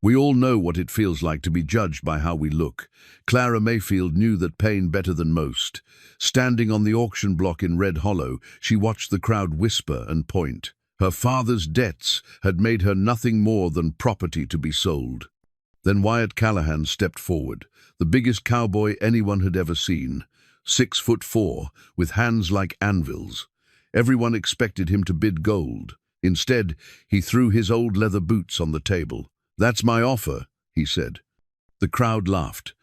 We all know what it feels like to be judged by how we look. Clara Mayfield knew that pain better than most. Standing on the auction block in Red Hollow, she watched the crowd whisper and point. Her father's debts had made her nothing more than property to be sold. Then Wyatt Callahan stepped forward, the biggest cowboy anyone had ever seen. 6'4", with hands like anvils. Everyone expected him to bid gold. Instead, he threw his old leather boots on the table. "That's my offer," he said. The crowd laughed,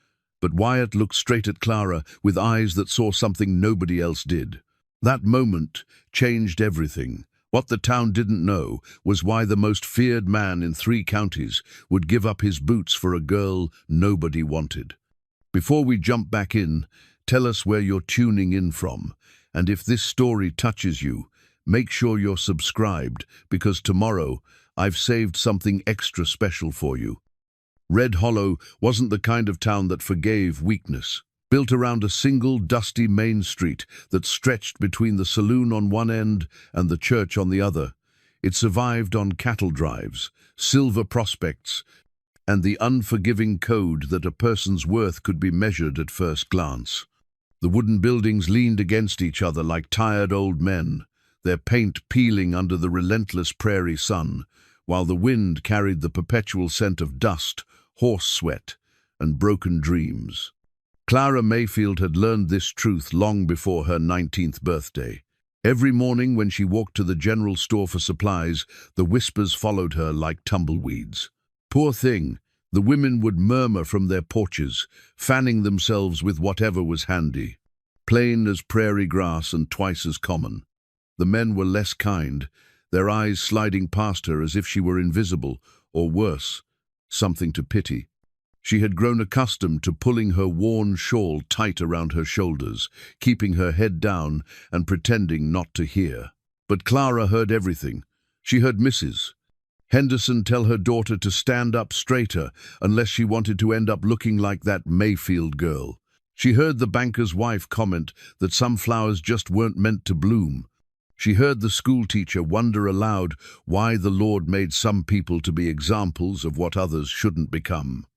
but Wyatt looked straight at Clara with eyes that saw something nobody else did. That moment changed everything. What the town didn't know was why the most feared man in 3 counties would give up his boots for a girl nobody wanted. Before we jump back in, tell us where you're tuning in from, and if this story touches you, make sure you're subscribed, because tomorrow I've saved something extra special for you. Red Hollow wasn't the kind of town that forgave weakness. Built around a single dusty main street that stretched between the saloon on one end and the church on the other, it survived on cattle drives, silver prospects, and the unforgiving code that a person's worth could be measured at first glance. The wooden buildings leaned against each other like tired old men, their paint peeling under the relentless prairie sun, while the wind carried the perpetual scent of dust, horse sweat, and broken dreams. Clara Mayfield had learned this truth long before her 19th birthday. Every morning when she walked to the general store for supplies, the whispers followed her like tumbleweeds. Poor thing, the women would murmur from their porches, fanning themselves with whatever was handy. Plain as prairie grass and twice as common. The men were less kind, their eyes sliding past her as if she were invisible, or worse, something to pity. She had grown accustomed to pulling her worn shawl tight around her shoulders, keeping her head down and pretending not to hear. But Clara heard everything. She heard Mrs. Henderson tell her daughter to stand up straighter unless she wanted to end up looking like that Mayfield girl. She heard the banker's wife comment that some flowers just weren't meant to bloom. She heard the schoolteacher wonder aloud why the Lord made some people to be examples of what others shouldn't become.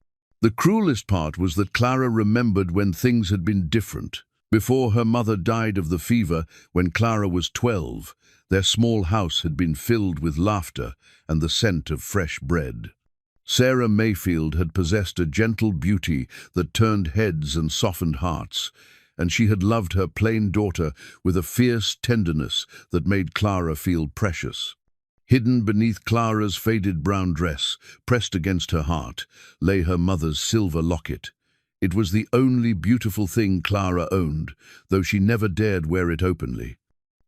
The cruelest part was that Clara remembered when things had been different. Before her mother died of the fever, when Clara was 12, their small house had been filled with laughter and the scent of fresh bread. Sarah Mayfield had possessed a gentle beauty that turned heads and softened hearts, and she had loved her plain daughter with a fierce tenderness that made Clara feel precious. Hidden beneath Clara's faded brown dress, pressed against her heart, lay her mother's silver locket. It was the only beautiful thing Clara owned, though she never dared wear it openly.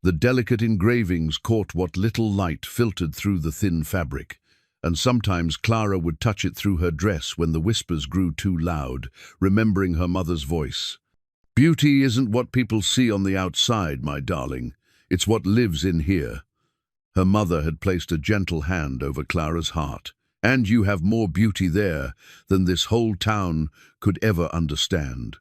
The delicate engravings caught what little light filtered through the thin fabric, and sometimes Clara would touch it through her dress when the whispers grew too loud, remembering her mother's voice. "Beauty isn't what people see on the outside, my darling. It's what lives in here." Her mother had placed a gentle hand over Clara's heart. "And you have more beauty there than this whole town could ever understand."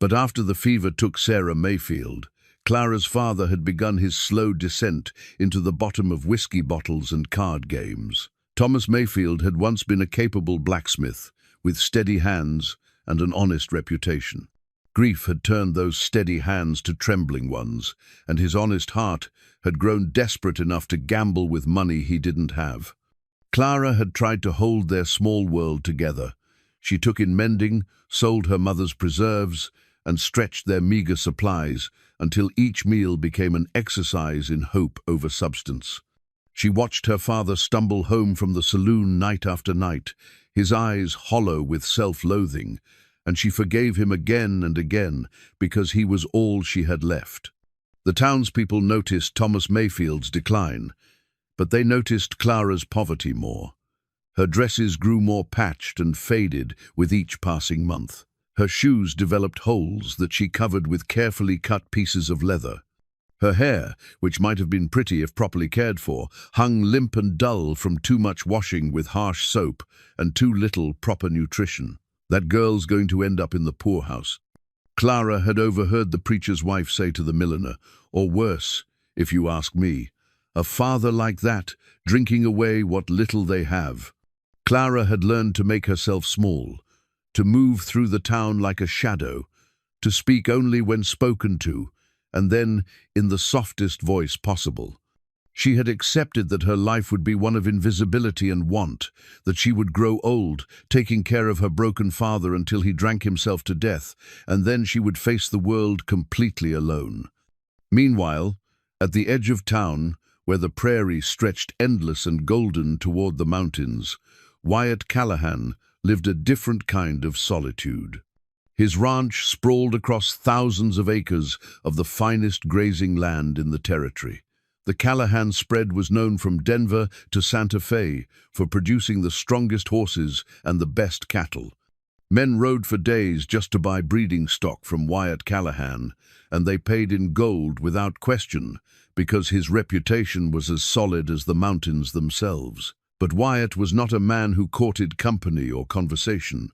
But after the fever took Sarah Mayfield, Clara's father had begun his slow descent into the bottom of whiskey bottles and card games. Thomas Mayfield had once been a capable blacksmith, with steady hands and an honest reputation. Grief had turned those steady hands to trembling ones, and his honest heart had grown desperate enough to gamble with money he didn't have. Clara had tried to hold their small world together. She took in mending, sold her mother's preserves, and stretched their meager supplies until each meal became an exercise in hope over substance. She watched her father stumble home from the saloon night after night, his eyes hollow with self-loathing, and she forgave him again and again because he was all she had left. The townspeople noticed Thomas Mayfield's decline, but they noticed Clara's poverty more. Her dresses grew more patched and faded with each passing month. Her shoes developed holes that she covered with carefully cut pieces of leather. Her hair, which might have been pretty if properly cared for, hung limp and dull from too much washing with harsh soap and too little proper nutrition. "That girl's going to end up in the poorhouse," Clara had overheard the preacher's wife say to the milliner, or worse, if you ask me, a father like that, drinking away what little they have. Clara had learned to make herself small, to move through the town like a shadow, to speak only when spoken to, and then in the softest voice possible. She had accepted that her life would be one of invisibility and want, that she would grow old, taking care of her broken father until he drank himself to death, and then she would face the world completely alone. Meanwhile, at the edge of town, where the prairie stretched endless and golden toward the mountains, Wyatt Callahan lived a different kind of solitude. His ranch sprawled across thousands of acres of the finest grazing land in the territory. The Callahan spread was known from Denver to Santa Fe for producing the strongest horses and the best cattle. Men rode for days just to buy breeding stock from Wyatt Callahan, and they paid in gold without question because his reputation was as solid as the mountains themselves. But Wyatt was not a man who courted company or conversation.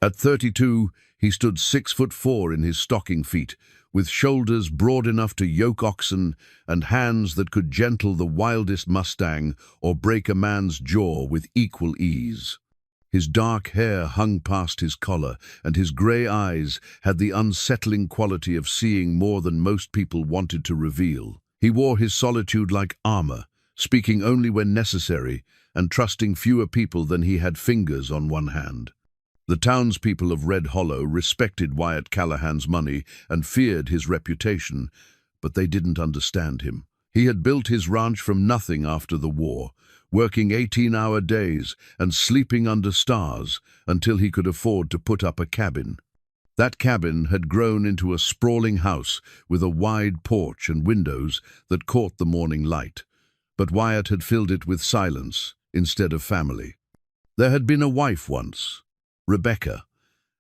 At 32, he stood 6'4" in his stocking feet, with shoulders broad enough to yoke oxen and hands that could gentle the wildest mustang or break a man's jaw with equal ease. His dark hair hung past his collar, and his grey eyes had the unsettling quality of seeing more than most people wanted to reveal. He wore his solitude like armor, speaking only when necessary and trusting fewer people than he had fingers on one hand. The townspeople of Red Hollow respected Wyatt Callahan's money and feared his reputation, but they didn't understand him. He had built his ranch from nothing after the war, working 18-hour days and sleeping under stars until he could afford to put up a cabin. That cabin had grown into a sprawling house with a wide porch and windows that caught the morning light, but Wyatt had filled it with silence instead of family. There had been a wife once, Rebecca,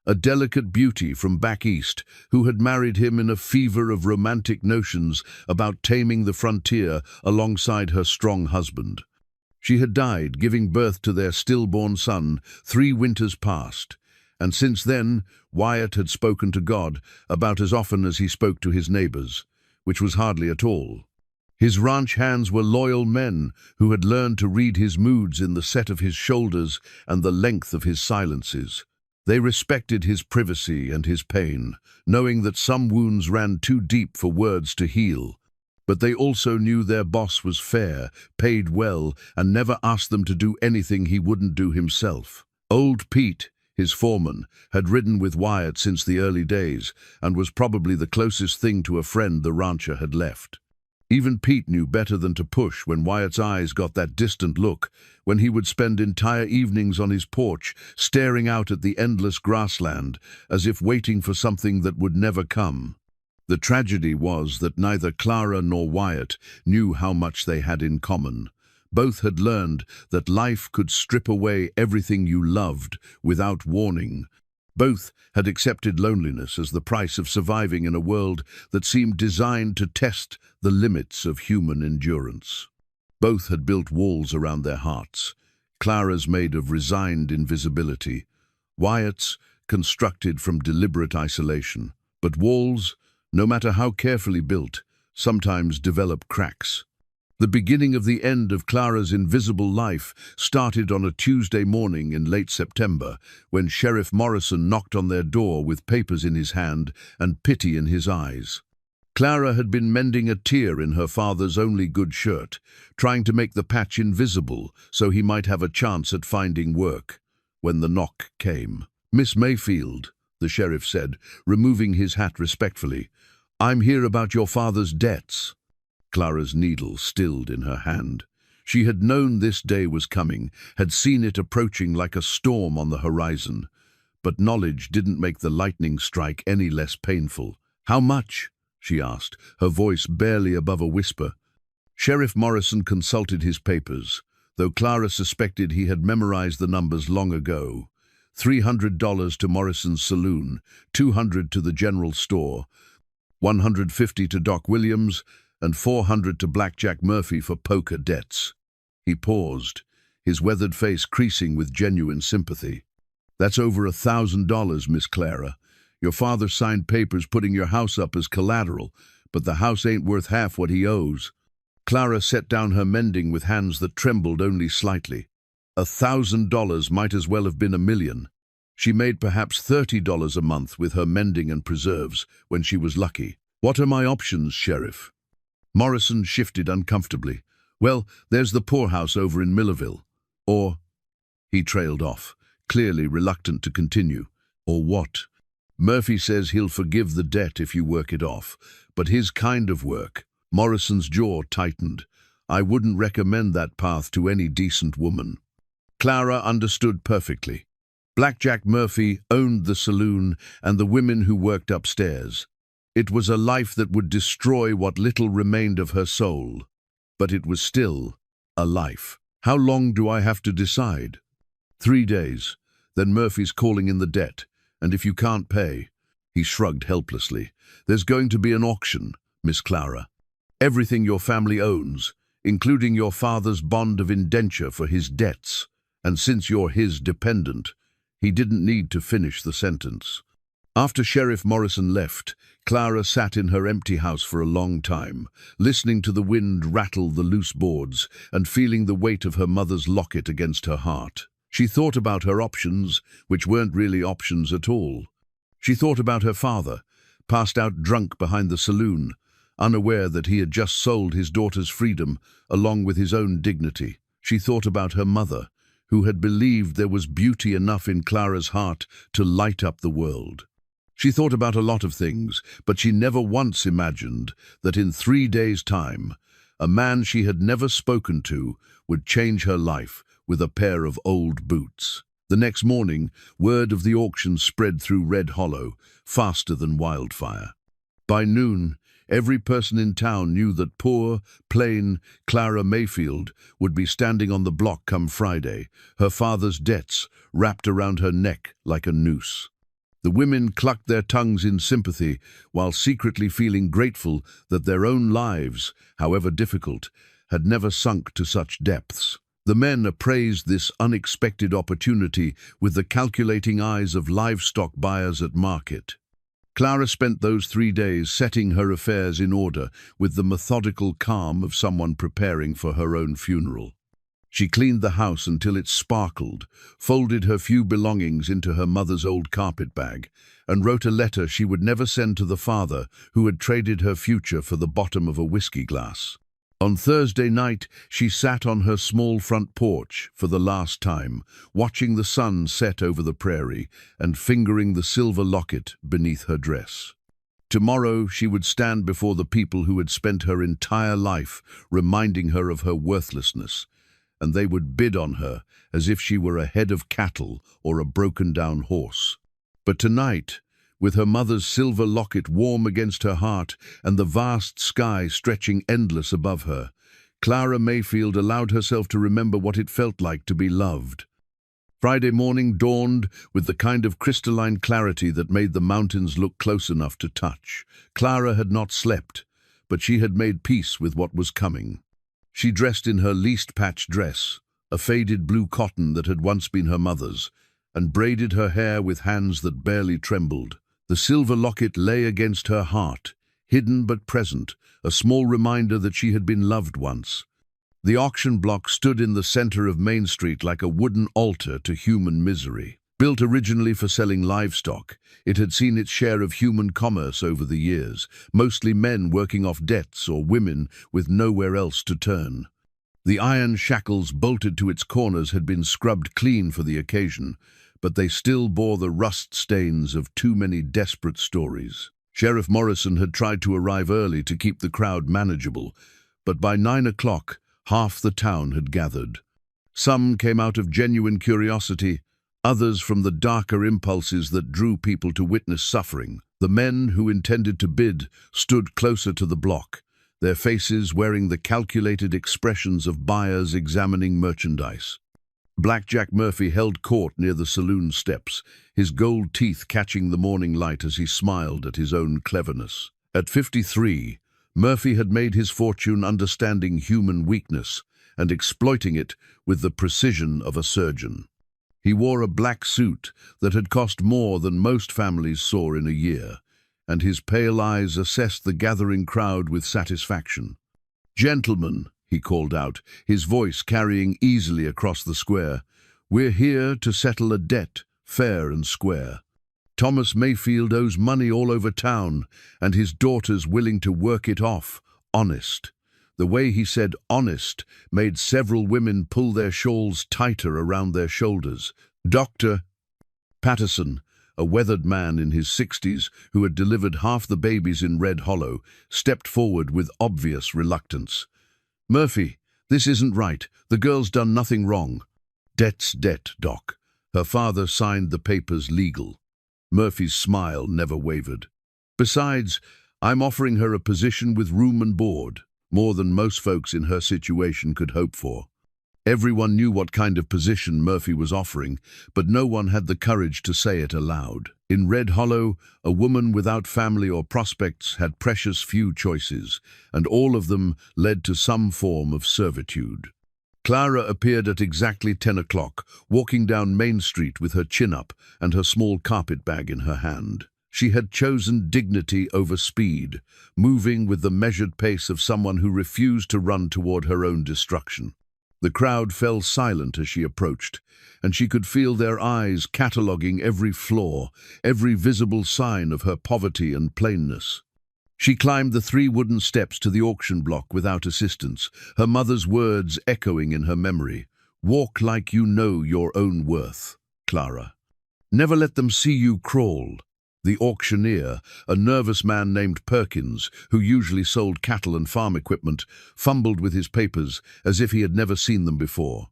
a delicate beauty from back east who had married him in a fever of romantic notions about taming the frontier alongside her strong husband. She had died, giving birth to their stillborn son 3 winters past, and since then Wyatt had spoken to God about as often as he spoke to his neighbors, which was hardly at all. His ranch hands were loyal men who had learned to read his moods in the set of his shoulders and the length of his silences. They respected his privacy and his pain, knowing that some wounds ran too deep for words to heal. But they also knew their boss was fair, paid well, and never asked them to do anything he wouldn't do himself. Old Pete, his foreman, had ridden with Wyatt since the early days and was probably the closest thing to a friend the rancher had left. Even Pete knew better than to push when Wyatt's eyes got that distant look, when he would spend entire evenings on his porch, staring out at the endless grassland, as if waiting for something that would never come. The tragedy was that neither Clara nor Wyatt knew how much they had in common. Both had learned that life could strip away everything you loved without warning. Both had accepted loneliness as the price of surviving in a world that seemed designed to test the limits of human endurance. Both had built walls around their hearts, Clara's made of resigned invisibility, Wyatt's constructed from deliberate isolation. But walls, no matter how carefully built, sometimes develop cracks. The beginning of the end of Clara's invisible life started on a Tuesday morning in late September, when Sheriff Morrison knocked on their door with papers in his hand and pity in his eyes. Clara had been mending a tear in her father's only good shirt, trying to make the patch invisible so he might have a chance at finding work, when the knock came. "Miss Mayfield," the sheriff said, removing his hat respectfully, "I'm here about your father's debts." Clara's needle stilled in her hand. She had known this day was coming, had seen it approaching like a storm on the horizon. But knowledge didn't make the lightning strike any less painful. "How much?" she asked, her voice barely above a whisper. Sheriff Morrison consulted his papers, though Clara suspected he had memorized the numbers long ago. $300 to Morrison's saloon, $200 to the general store, $150 to Doc Williams, and $400 to Blackjack Murphy for poker debts. He paused, his weathered face creasing with genuine sympathy. "That's over $1,000, Miss Clara. Your father signed papers putting your house up as collateral, but the house ain't worth half what he owes." Clara set down her mending with hands that trembled only slightly. $1,000 might as well have been $1,000,000. She made perhaps $30 a month with her mending and preserves when she was lucky. What are my options, Sheriff? Morrison shifted uncomfortably. Well, there's the poorhouse over in Millerville. Or, he trailed off, clearly reluctant to continue. Or what? Murphy says he'll forgive the debt if you work it off, but his kind of work. Morrison's jaw tightened. I wouldn't recommend that path to any decent woman. Clara understood perfectly. Blackjack Murphy owned the saloon and the women who worked upstairs. It was a life that would destroy what little remained of her soul. But it was still a life. How long do I have to decide? 3 days. Then Murphy's calling in the debt. And if you can't pay, he shrugged helplessly. There's going to be an auction, Miss Clara. Everything your family owns, including your father's bond of indenture for his debts. And since you're his dependent, he didn't need to finish the sentence. After Sheriff Morrison left, Clara sat in her empty house for a long time, listening to the wind rattle the loose boards and feeling the weight of her mother's locket against her heart. She thought about her options, which weren't really options at all. She thought about her father, passed out drunk behind the saloon, unaware that he had just sold his daughter's freedom along with his own dignity. She thought about her mother, who had believed there was beauty enough in Clara's heart to light up the world. She thought about a lot of things, but she never once imagined that in 3 days' time, a man she had never spoken to would change her life with a pair of old boots. The next morning, word of the auction spread through Red Hollow, faster than wildfire. By noon, every person in town knew that poor, plain Clara Mayfield would be standing on the block come Friday, her father's debts wrapped around her neck like a noose. The women clucked their tongues in sympathy while secretly feeling grateful that their own lives, however difficult, had never sunk to such depths. The men appraised this unexpected opportunity with the calculating eyes of livestock buyers at market. Clara spent those 3 days setting her affairs in order with the methodical calm of someone preparing for her own funeral. She cleaned the house until it sparkled, folded her few belongings into her mother's old carpet bag, and wrote a letter she would never send to the father who had traded her future for the bottom of a whiskey glass. On Thursday night, she sat on her small front porch for the last time, watching the sun set over the prairie and fingering the silver locket beneath her dress. Tomorrow she would stand before the people who had spent her entire life reminding her of her worthlessness, and they would bid on her as if she were a head of cattle or a broken-down horse. But tonight, with her mother's silver locket warm against her heart and the vast sky stretching endless above her, Clara Mayfield allowed herself to remember what it felt like to be loved. Friday morning dawned with the kind of crystalline clarity that made the mountains look close enough to touch. Clara had not slept, but she had made peace with what was coming. She dressed in her least patched dress, a faded blue cotton that had once been her mother's, and braided her hair with hands that barely trembled. The silver locket lay against her heart, hidden but present, a small reminder that she had been loved once. The auction block stood in the center of Main Street like a wooden altar to human misery. Built originally for selling livestock, it had seen its share of human commerce over the years, mostly men working off debts or women with nowhere else to turn. The iron shackles bolted to its corners had been scrubbed clean for the occasion, but they still bore the rust stains of too many desperate stories. Sheriff Morrison had tried to arrive early to keep the crowd manageable, but by 9 o'clock, half the town had gathered. Some came out of genuine curiosity, others from the darker impulses that drew people to witness suffering. The men who intended to bid stood closer to the block, their faces wearing the calculated expressions of buyers examining merchandise. Blackjack Murphy held court near the saloon steps, his gold teeth catching the morning light as he smiled at his own cleverness. At 53, Murphy had made his fortune understanding human weakness and exploiting it with the precision of a surgeon. He wore a black suit that had cost more than most families saw in a year, and his pale eyes assessed the gathering crowd with satisfaction. "Gentlemen," he called out, his voice carrying easily across the square. "We're here to settle a debt, fair and square. Thomas Mayfield owes money all over town, and his daughter's willing to work it off, honest." The way he said honest made several women pull their shawls tighter around their shoulders. Dr. Patterson, a weathered man in his 60s who had delivered half the babies in Red Hollow, stepped forward with obvious reluctance. "Murphy, this isn't right. The girl's done nothing wrong." "Debt's debt, Doc. Her father signed the papers legal." Murphy's smile never wavered. "Besides, I'm offering her a position with room and board, more than most folks in her situation could hope for." Everyone knew what kind of position Murphy was offering, but no one had the courage to say it aloud. In Red Hollow, a woman without family or prospects had precious few choices, and all of them led to some form of servitude. Clara appeared at exactly 10 o'clock, walking down Main Street with her chin up and her small carpet bag in her hand. She had chosen dignity over speed, moving with the measured pace of someone who refused to run toward her own destruction. The crowd fell silent as she approached, and she could feel their eyes cataloguing every flaw, every visible sign of her poverty and plainness. She climbed the 3 wooden steps to the auction block without assistance, her mother's words echoing in her memory. "Walk like you know your own worth, Clara. Never let them see you crawl." The auctioneer, a nervous man named Perkins, who usually sold cattle and farm equipment, fumbled with his papers as if he had never seen them before.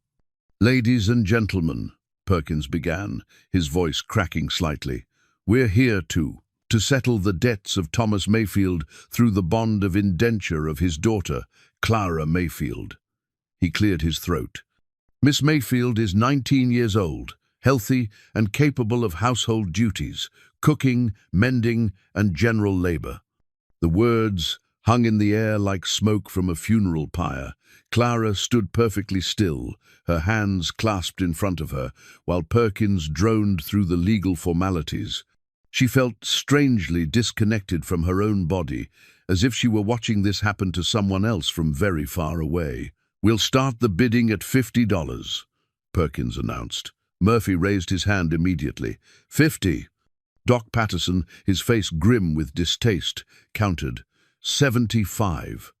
"Ladies and gentlemen," Perkins began, his voice cracking slightly, "we're here to settle the debts of Thomas Mayfield through the bond of indenture of his daughter, Clara Mayfield." He cleared his throat. "Miss Mayfield is 19 years old, healthy and capable of household duties, cooking, mending, and general labor." The words hung in the air like smoke from a funeral pyre. Clara stood perfectly still, her hands clasped in front of her, while Perkins droned through the legal formalities. She felt strangely disconnected from her own body, as if she were watching this happen to someone else from very far away. "We'll start the bidding at $50, Perkins announced. Murphy raised his hand immediately. "50. Doc Patterson, his face grim with distaste, countered. 75.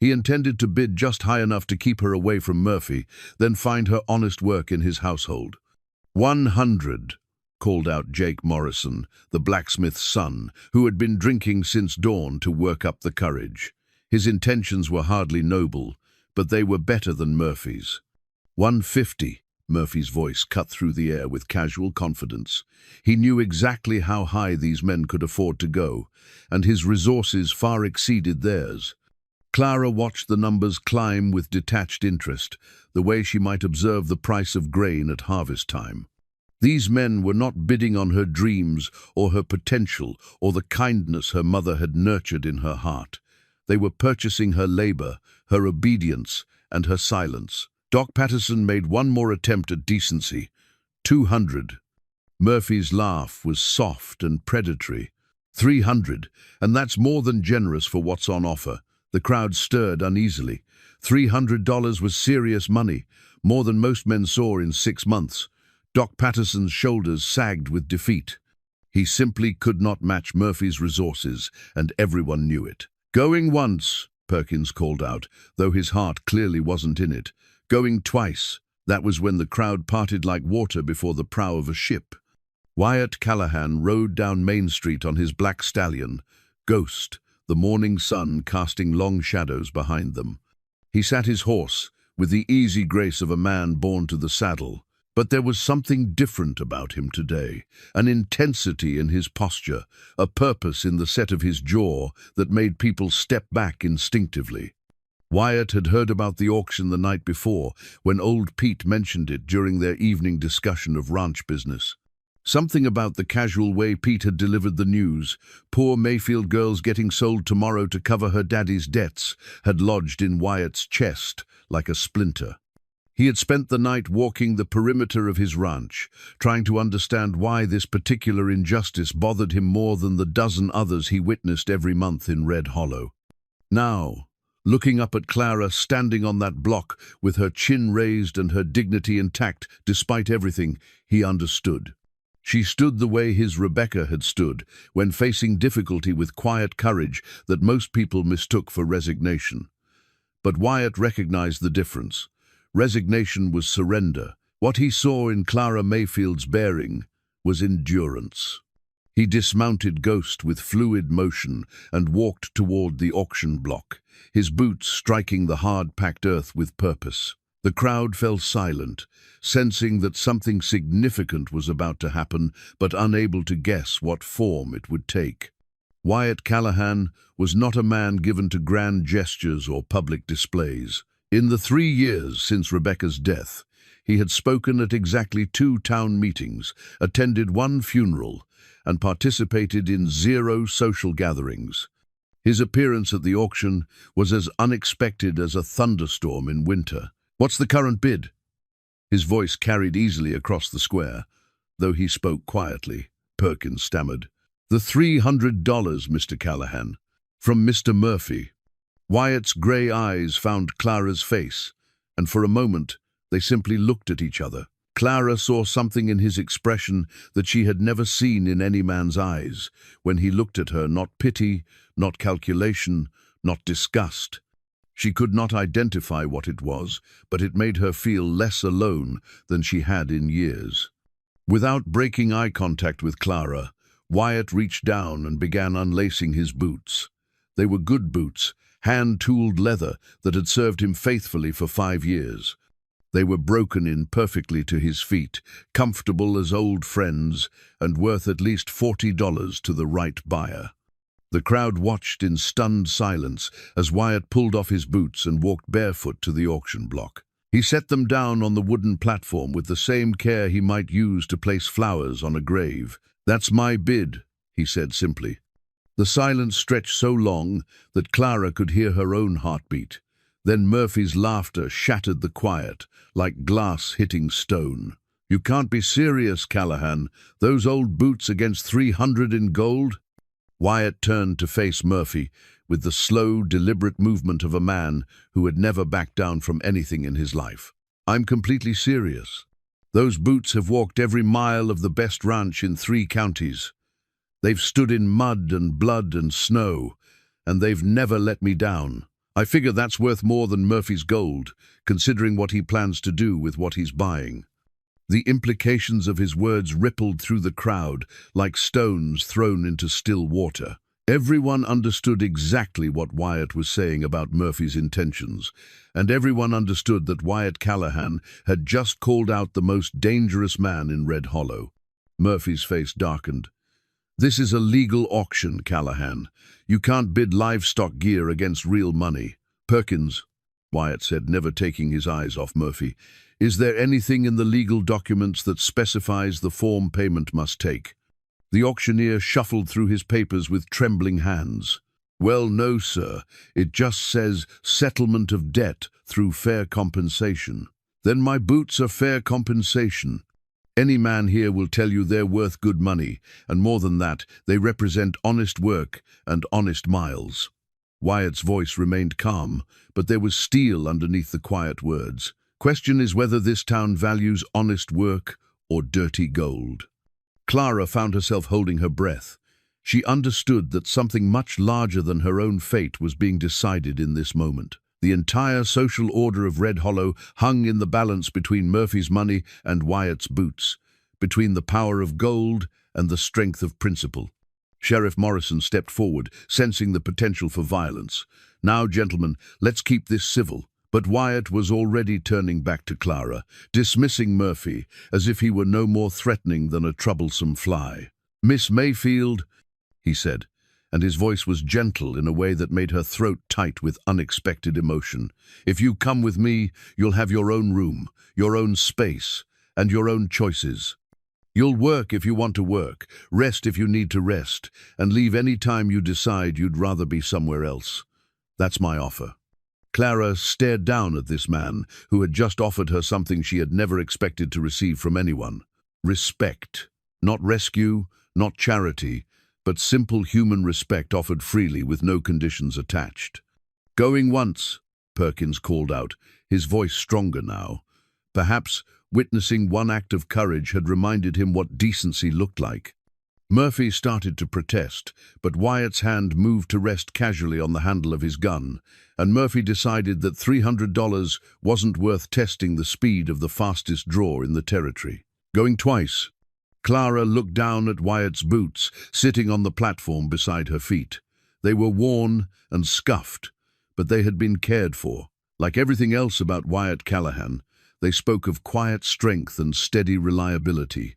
He intended to bid just high enough to keep her away from Murphy, then find her honest work in his household. 100, called out Jake Morrison, the blacksmith's son, who had been drinking since dawn to work up the courage. His intentions were hardly noble, but they were better than Murphy's. 150. Murphy's voice cut through the air with casual confidence. He knew exactly how high these men could afford to go, and his resources far exceeded theirs. Clara watched the numbers climb with detached interest, the way she might observe the price of grain at harvest time. These men were not bidding on her dreams or her potential or the kindness her mother had nurtured in her heart. They were purchasing her labor, her obedience, and her silence. Doc Patterson made one more attempt at decency. 200. Murphy's laugh was soft and predatory. 300, and that's more than generous for what's on offer. The crowd stirred uneasily. $300 was serious money, more than most men saw in 6 months. Doc Patterson's shoulders sagged with defeat. He simply could not match Murphy's resources, and everyone knew it. "Going once," Perkins called out, though his heart clearly wasn't in it. "Going twice." That was when the crowd parted like water before the prow of a ship. Wyatt Callahan rode down Main Street on his black stallion, Ghost, the morning sun casting long shadows behind them. He sat his horse with the easy grace of a man born to the saddle. But there was something different about him today, an intensity in his posture, a purpose in the set of his jaw that made people step back instinctively. Wyatt had heard about the auction the night before, when old Pete mentioned it during their evening discussion of ranch business. Something about the casual way Pete had delivered the news, poor Mayfield girls getting sold tomorrow to cover her daddy's debts, had lodged in Wyatt's chest like a splinter. He had spent the night walking the perimeter of his ranch, trying to understand why this particular injustice bothered him more than the dozen others he witnessed every month in Red Hollow. Now, Looking up at Clara standing on that block with her chin raised and her dignity intact despite everything, he understood. She stood the way his Rebecca had stood, when facing difficulty with quiet courage that most people mistook for resignation. But Wyatt recognized the difference. Resignation was surrender. What he saw in Clara Mayfield's bearing was endurance. He dismounted Ghost with fluid motion and walked toward the auction block, his boots striking the hard-packed earth with purpose. The crowd fell silent, sensing that something significant was about to happen, but unable to guess what form it would take. Wyatt Callahan was not a man given to grand gestures or public displays. In the 3 years since Rebecca's death, he had spoken at exactly 2 town meetings, attended 1 funeral, and participated in 0 social gatherings. His appearance at the auction was as unexpected as a thunderstorm in winter. "What's the current bid?" His voice carried easily across the square, though he spoke quietly. Perkins stammered, "The $300, Mr. Callahan." From Mr. Murphy. Wyatt's grey eyes found Clara's face, and for a moment they simply looked at each other. Clara saw something in his expression that she had never seen in any man's eyes when he looked at her, not pity, not calculation, not disgust. She could not identify what it was, but it made her feel less alone than she had in years. Without breaking eye contact with Clara, Wyatt reached down and began unlacing his boots. They were good boots, hand-tooled leather that had served him faithfully for 5 years. They were broken in perfectly to his feet, comfortable as old friends, and worth at least $40 to the right buyer. The crowd watched in stunned silence as Wyatt pulled off his boots and walked barefoot to the auction block. He set them down on the wooden platform with the same care he might use to place flowers on a grave. "That's my bid," he said simply. The silence stretched so long that Clara could hear her own heartbeat. Then Murphy's laughter shattered the quiet, like glass hitting stone. "You can't be serious, Callahan. Those old boots against 300 in gold?" Wyatt turned to face Murphy with the slow, deliberate movement of a man who had never backed down from anything in his life. "I'm completely serious. Those boots have walked every mile of the best ranch in 3 counties. They've stood in mud and blood and snow, and they've never let me down. I figure that's worth more than Murphy's gold, considering what he plans to do with what he's buying." The implications of his words rippled through the crowd like stones thrown into still water. Everyone understood exactly what Wyatt was saying about Murphy's intentions, and everyone understood that Wyatt Callahan had just called out the most dangerous man in Red Hollow. Murphy's face darkened. "This is a legal auction, Callahan. You can't bid livestock gear against real money." "Perkins," Wyatt said, never taking his eyes off Murphy, "is there anything in the legal documents that specifies the form payment must take?" The auctioneer shuffled through his papers with trembling hands. "Well, no, sir. It just says settlement of debt through fair compensation." "Then my boots are fair compensation. Any man here will tell you they're worth good money, and more than that, they represent honest work and honest miles." Wyatt's voice remained calm, but there was steel underneath the quiet words. "Question is whether this town values honest work or dirty gold." Clara found herself holding her breath. She understood that something much larger than her own fate was being decided in this moment. The entire social order of Red Hollow hung in the balance between Murphy's money and Wyatt's boots, between the power of gold and the strength of principle. Sheriff Morrison stepped forward, sensing the potential for violence. "Now, gentlemen, let's keep this civil." But Wyatt was already turning back to Clara, dismissing Murphy as if he were no more threatening than a troublesome fly. "Miss Mayfield," he said, and his voice was gentle in a way that made her throat tight with unexpected emotion. "If you come with me, you'll have your own room, your own space, and your own choices. You'll work if you want to work, rest if you need to rest, and leave any time you decide you'd rather be somewhere else. That's my offer." Clara stared down at this man who had just offered her something she had never expected to receive from anyone. Respect. Not rescue, not charity, but simple human respect offered freely with no conditions attached. Going once, Perkins called out, his voice stronger now. Perhaps witnessing one act of courage had reminded him what decency looked like. Murphy started to protest, but Wyatt's hand moved to rest casually on the handle of his gun, and Murphy decided that $300 wasn't worth testing the speed of the fastest draw in the territory. Going twice, Clara looked down at Wyatt's boots, sitting on the platform beside her feet. They were worn and scuffed, but they had been cared for. Like everything else about Wyatt Callahan, they spoke of quiet strength and steady reliability.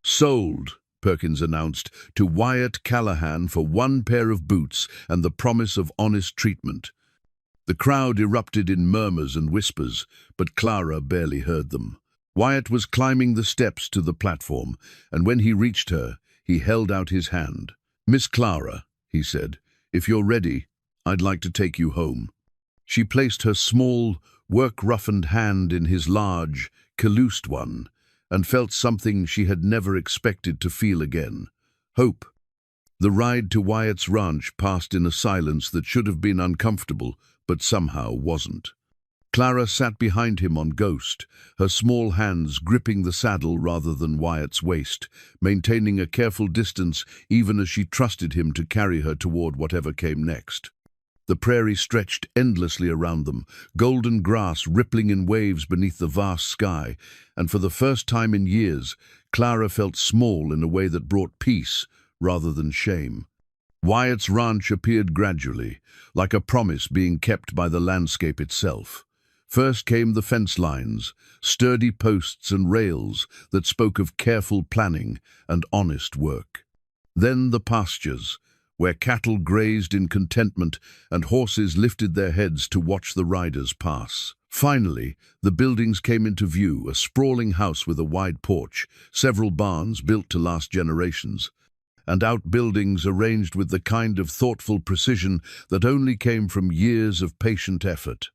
"Sold," Perkins announced, "to Wyatt Callahan for one pair of boots and the promise of honest treatment." The crowd erupted in murmurs and whispers, but Clara barely heard them. Wyatt was climbing the steps to the platform, and when he reached her, he held out his hand. "Miss Clara," he said, "if you're ready, I'd like to take you home." She placed her small, work-roughened hand in his large, calloused one, and felt something she had never expected to feel again: hope. The ride to Wyatt's ranch passed in a silence that should have been uncomfortable, but somehow wasn't. Clara sat behind him on Ghost, her small hands gripping the saddle rather than Wyatt's waist, maintaining a careful distance even as she trusted him to carry her toward whatever came next. The prairie stretched endlessly around them, golden grass rippling in waves beneath the vast sky, and for the first time in years, Clara felt small in a way that brought peace rather than shame. Wyatt's ranch appeared gradually, like a promise being kept by the landscape itself. First came the fence lines, sturdy posts and rails that spoke of careful planning and honest work. Then the pastures, where cattle grazed in contentment and horses lifted their heads to watch the riders pass. Finally, the buildings came into view, a sprawling house with a wide porch, several barns built to last generations, and outbuildings arranged with the kind of thoughtful precision that only came from years of patient effort.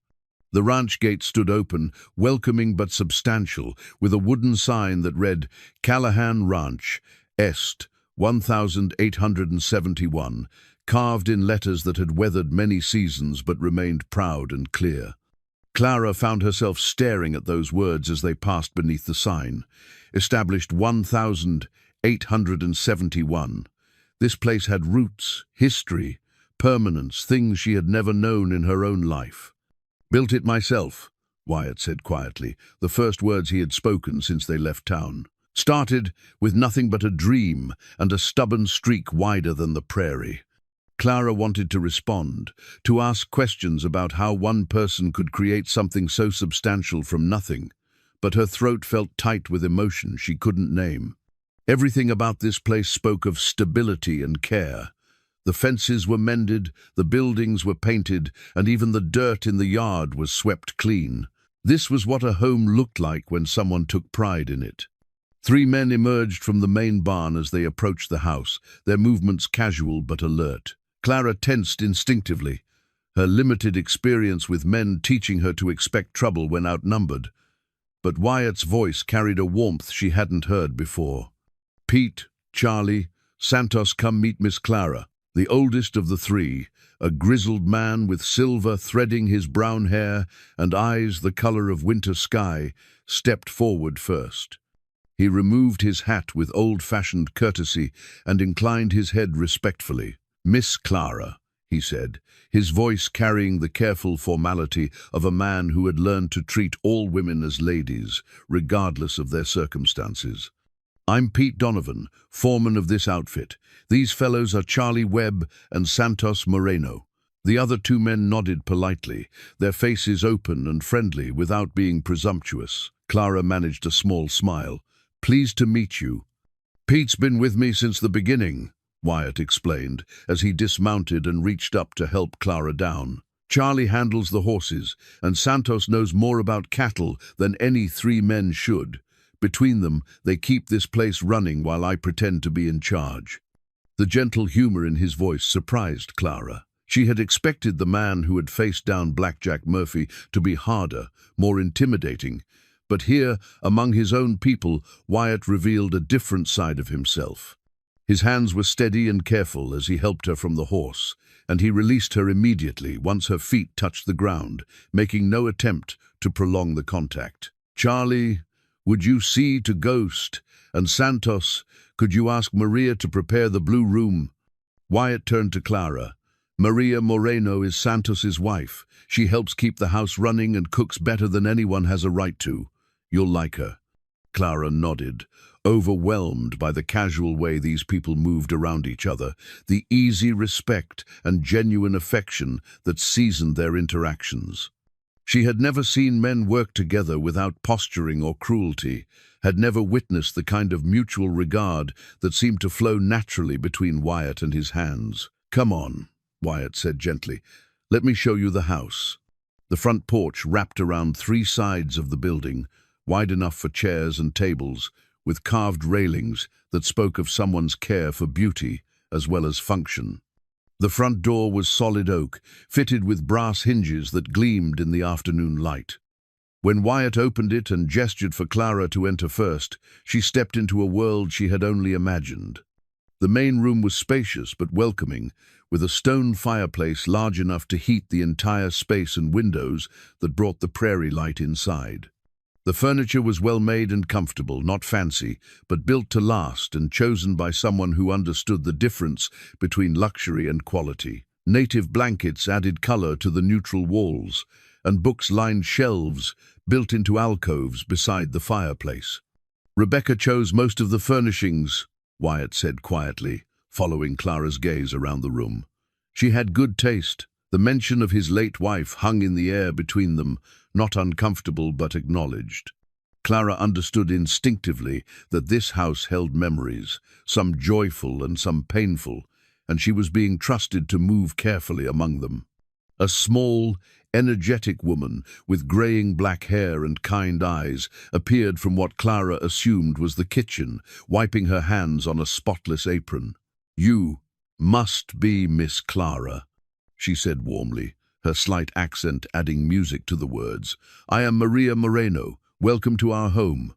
The ranch gate stood open, welcoming but substantial, with a wooden sign that read, "Callahan Ranch, Est, 1871, carved in letters that had weathered many seasons but remained proud and clear. Clara found herself staring at those words as they passed beneath the sign. Established 1871. This place had roots, history, permanence, things she had never known in her own life. "Built it myself," Wyatt said quietly, the first words he had spoken since they left town. "Started with nothing but a dream and a stubborn streak wider than the prairie." Clara wanted to respond, to ask questions about how one person could create something so substantial from nothing, but her throat felt tight with emotion she couldn't name. Everything about this place spoke of stability and care. The fences were mended, the buildings were painted, and even the dirt in the yard was swept clean. This was what a home looked like when someone took pride in it. 3 men emerged from the main barn as they approached the house, their movements casual but alert. Clara tensed instinctively, her limited experience with men teaching her to expect trouble when outnumbered. But Wyatt's voice carried a warmth she hadn't heard before. "Pete, Charlie, Santos, come meet Miss Clara." The oldest of the 3, a grizzled man with silver threading his brown hair and eyes the color of winter sky, stepped forward first. He removed his hat with old-fashioned courtesy and inclined his head respectfully. "Miss Clara," he said, his voice carrying the careful formality of a man who had learned to treat all women as ladies, regardless of their circumstances. "I'm Pete Donovan, foreman of this outfit. These fellows are Charlie Webb and Santos Moreno." The other 2 men nodded politely, their faces open and friendly without being presumptuous. Clara managed a small smile. "Pleased to meet you." "Pete's been with me since the beginning," Wyatt explained, as he dismounted and reached up to help Clara down. "Charlie handles the horses, and Santos knows more about cattle than any 3 men should. Between them, they keep this place running while I pretend to be in charge." The gentle humor in his voice surprised Clara. She had expected the man who had faced down Blackjack Murphy to be harder, more intimidating, but here, among his own people, Wyatt revealed a different side of himself. His hands were steady and careful as he helped her from the horse, and he released her immediately once her feet touched the ground, making no attempt to prolong the contact. "Charlie, would you see to Ghost? And Santos, could you ask Maria to prepare the blue room?" Wyatt turned to Clara. "Maria Moreno is Santos's wife. She helps keep the house running and cooks better than anyone has a right to. You'll like her." Clara nodded, overwhelmed by the casual way these people moved around each other, the easy respect and genuine affection that seasoned their interactions. She had never seen men work together without posturing or cruelty, had never witnessed the kind of mutual regard that seemed to flow naturally between Wyatt and his hands. "Come on," Wyatt said gently. "Let me show you the house." The front porch wrapped around 3 sides of the building, wide enough for chairs and tables, with carved railings that spoke of someone's care for beauty as well as function. The front door was solid oak, fitted with brass hinges that gleamed in the afternoon light. When Wyatt opened it and gestured for Clara to enter first, she stepped into a world she had only imagined. The main room was spacious but welcoming, with a stone fireplace large enough to heat the entire space and windows that brought the prairie light inside. The furniture was well made and comfortable, not fancy, but built to last and chosen by someone who understood the difference between luxury and quality. Native blankets added color to the neutral walls, and books lined shelves built into alcoves beside the fireplace. "Rebecca chose most of the furnishings," Wyatt said quietly, following Clara's gaze around the room. "She had good taste." The mention of his late wife hung in the air between them, not uncomfortable but acknowledged. Clara understood instinctively that this house held memories, some joyful and some painful, and she was being trusted to move carefully among them. A small, energetic woman with graying black hair and kind eyes appeared from what Clara assumed was the kitchen, wiping her hands on a spotless apron. "You must be Miss Clara," she said warmly, her slight accent adding music to the words. "I am Maria Moreno. Welcome to our home."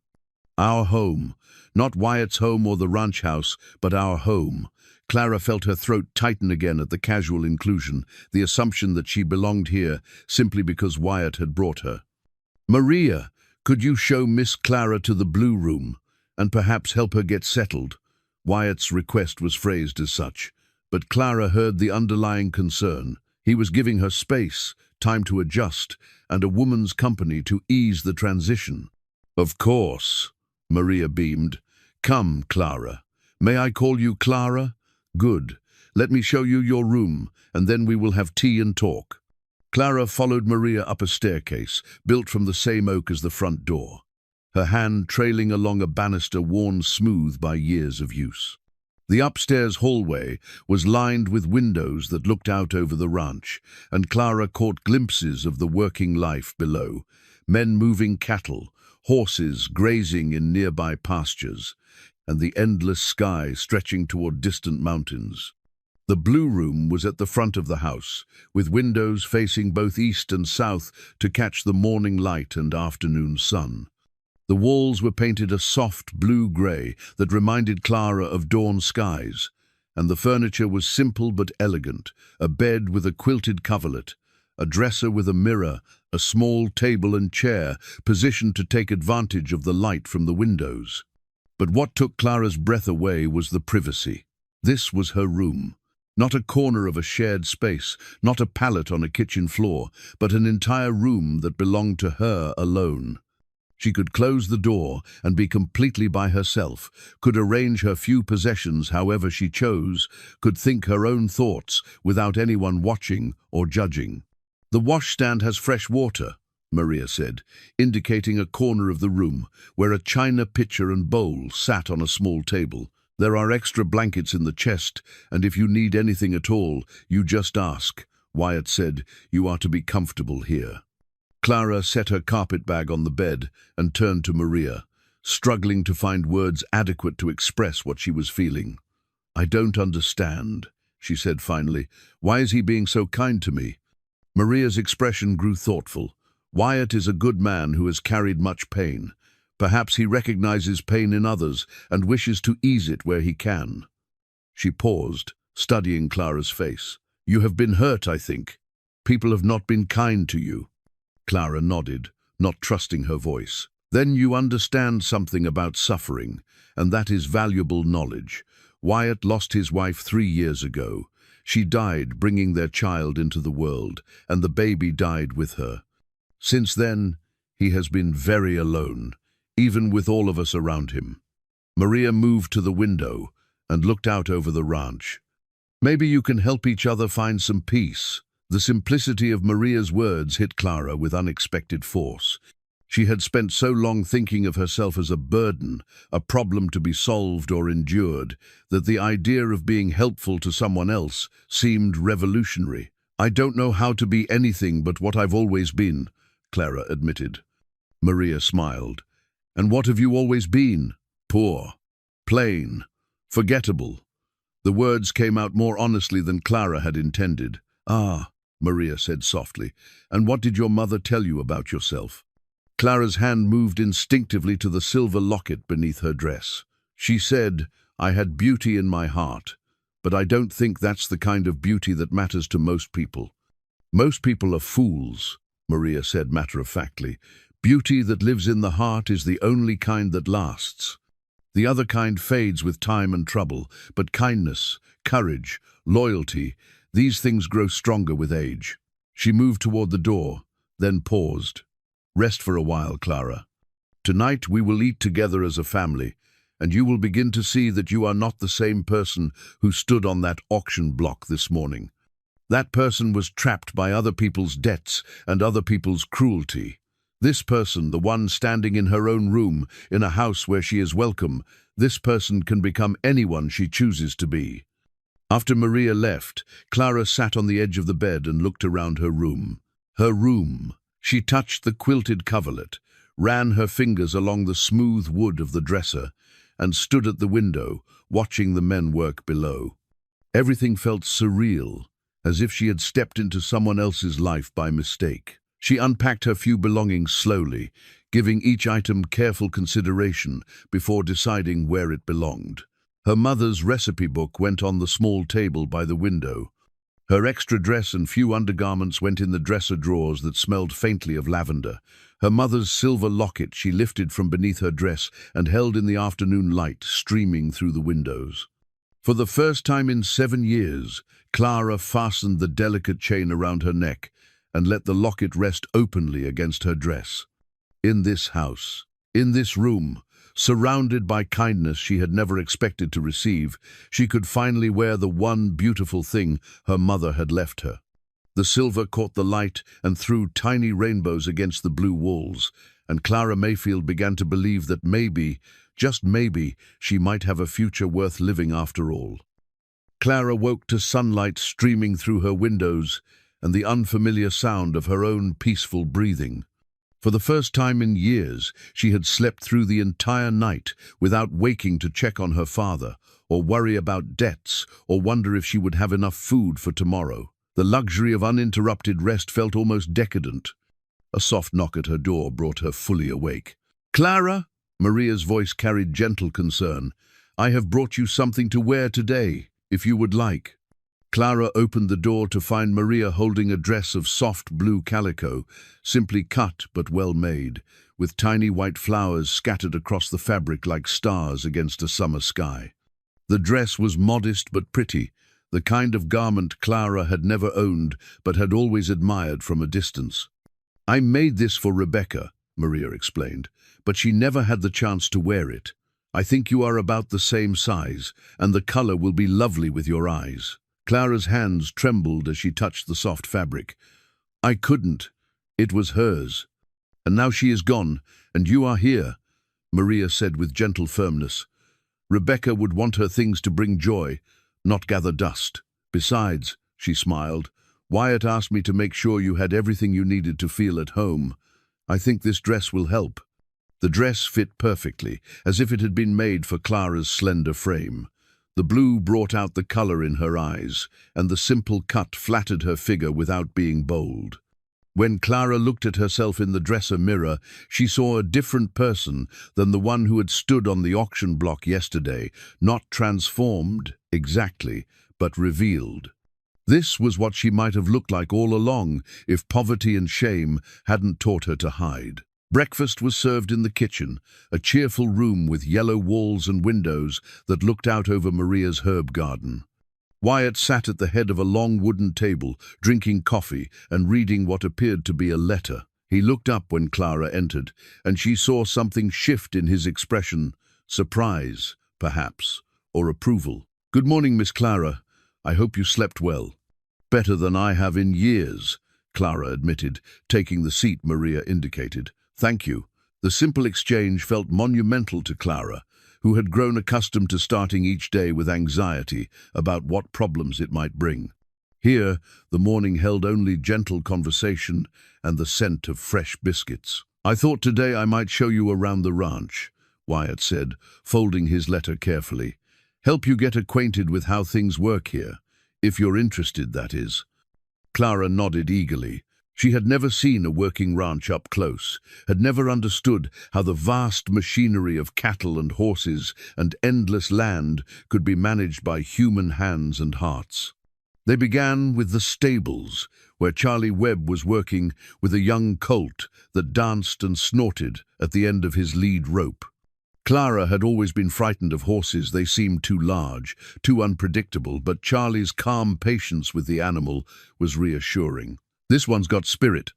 Our home. Not Wyatt's home or the ranch house, but our home. Clara felt her throat tighten again at the casual inclusion, the assumption that she belonged here simply because Wyatt had brought her. "Maria, could you show Miss Clara to the blue room, and perhaps help her get settled?" Wyatt's request was phrased as such, but Clara heard the underlying concern. He was giving her space, time to adjust, and a woman's company to ease the transition. "Of course," Maria beamed. "Come, Clara. May I call you Clara? Good. Let me show you your room, and then we will have tea and talk." Clara followed Maria up a staircase, built from the same oak as the front door, her hand trailing along a banister worn smooth by years of use. The upstairs hallway was lined with windows that looked out over the ranch, and Clara caught glimpses of the working life below, men moving cattle, horses grazing in nearby pastures, and the endless sky stretching toward distant mountains. The blue room was at the front of the house, with windows facing both east and south to catch the morning light and afternoon sun. The walls were painted a soft blue-gray that reminded Clara of dawn skies, and the furniture was simple but elegant, a bed with a quilted coverlet, a dresser with a mirror, a small table and chair positioned to take advantage of the light from the windows. But what took Clara's breath away was the privacy. This was her room. Not a corner of a shared space, not a pallet on a kitchen floor, but an entire room that belonged to her alone. She could close the door and be completely by herself, could arrange her few possessions however she chose, could think her own thoughts without anyone watching or judging. "The washstand has fresh water," Maria said, indicating a corner of the room where a china pitcher and bowl sat on a small table. "There are extra blankets in the chest, and if you need anything at all, you just ask." Wyatt said, "You are to be comfortable here." Clara set her carpet bag on the bed and turned to Maria, struggling to find words adequate to express what she was feeling. "I don't understand," she said finally. "Why is he being so kind to me?" Maria's expression grew thoughtful. "Wyatt is a good man who has carried much pain. Perhaps he recognizes pain in others and wishes to ease it where he can." She paused, studying Clara's face. "You have been hurt, I think. People have not been kind to you." Clara nodded, not trusting her voice. "Then you understand something about suffering, and that is valuable knowledge. Wyatt lost his wife 3 years ago. She died bringing their child into the world, and the baby died with her. Since then, he has been very alone, even with all of us around him." Maria moved to the window and looked out over the ranch. "Maybe you can help each other find some peace." The simplicity of Maria's words hit Clara with unexpected force. She had spent so long thinking of herself as a burden, a problem to be solved or endured, that the idea of being helpful to someone else seemed revolutionary. "I don't know how to be anything but what I've always been," Clara admitted. Maria smiled. "And what have you always been?" "Poor, plain, forgettable." The words came out more honestly than Clara had intended. "Ah," Maria said softly, "and what did your mother tell you about yourself?" Clara's hand moved instinctively to the silver locket beneath her dress. "She said, I had beauty in my heart, but I don't think that's the kind of beauty that matters to most people." "Most people are fools," Maria said matter-of-factly. "Beauty that lives in the heart is the only kind that lasts. The other kind fades with time and trouble, but kindness, courage, loyalty, these things grow stronger with age." She moved toward the door, then paused. "Rest for a while, Clara. Tonight we will eat together as a family, and you will begin to see that you are not the same person who stood on that auction block this morning. That person was trapped by other people's debts and other people's cruelty. This person, the one standing in her own room, in a house where she is welcome, this person can become anyone she chooses to be." After Maria left, Clara sat on the edge of the bed and looked around her room. Her room. She touched the quilted coverlet, ran her fingers along the smooth wood of the dresser, and stood at the window, watching the men work below. Everything felt surreal, as if she had stepped into someone else's life by mistake. She unpacked her few belongings slowly, giving each item careful consideration before deciding where it belonged. Her mother's recipe book went on the small table by the window. Her extra dress and few undergarments went in the dresser drawers that smelled faintly of lavender. Her mother's silver locket she lifted from beneath her dress and held in the afternoon light streaming through the windows. For the first time in 7 years, Clara fastened the delicate chain around her neck and let the locket rest openly against her dress. In this house, in this room, surrounded by kindness she had never expected to receive, she could finally wear the one beautiful thing her mother had left her. The silver caught the light and threw tiny rainbows against the blue walls, and Clara Mayfield began to believe that maybe, just maybe, she might have a future worth living after all. Clara woke to sunlight streaming through her windows and the unfamiliar sound of her own peaceful breathing. For the first time in years, she had slept through the entire night without waking to check on her father, or worry about debts, or wonder if she would have enough food for tomorrow. The luxury of uninterrupted rest felt almost decadent. A soft knock at her door brought her fully awake. "Clara?" Maria's voice carried gentle concern. "I have brought you something to wear today, if you would like." Clara opened the door to find Maria holding a dress of soft blue calico, simply cut but well made, with tiny white flowers scattered across the fabric like stars against a summer sky. The dress was modest but pretty, the kind of garment Clara had never owned but had always admired from a distance. "I made this for Rebecca," Maria explained, "but she never had the chance to wear it. I think you are about the same size, and the color will be lovely with your eyes." Clara's hands trembled as she touched the soft fabric. "I couldn't. It was hers. And now she is gone, and you are here," Maria said with gentle firmness. "Rebecca would want her things to bring joy, not gather dust. Besides," she smiled, "Wyatt asked me to make sure you had everything you needed to feel at home. I think this dress will help." The dress fit perfectly, as if it had been made for Clara's slender frame. The blue brought out the color in her eyes, and the simple cut flattered her figure without being bold. When Clara looked at herself in the dresser mirror, she saw a different person than the one who had stood on the auction block yesterday, not transformed, exactly, but revealed. This was what she might have looked like all along if poverty and shame hadn't taught her to hide. Breakfast was served in the kitchen, a cheerful room with yellow walls and windows that looked out over Maria's herb garden. Wyatt sat at the head of a long wooden table, drinking coffee and reading what appeared to be a letter. He looked up when Clara entered, and she saw something shift in his expression, surprise, perhaps, or approval. "Good morning, Miss Clara. I hope you slept well." "Better than I have in years," Clara admitted, taking the seat Maria indicated. "Thank you." The simple exchange felt monumental to Clara, who had grown accustomed to starting each day with anxiety about what problems it might bring. Here, the morning held only gentle conversation and the scent of fresh biscuits. "I thought today I might show you around the ranch," Wyatt said, folding his letter carefully. "Help you get acquainted with how things work here, if you're interested, that is." Clara nodded eagerly. She had never seen a working ranch up close, had never understood how the vast machinery of cattle and horses and endless land could be managed by human hands and hearts. They began with the stables, where Charlie Webb was working with a young colt that danced and snorted at the end of his lead rope. Clara had always been frightened of horses. They seemed too large, too unpredictable, but Charlie's calm patience with the animal was reassuring. "This one's got spirit,"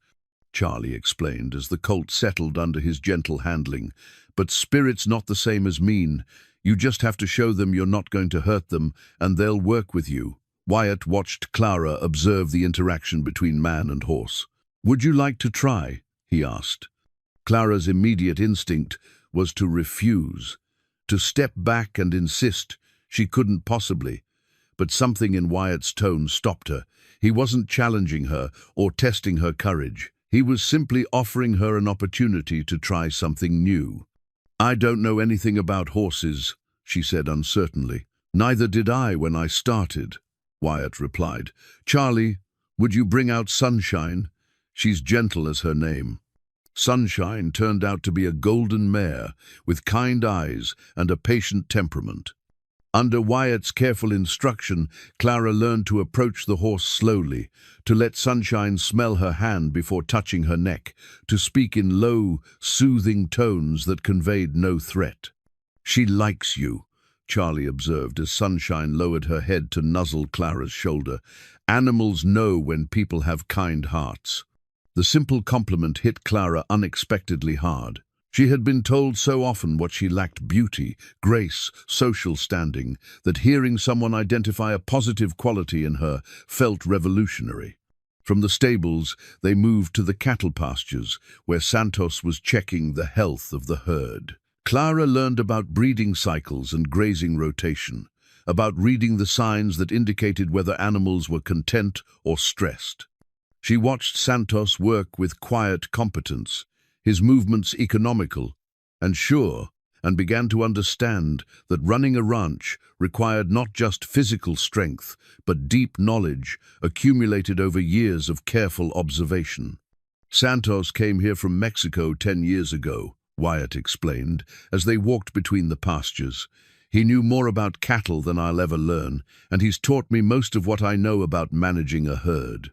Charlie explained as the colt settled under his gentle handling. "But spirit's not the same as mean. You just have to show them you're not going to hurt them, and they'll work with you." Wyatt watched Clara observe the interaction between man and horse. "Would you like to try?" he asked. Clara's immediate instinct was to refuse, to step back and insist she couldn't possibly. But something in Wyatt's tone stopped her. He wasn't challenging her or testing her courage. He was simply offering her an opportunity to try something new. "I don't know anything about horses," she said uncertainly. "Neither did I when I started," Wyatt replied. "Charlie, would you bring out Sunshine? She's gentle as her name." Sunshine turned out to be a golden mare with kind eyes and a patient temperament. Under Wyatt's careful instruction, Clara learned to approach the horse slowly, to let Sunshine smell her hand before touching her neck, to speak in low, soothing tones that conveyed no threat. "She likes you," Charlie observed as Sunshine lowered her head to nuzzle Clara's shoulder. "Animals know when people have kind hearts." The simple compliment hit Clara unexpectedly hard. She had been told so often what she lacked: beauty, grace, social standing, that hearing someone identify a positive quality in her felt revolutionary. From the stables, they moved to the cattle pastures, where Santos was checking the health of the herd. Clara learned about breeding cycles and grazing rotation, about reading the signs that indicated whether animals were content or stressed. She watched Santos work with quiet competence, his movements economical and sure, and began to understand that running a ranch required not just physical strength, but deep knowledge accumulated over years of careful observation. "Santos came here from Mexico 10 years ago, Wyatt explained, as they walked between the pastures. "He knew more about cattle than I'll ever learn, and he's taught me most of what I know about managing a herd."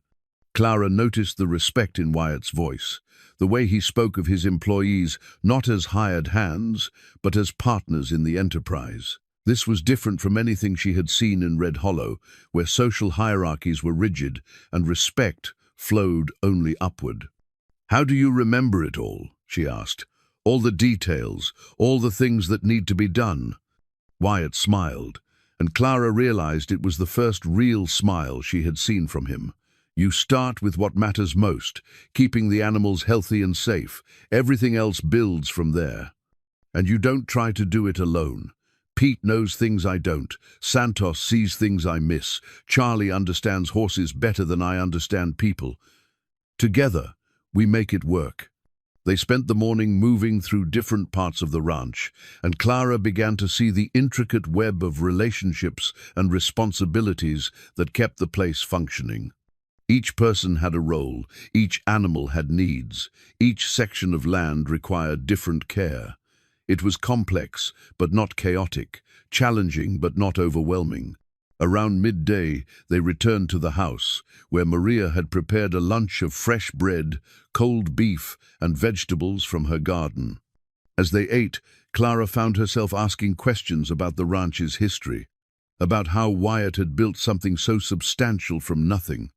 Clara noticed the respect in Wyatt's voice, the way he spoke of his employees not as hired hands, but as partners in the enterprise. This was different from anything she had seen in Red Hollow, where social hierarchies were rigid and respect flowed only upward. "How do you remember it all?" she asked. "All the details, all the things that need to be done?" Wyatt smiled, and Clara realized it was the first real smile she had seen from him. "You start with what matters most, keeping the animals healthy and safe. Everything else builds from there. And you don't try to do it alone. Pete knows things I don't. Santos sees things I miss. Charlie understands horses better than I understand people. Together, we make it work." They spent the morning moving through different parts of the ranch, and Clara began to see the intricate web of relationships and responsibilities that kept the place functioning. Each person had a role, each animal had needs, each section of land required different care. It was complex, but not chaotic, challenging, but not overwhelming. Around midday, they returned to the house, where Maria had prepared a lunch of fresh bread, cold beef, and vegetables from her garden. As they ate, Clara found herself asking questions about the ranch's history, about how Wyatt had built something so substantial from nothing.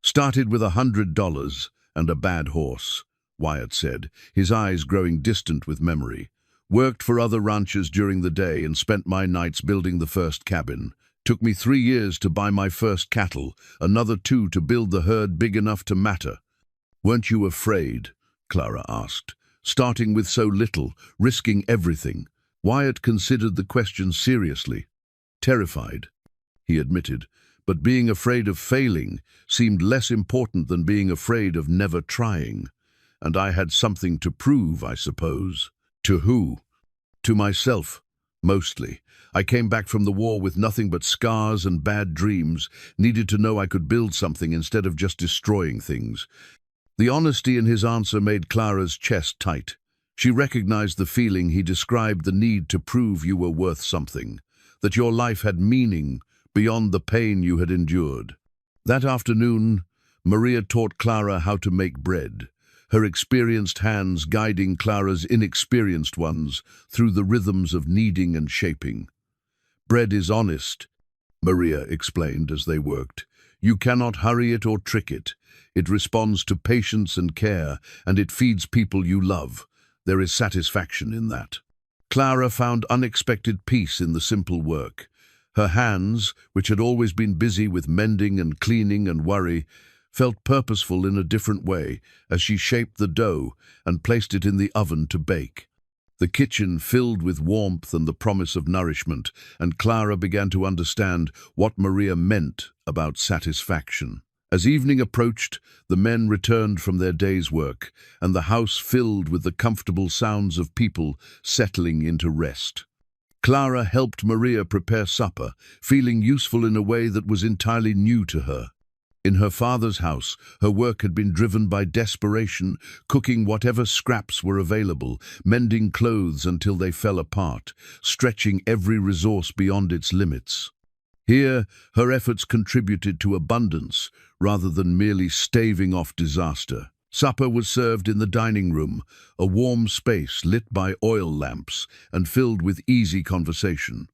"Started with $100 and a bad horse," Wyatt said, his eyes growing distant with memory. "Worked for other ranchers during the day and spent my nights building the first cabin. Took me 3 years to buy my first cattle, another 2 to build the herd big enough to matter." "Weren't you afraid?" Clara asked. "Starting with so little, risking everything." Wyatt considered the question seriously. "Terrified," he admitted, "but being afraid of failing seemed less important than being afraid of never trying. And I had something to prove, I suppose." "To who?" "To myself, mostly. I came back from the war with nothing but scars and bad dreams, needed to know I could build something instead of just destroying things." The honesty in his answer made Clara's chest tight. She recognized the feeling he described, the need to prove you were worth something, that your life had meaning beyond the pain you had endured. That afternoon, Maria taught Clara how to make bread, her experienced hands guiding Clara's inexperienced ones through the rhythms of kneading and shaping. "Bread is honest," Maria explained as they worked. "You cannot hurry it or trick it. It responds to patience and care, and it feeds people you love. There is satisfaction in that." Clara found unexpected peace in the simple work. Her hands, which had always been busy with mending and cleaning and worry, felt purposeful in a different way as she shaped the dough and placed it in the oven to bake. The kitchen filled with warmth and the promise of nourishment, and Clara began to understand what Maria meant about satisfaction. As evening approached, the men returned from their day's work, and the house filled with the comfortable sounds of people settling into rest. Clara helped Maria prepare supper, feeling useful in a way that was entirely new to her. In her father's house, her work had been driven by desperation, cooking whatever scraps were available, mending clothes until they fell apart, stretching every resource beyond its limits. Here, her efforts contributed to abundance, rather than merely staving off disaster. Supper was served in the dining room, a warm space lit by oil lamps and filled with easy conversation.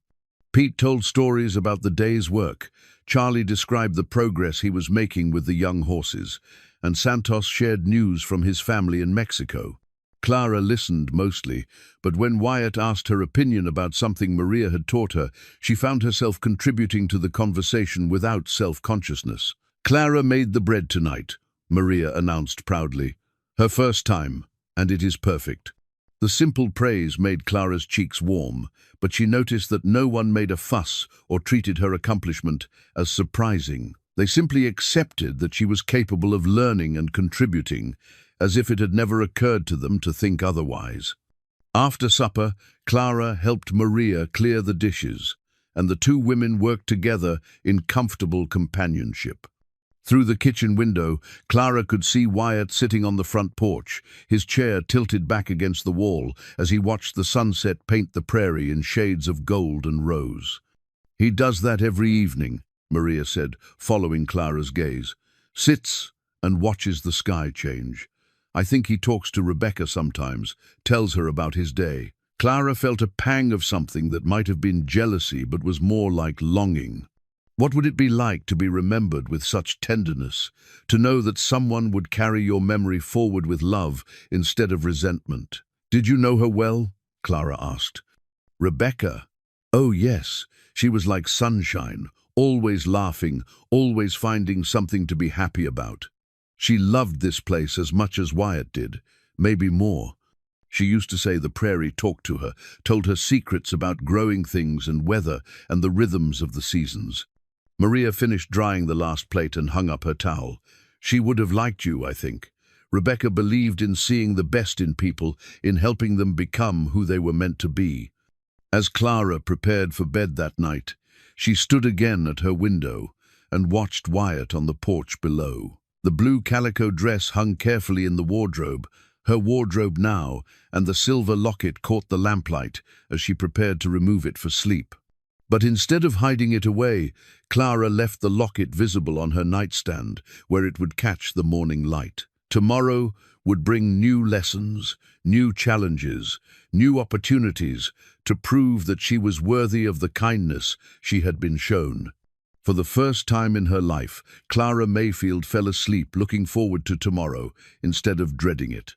Pete told stories about the day's work, Charlie described the progress he was making with the young horses, and Santos shared news from his family in Mexico. Clara listened mostly, but when Wyatt asked her opinion about something Maria had taught her, she found herself contributing to the conversation without self-consciousness. "Clara made the bread tonight," Maria announced proudly. "Her first time, and it is perfect." The simple praise made Clara's cheeks warm, but she noticed that no one made a fuss or treated her accomplishment as surprising. They simply accepted that she was capable of learning and contributing, as if it had never occurred to them to think otherwise. After supper, Clara helped Maria clear the dishes, and the two women worked together in comfortable companionship. Through the kitchen window, Clara could see Wyatt sitting on the front porch, his chair tilted back against the wall as he watched the sunset paint the prairie in shades of gold and rose. "He does that every evening," Maria said, following Clara's gaze. "Sits and watches the sky change. I think he talks to Rebecca sometimes, tells her about his day." Clara felt a pang of something that might have been jealousy but was more like longing. What would it be like to be remembered with such tenderness, to know that someone would carry your memory forward with love instead of resentment? "Did you know her well?" Clara asked. "Rebecca? Oh yes, she was like sunshine, always laughing, always finding something to be happy about. She loved this place as much as Wyatt did, maybe more. She used to say the prairie talked to her, told her secrets about growing things and weather and the rhythms of the seasons." Maria finished drying the last plate and hung up her towel. "She would have liked you, I think. Rebecca believed in seeing the best in people, in helping them become who they were meant to be." As Clara prepared for bed that night, she stood again at her window and watched Wyatt on the porch below. The blue calico dress hung carefully in the wardrobe, her wardrobe now, and the silver locket caught the lamplight as she prepared to remove it for sleep. But instead of hiding it away, Clara left the locket visible on her nightstand, where it would catch the morning light. Tomorrow would bring new lessons, new challenges, new opportunities to prove that she was worthy of the kindness she had been shown. For the first time in her life, Clara Mayfield fell asleep looking forward to tomorrow instead of dreading it.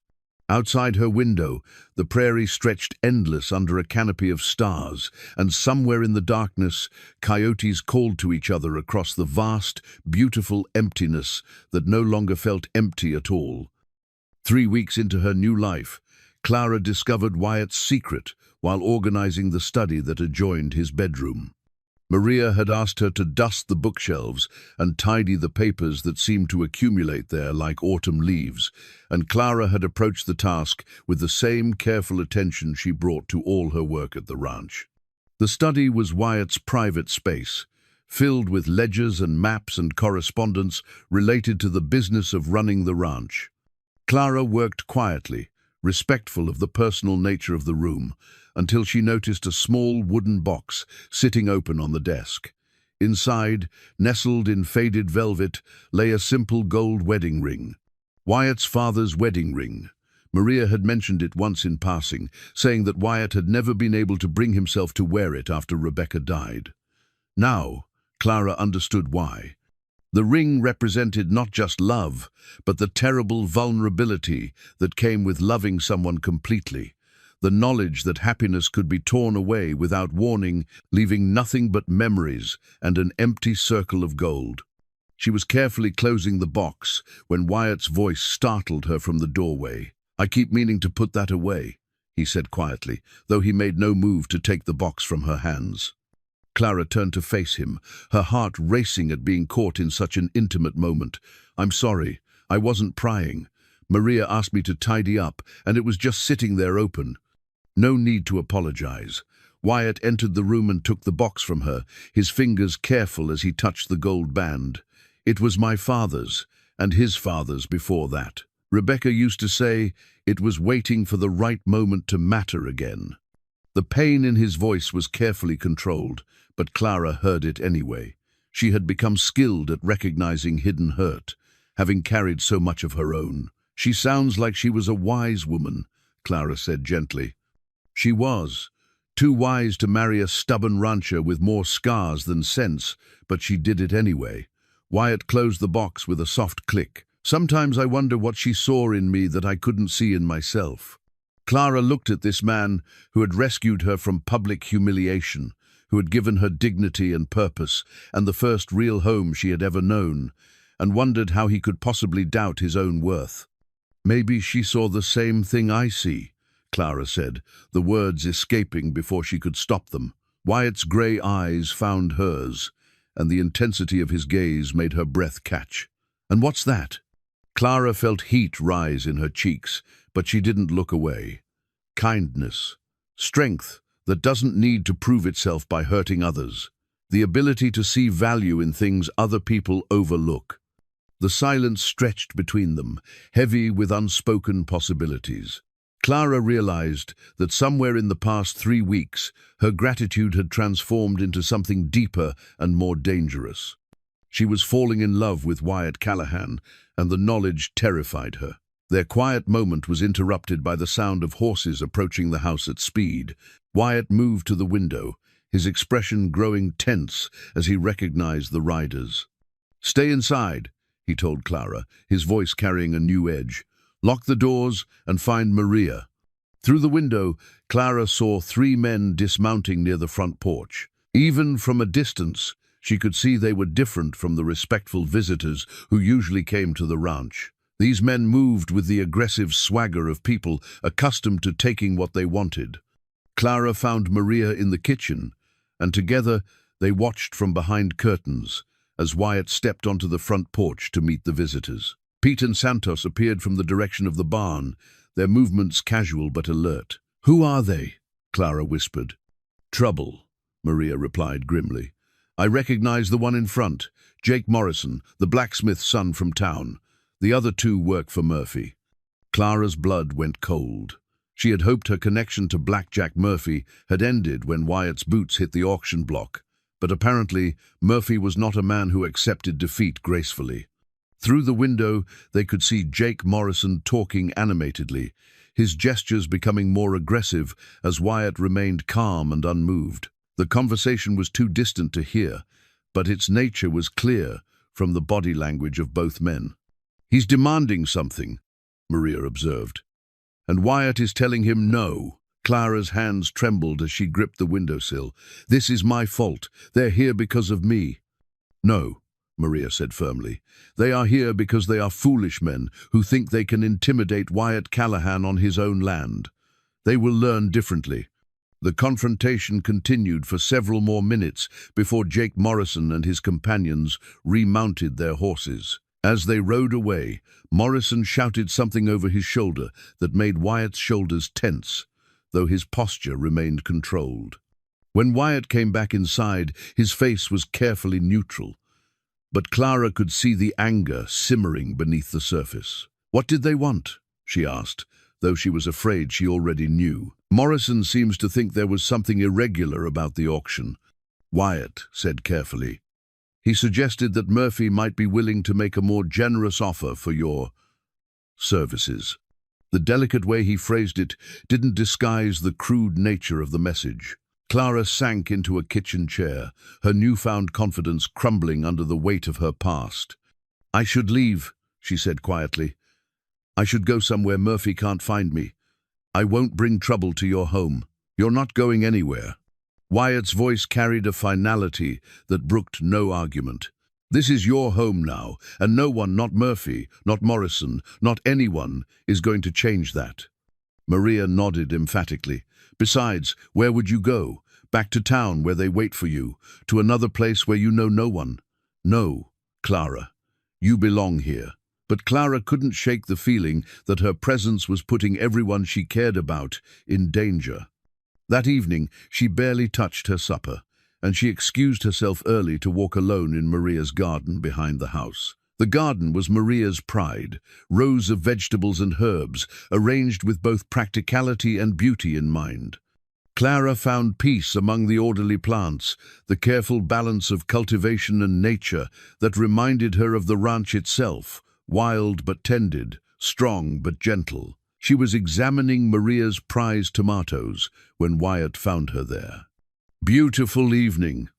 Outside her window, the prairie stretched endless under a canopy of stars, and somewhere in the darkness, coyotes called to each other across the vast, beautiful emptiness that no longer felt empty at all. 3 weeks into her new life, Clara discovered Wyatt's secret while organizing the study that adjoined his bedroom. Maria had asked her to dust the bookshelves and tidy the papers that seemed to accumulate there like autumn leaves, and Clara had approached the task with the same careful attention she brought to all her work at the ranch. The study was Wyatt's private space, filled with ledgers and maps and correspondence related to the business of running the ranch. Clara worked quietly, respectful of the personal nature of the room, until she noticed a small wooden box sitting open on the desk. Inside, nestled in faded velvet, lay a simple gold wedding ring. Wyatt's father's wedding ring. Maria had mentioned it once in passing, saying that Wyatt had never been able to bring himself to wear it after Rebecca died. Now, Clara understood why. The ring represented not just love, but the terrible vulnerability that came with loving someone completely. The knowledge that happiness could be torn away without warning, leaving nothing but memories and an empty circle of gold. She was carefully closing the box when Wyatt's voice startled her from the doorway. "I keep meaning to put that away," he said quietly, though he made no move to take the box from her hands. Clara turned to face him, her heart racing at being caught in such an intimate moment. "I'm sorry, I wasn't prying. Maria asked me to tidy up, and it was just sitting there open." No need to apologize. Wyatt entered the room and took the box from her, his fingers careful as he touched the gold band. "It was my father's, and his father's before that. Rebecca used to say it was waiting for the right moment to matter again." The pain in his voice was carefully controlled, but Clara heard it anyway. She had become skilled at recognizing hidden hurt, having carried so much of her own. "She sounds like she was a wise woman," Clara said gently. She was. Too wise to marry a stubborn rancher with more scars than sense, but she did it anyway. Wyatt closed the box with a soft click. "Sometimes I wonder what she saw in me that I couldn't see in myself." Clara looked at this man who had rescued her from public humiliation, who had given her dignity and purpose, and the first real home she had ever known, and wondered how he could possibly doubt his own worth. "Maybe she saw the same thing I see," Clara said, the words escaping before she could stop them. Wyatt's grey eyes found hers, and the intensity of his gaze made her breath catch. "And what's that?" Clara felt heat rise in her cheeks, but she didn't look away. Kindness. Strength that doesn't need to prove itself by hurting others. The ability to see value in things other people overlook. The silence stretched between them, heavy with unspoken possibilities. Clara realized that somewhere in the past 3 weeks, her gratitude had transformed into something deeper and more dangerous. She was falling in love with Wyatt Callahan, and the knowledge terrified her. Their quiet moment was interrupted by the sound of horses approaching the house at speed. Wyatt moved to the window, his expression growing tense as he recognized the riders. "Stay inside," he told Clara, his voice carrying a new edge. "Lock the doors and find Maria." Through the window, Clara saw 3 men dismounting near the front porch. Even from a distance, she could see they were different from the respectful visitors who usually came to the ranch. These men moved with the aggressive swagger of people accustomed to taking what they wanted. Clara found Maria in the kitchen, and together they watched from behind curtains as Wyatt stepped onto the front porch to meet the visitors. Pete and Santos appeared from the direction of the barn, their movements casual but alert. "Who are they?" Clara whispered. "Trouble," Maria replied grimly. "I recognize the one in front, Jake Morrison, the blacksmith's son from town. The other two work for Murphy. Clara's blood went cold. She had hoped her connection to Blackjack Murphy had ended when Wyatt's boots hit the auction block, but apparently Murphy was not a man who accepted defeat gracefully. Through the window, they could see Jake Morrison talking animatedly, his gestures becoming more aggressive as Wyatt remained calm and unmoved. The conversation was too distant to hear, but its nature was clear from the body language of both men. "He's demanding something," Maria observed. "And Wyatt is telling him no." Clara's hands trembled as she gripped the windowsill. "This is my fault. They're here because of me." "No," Maria said firmly. "They are here because they are foolish men who think they can intimidate Wyatt Callahan on his own land. They will learn differently." The confrontation continued for several more minutes before Jake Morrison and his companions remounted their horses. As they rode away, Morrison shouted something over his shoulder that made Wyatt's shoulders tense, though his posture remained controlled. When Wyatt came back inside, his face was carefully neutral, but Clara could see the anger simmering beneath the surface. "What did they want?" she asked, though she was afraid she already knew. "Morrison seems to think there was something irregular about the auction," Wyatt said carefully. "He suggested that Murphy might be willing to make a more generous offer for your services." The delicate way he phrased it didn't disguise the crude nature of the message. Clara sank into a kitchen chair, her newfound confidence crumbling under the weight of her past. "I should leave," she said quietly. "I should go somewhere Murphy can't find me. I won't bring trouble to your home. You're not going anywhere." Wyatt's voice carried a finality that brooked no argument. "This is your home now, and no one, not Murphy, not Morrison, not anyone, is going to change that." Maria nodded emphatically. "Besides, where would you go? Back to town where they wait for you? To another place where you know no one?" "No, Clara. You belong here." But Clara couldn't shake the feeling that her presence was putting everyone she cared about in danger. That evening, she barely touched her supper, and she excused herself early to walk alone in Maria's garden behind the house. The garden was Maria's pride, rows of vegetables and herbs, arranged with both practicality and beauty in mind. Clara found peace among the orderly plants, the careful balance of cultivation and nature that reminded her of the ranch itself, wild but tended, strong but gentle. She was examining Maria's prized tomatoes when Wyatt found her there. "Beautiful evening,"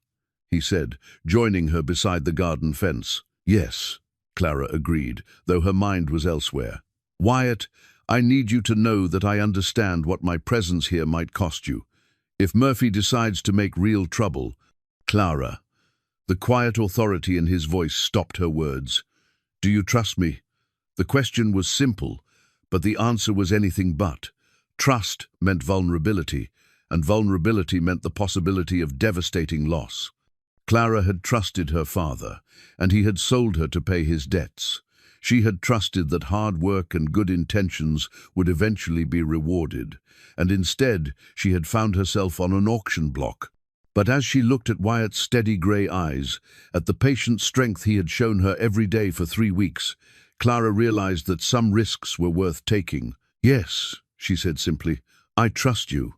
he said, joining her beside the garden fence. "Yes," Clara agreed, though her mind was elsewhere. "Wyatt, I need you to know that I understand what my presence here might cost you. If Murphy decides to make real trouble—" "Clara." The quiet authority in his voice stopped her words. "Do you trust me?" The question was simple, but the answer was anything but. Trust meant vulnerability, and vulnerability meant the possibility of devastating loss. Clara had trusted her father, and he had sold her to pay his debts. She had trusted that hard work and good intentions would eventually be rewarded, and instead she had found herself on an auction block. But as she looked at Wyatt's steady grey eyes, at the patient strength he had shown her every day for 3 weeks, Clara realized that some risks were worth taking. "Yes," she said simply, "I trust you."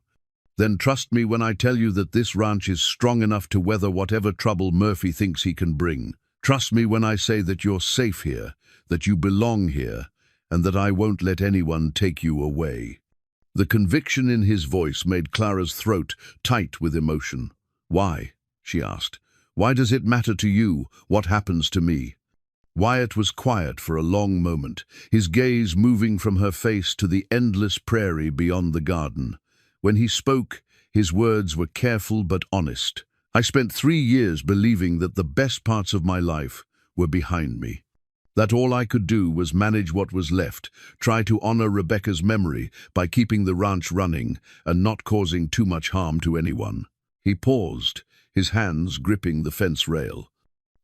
"Then trust me when I tell you that this ranch is strong enough to weather whatever trouble Murphy thinks he can bring. Trust me when I say that you're safe here, that you belong here, and that I won't let anyone take you away." The conviction in his voice made Clara's throat tight with emotion. "Why?" she asked. "Why does it matter to you what happens to me?" Wyatt was quiet for a long moment, his gaze moving from her face to the endless prairie beyond the garden. When he spoke, his words were careful but honest. "I spent 3 years believing that the best parts of my life were behind me. That all I could do was manage what was left, try to honor Rebecca's memory by keeping the ranch running and not causing too much harm to anyone." He paused, his hands gripping the fence rail.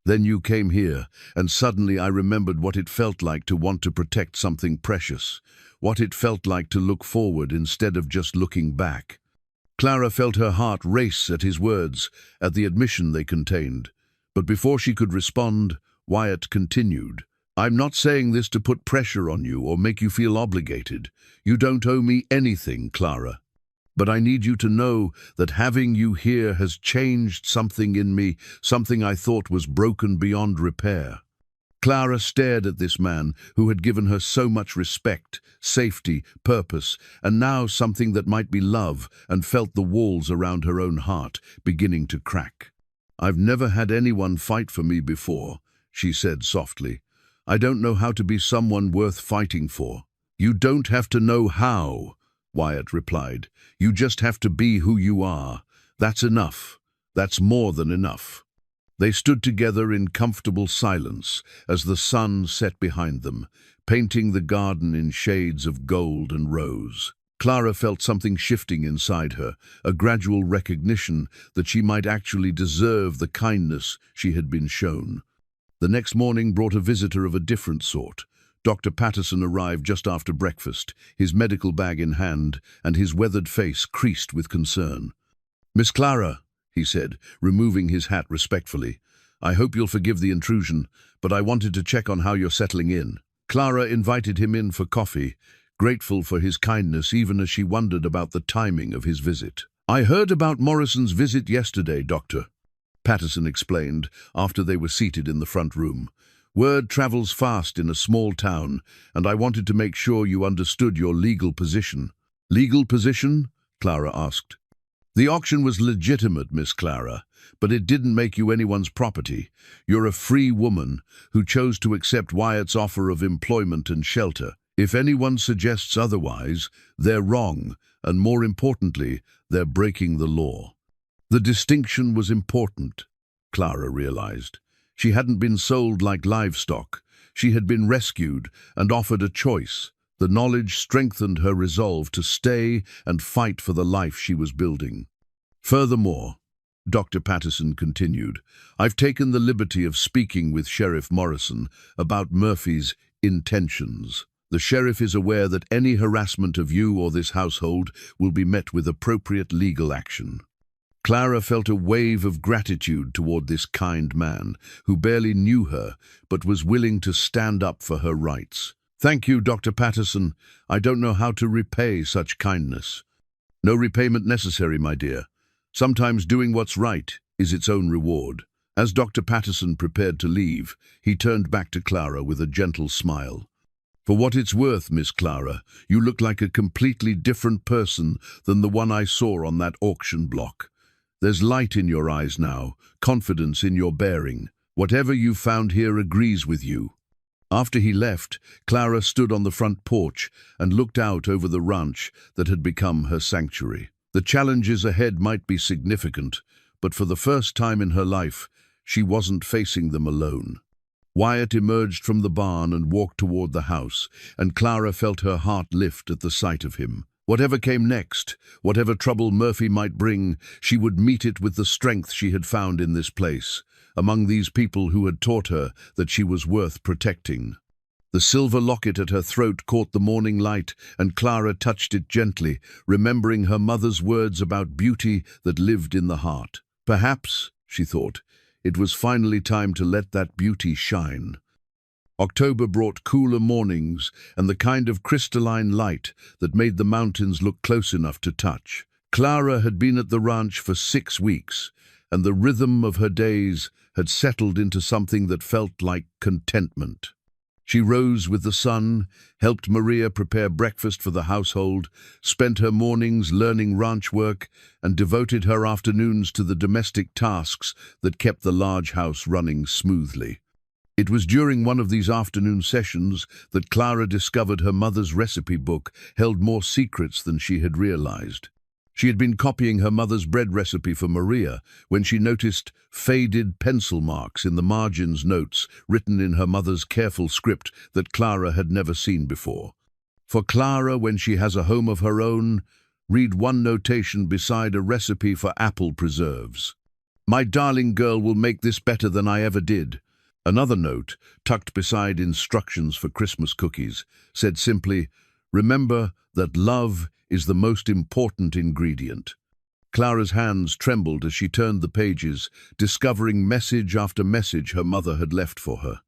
"Then you came here, and suddenly I remembered what it felt like to want to protect something precious, what it felt like to look forward instead of just looking back." Clara felt her heart race at his words, at the admission they contained. But before she could respond, Wyatt continued. I'm not saying this to put pressure on you or make you feel obligated. You don't owe me anything, Clara. But I need you to know that having you here has changed something in me, something I thought was broken beyond repair. Clara stared at this man who had given her so much respect, safety, purpose, and now something that might be love, and felt the walls around her own heart beginning to crack. "I've never had anyone fight for me before," she said softly. "I don't know how to be someone worth fighting for." "You don't have to know how," Wyatt replied. "You just have to be who you are. That's enough. That's more than enough." They stood together in comfortable silence as the sun set behind them, painting the garden in shades of gold and rose. Clara felt something shifting inside her, a gradual recognition that she might actually deserve the kindness she had been shown. The next morning brought a visitor of a different sort. Dr. Patterson arrived just after breakfast, his medical bag in hand, and his weathered face creased with concern. "Miss Clara," he said, removing his hat respectfully, "I hope you'll forgive the intrusion, but I wanted to check on how you're settling in." Clara invited him in for coffee, grateful for his kindness even as she wondered about the timing of his visit. "I heard about Morrison's visit yesterday, Doctor," Patterson explained after they were seated in the front room. "Word travels fast in a small town, and I wanted to make sure you understood your legal position." "Legal position?" Clara asked. "The auction was legitimate, Miss Clara, but it didn't make you anyone's property. You're a free woman who chose to accept Wyatt's offer of employment and shelter. If anyone suggests otherwise, they're wrong, and more importantly, they're breaking the law." The distinction was important, Clara realized. She hadn't been sold like livestock. She had been rescued and offered a choice. The knowledge strengthened her resolve to stay and fight for the life she was building. "Furthermore," Dr. Patterson continued, "I've taken the liberty of speaking with Sheriff Morrison about Murphy's intentions. The sheriff is aware that any harassment of you or this household will be met with appropriate legal action." Clara felt a wave of gratitude toward this kind man, who barely knew her, but was willing to stand up for her rights. "Thank you, Dr. Patterson. I don't know how to repay such kindness." "No repayment necessary, my dear. Sometimes doing what's right is its own reward." As Dr. Patterson prepared to leave, he turned back to Clara with a gentle smile. "For what it's worth, Miss Clara, you look like a completely different person than the one I saw on that auction block. There's light in your eyes now, confidence in your bearing. Whatever you've found here agrees with you." After he left, Clara stood on the front porch and looked out over the ranch that had become her sanctuary. The challenges ahead might be significant, but for the first time in her life, she wasn't facing them alone. Wyatt emerged from the barn and walked toward the house, and Clara felt her heart lift at the sight of him. Whatever came next, whatever trouble Murphy might bring, she would meet it with the strength she had found in this place, among these people who had taught her that she was worth protecting. The silver locket at her throat caught the morning light, and Clara touched it gently, remembering her mother's words about beauty that lived in the heart. Perhaps, she thought, it was finally time to let that beauty shine. October brought cooler mornings and the kind of crystalline light that made the mountains look close enough to touch. Clara had been at the ranch for 6 weeks, and the rhythm of her days had settled into something that felt like contentment. She rose with the sun, helped Maria prepare breakfast for the household, spent her mornings learning ranch work, and devoted her afternoons to the domestic tasks that kept the large house running smoothly. It was during one of these afternoon sessions that Clara discovered her mother's recipe book held more secrets than she had realized. She had been copying her mother's bread recipe for Maria when she noticed faded pencil marks in the margins notes written in her mother's careful script that Clara had never seen before. For Clara, when she has a home of her own, read one notation beside a recipe for apple preserves. "My darling girl will make this better than I ever did." Another note, tucked beside instructions for Christmas cookies, said simply, "Remember that love is the most important ingredient." Clara's hands trembled as she turned the pages, discovering message after message her mother had left for her.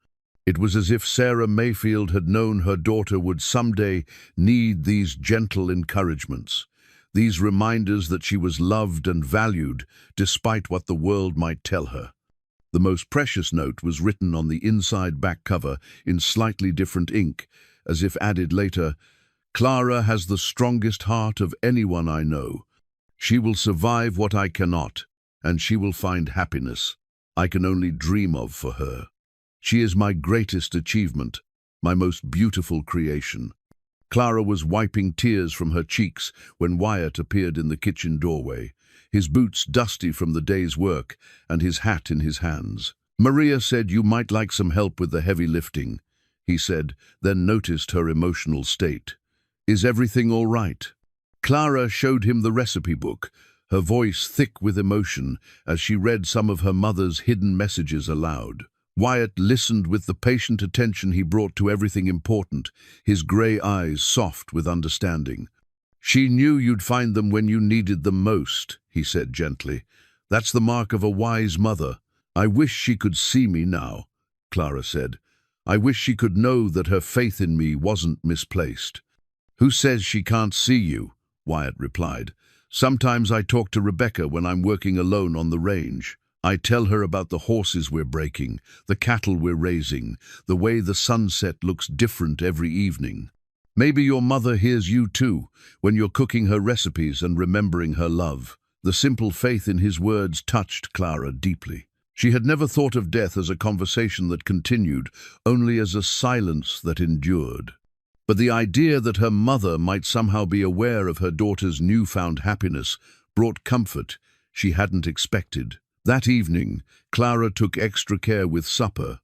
It was as if Sarah Mayfield had known her daughter would someday need these gentle encouragements, these reminders that she was loved and valued despite what the world might tell her. The most precious note was written on the inside back cover in slightly different ink, as if added later, "Clara has the strongest heart of anyone I know. She will survive what I cannot, and she will find happiness I can only dream of for her. She is my greatest achievement, my most beautiful creation." Clara was wiping tears from her cheeks when Wyatt appeared in the kitchen doorway, his boots dusty from the day's work and his hat in his hands. "Maria said you might like some help with the heavy lifting," he said, then noticed her emotional state. "Is everything all right?" Clara showed him the recipe book, her voice thick with emotion as she read some of her mother's hidden messages aloud. Wyatt listened with the patient attention he brought to everything important, his grey eyes soft with understanding. "She knew you'd find them when you needed them most," he said gently. "That's the mark of a wise mother." "I wish she could see me now," Clara said. "I wish she could know that her faith in me wasn't misplaced." "Who says she can't see you?" Wyatt replied. "Sometimes I talk to Rebecca when I'm working alone on the range. I tell her about the horses we're breaking, the cattle we're raising, the way the sunset looks different every evening. Maybe your mother hears you too, when you're cooking her recipes and remembering her love." The simple faith in his words touched Clara deeply. She had never thought of death as a conversation that continued, only as a silence that endured. But the idea that her mother might somehow be aware of her daughter's newfound happiness brought comfort she hadn't expected. That evening, Clara took extra care with supper,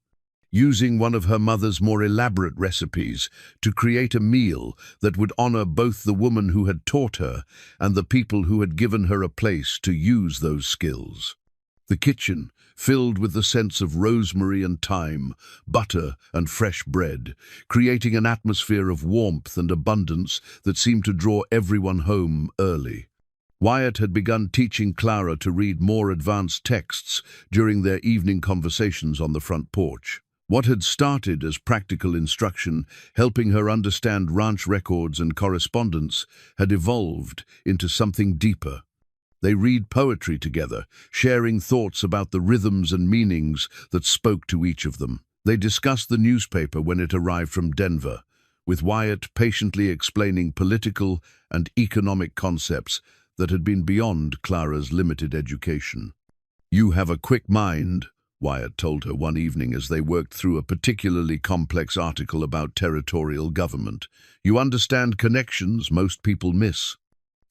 using one of her mother's more elaborate recipes to create a meal that would honor both the woman who had taught her and the people who had given her a place to use those skills. The kitchen, filled with the scents of rosemary and thyme, butter and fresh bread, creating an atmosphere of warmth and abundance that seemed to draw everyone home early. Wyatt had begun teaching Clara to read more advanced texts during their evening conversations on the front porch. What had started as practical instruction, helping her understand ranch records and correspondence, had evolved into something deeper. They read poetry together, sharing thoughts about the rhythms and meanings that spoke to each of them. They discussed the newspaper when it arrived from Denver, with Wyatt patiently explaining political and economic concepts that had been beyond Clara's limited education. "You have a quick mind," Wyatt told her one evening as they worked through a particularly complex article about territorial government. "You understand connections most people miss."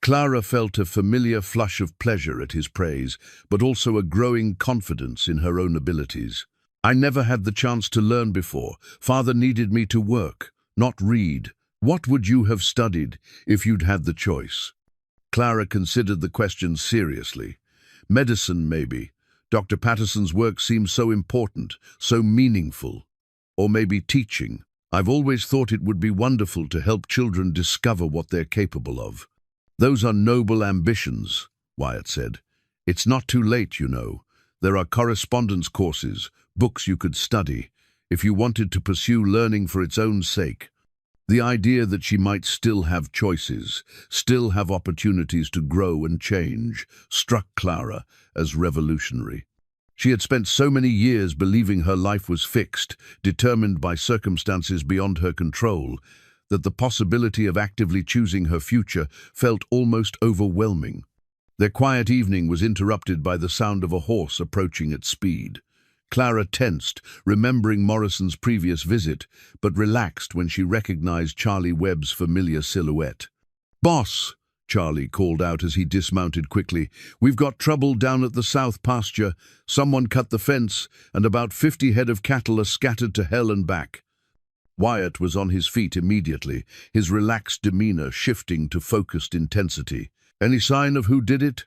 Clara felt a familiar flush of pleasure at his praise, but also a growing confidence in her own abilities. "I never had the chance to learn before. Father needed me to work, not read. What would you have studied if you'd had the choice?" Clara considered the question seriously. "Medicine, maybe. Dr. Patterson's work seems so important, so meaningful. Or maybe teaching. I've always thought it would be wonderful to help children discover what they're capable of." "Those are noble ambitions," Wyatt said. "It's not too late, you know. There are correspondence courses, books you could study, if you wanted to pursue learning for its own sake." The idea that she might still have choices, still have opportunities to grow and change, struck Clara as revolutionary. She had spent so many years believing her life was fixed, determined by circumstances beyond her control, that the possibility of actively choosing her future felt almost overwhelming. Their quiet evening was interrupted by the sound of a horse approaching at speed. Clara tensed, remembering Morrison's previous visit, but relaxed when she recognized Charlie Webb's familiar silhouette. "Boss," Charlie called out as he dismounted quickly, "we've got trouble down at the south pasture. Someone cut the fence, and about 50 head of cattle are scattered to hell and back." Wyatt was on his feet immediately, his relaxed demeanor shifting to focused intensity. "Any sign of who did it?"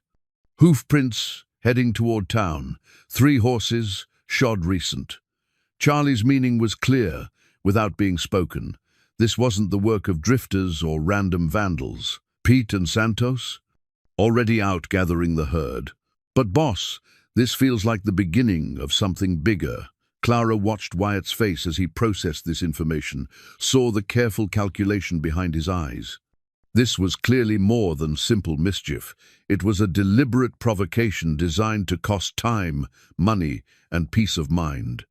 "Hoof prints heading toward town. 3 horses, shod recent." Charlie's meaning was clear, without being spoken. This wasn't the work of drifters or random vandals. "Pete and Santos?" "Already out gathering the herd." "But boss, this feels like the beginning of something bigger." Clara watched Wyatt's face as he processed this information, saw the careful calculation behind his eyes. This was clearly more than simple mischief. It was a deliberate provocation designed to cost time, money, and peace of mind.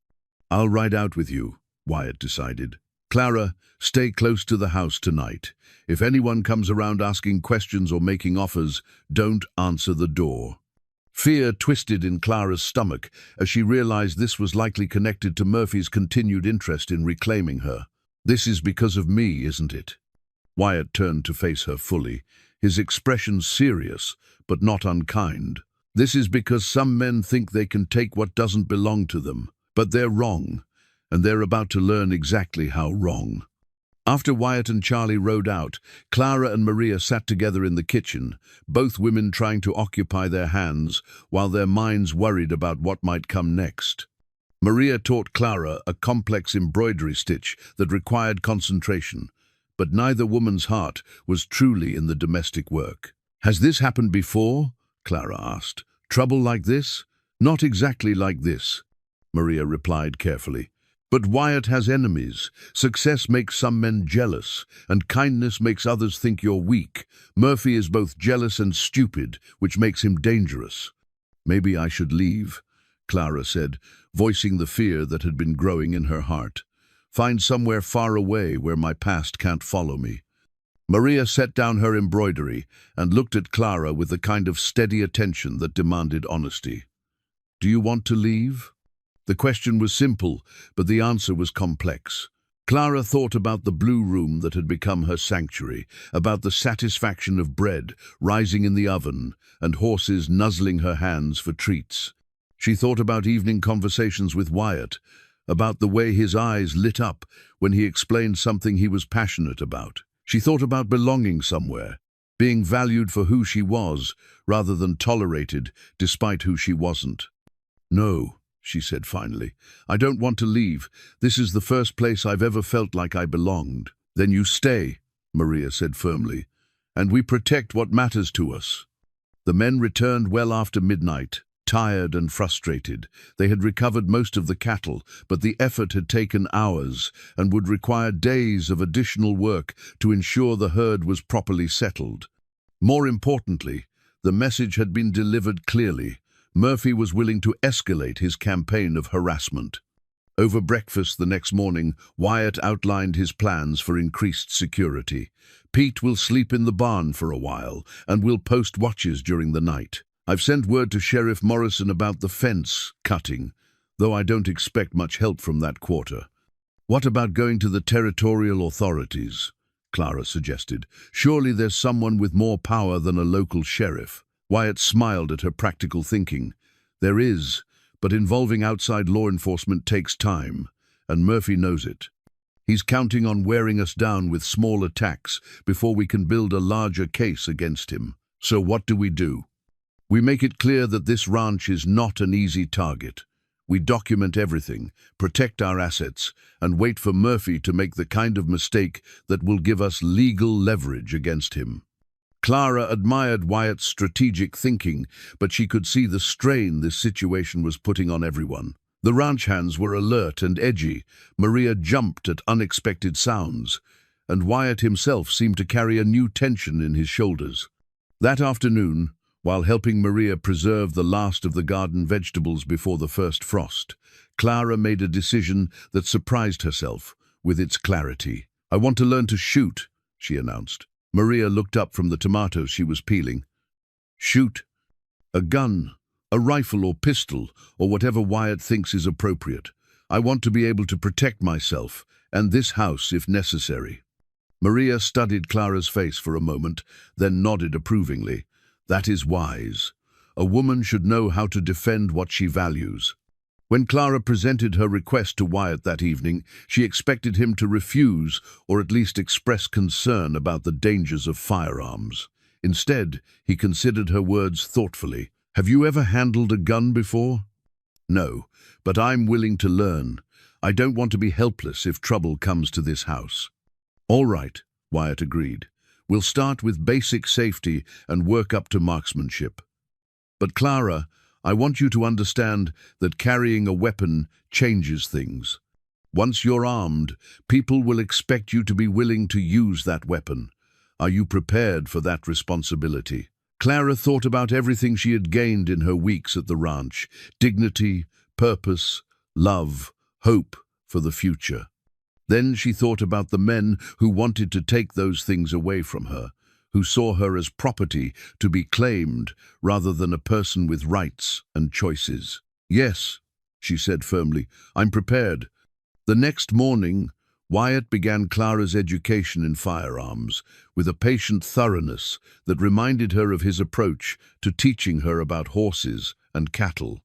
"I'll ride out with you," Wyatt decided. "Clara, stay close to the house tonight. If anyone comes around asking questions or making offers, don't answer the door." Fear twisted in Clara's stomach as she realized this was likely connected to Murphy's continued interest in reclaiming her. "This is because of me, isn't it?" Wyatt turned to face her fully, his expression serious, but not unkind. "This is because some men think they can take what doesn't belong to them, but they're wrong, and they're about to learn exactly how wrong." After Wyatt and Charlie rode out, Clara and Maria sat together in the kitchen, both women trying to occupy their hands while their minds worried about what might come next. Maria taught Clara a complex embroidery stitch that required concentration, but neither woman's heart was truly in the domestic work. "Has this happened before?" Clara asked. "Trouble like this?" "Not exactly like this," Maria replied carefully. "But Wyatt has enemies. Success makes some men jealous, and kindness makes others think you're weak. Murphy is both jealous and stupid, which makes him dangerous." "Maybe I should leave," Clara said, voicing the fear that had been growing in her heart. "Find somewhere far away where my past can't follow me." Maria set down her embroidery and looked at Clara with the kind of steady attention that demanded honesty. "Do you want to leave?" The question was simple, but the answer was complex. Clara thought about the blue room that had become her sanctuary, about the satisfaction of bread rising in the oven and horses nuzzling her hands for treats. She thought about evening conversations with Wyatt, about the way his eyes lit up when he explained something he was passionate about. She thought about belonging somewhere, being valued for who she was rather than tolerated despite who she wasn't. "No," she said finally. "I don't want to leave. This is the first place I've ever felt like I belonged." "Then you stay," Maria said firmly, "and we protect what matters to us." The men returned well after midnight, tired and frustrated. They had recovered most of the cattle, but the effort had taken hours and would require days of additional work to ensure the herd was properly settled. More importantly, the message had been delivered clearly. Murphy was willing to escalate his campaign of harassment. Over breakfast the next morning, Wyatt outlined his plans for increased security. "Pete will sleep in the barn for a while, and we'll post watches during the night. I've sent word to Sheriff Morrison about the fence cutting, though I don't expect much help from that quarter." "What about going to the territorial authorities?" Clara suggested. "Surely there's someone with more power than a local sheriff." Wyatt smiled at her practical thinking. "There is, but involving outside law enforcement takes time, and Murphy knows it. He's counting on wearing us down with small attacks before we can build a larger case against him. So what do? We make it clear that this ranch is not an easy target. We document everything, protect our assets, and wait for Murphy to make the kind of mistake that will give us legal leverage against him." Clara admired Wyatt's strategic thinking, but she could see the strain this situation was putting on everyone. The ranch hands were alert and edgy. Maria jumped at unexpected sounds, and Wyatt himself seemed to carry a new tension in his shoulders. That afternoon, while helping Maria preserve the last of the garden vegetables before the first frost, Clara made a decision that surprised herself with its clarity. "I want to learn to shoot," she announced. Maria looked up from the tomatoes she was peeling. "Shoot? A gun, a rifle or pistol, or whatever Wyatt thinks is appropriate. I want to be able to protect myself, and this house if necessary." Maria studied Clara's face for a moment, then nodded approvingly. "That is wise. A woman should know how to defend what she values." When Clara presented her request to Wyatt that evening, she expected him to refuse or at least express concern about the dangers of firearms. Instead, he considered her words thoughtfully. "Have you ever handled a gun before?" "No, but I'm willing to learn. I don't want to be helpless if trouble comes to this house." "All right," Wyatt agreed. "We'll start with basic safety and work up to marksmanship. But Clara, I want you to understand that carrying a weapon changes things. Once you're armed, people will expect you to be willing to use that weapon. Are you prepared for that responsibility? Clara thought about everything she had gained in her weeks at the ranch: dignity, purpose, love, hope for the future. Then she thought about the men who wanted to take those things away from her, who saw her as property to be claimed rather than a person with rights and choices. "Yes," she said firmly, "I'm prepared." The next morning, Wyatt began Clara's education in firearms with a patient thoroughness that reminded her of his approach to teaching her about horses and cattle.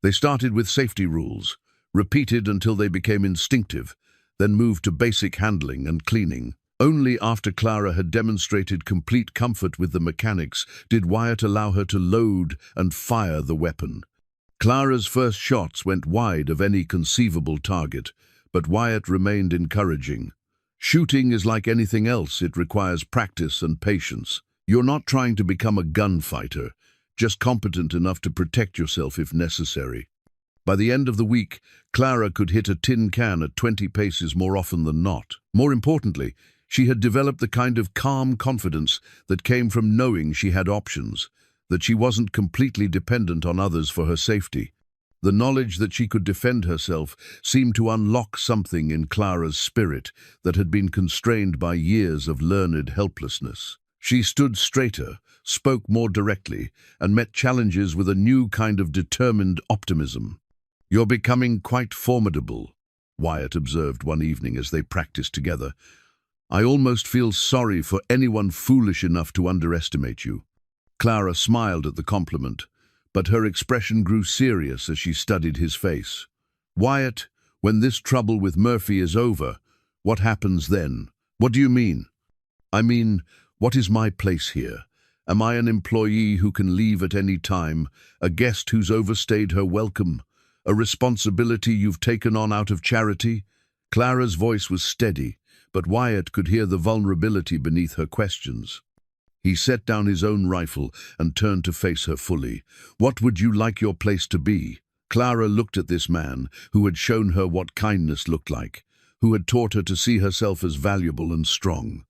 They started with safety rules, repeated until they became instinctive, then moved to basic handling and cleaning. Only after Clara had demonstrated complete comfort with the mechanics did Wyatt allow her to load and fire the weapon. Clara's first shots went wide of any conceivable target, but Wyatt remained encouraging. "Shooting is like anything else, it requires practice and patience. You're not trying to become a gunfighter, just competent enough to protect yourself if necessary." By the end of the week, Clara could hit a tin can at 20 paces more often than not. More importantly, she had developed the kind of calm confidence that came from knowing she had options, that she wasn't completely dependent on others for her safety. The knowledge that she could defend herself seemed to unlock something in Clara's spirit that had been constrained by years of learned helplessness. She stood straighter, spoke more directly, and met challenges with a new kind of determined optimism. "You're becoming quite formidable," Wyatt observed one evening as they practiced together. "I almost feel sorry for anyone foolish enough to underestimate you." Clara smiled at the compliment, but her expression grew serious as she studied his face. "Wyatt, when this trouble with Murphy is over, what happens then?" "What do you mean?" "I mean, what is my place here? Am I an employee who can leave at any time, a guest who's overstayed her welcome, a responsibility you've taken on out of charity?" Clara's voice was steady, but Wyatt could hear the vulnerability beneath her questions. He set down his own rifle and turned to face her fully. "What would you like your place to be?" Clara looked at this man who had shown her what kindness looked like, who had taught her to see herself as valuable and strong.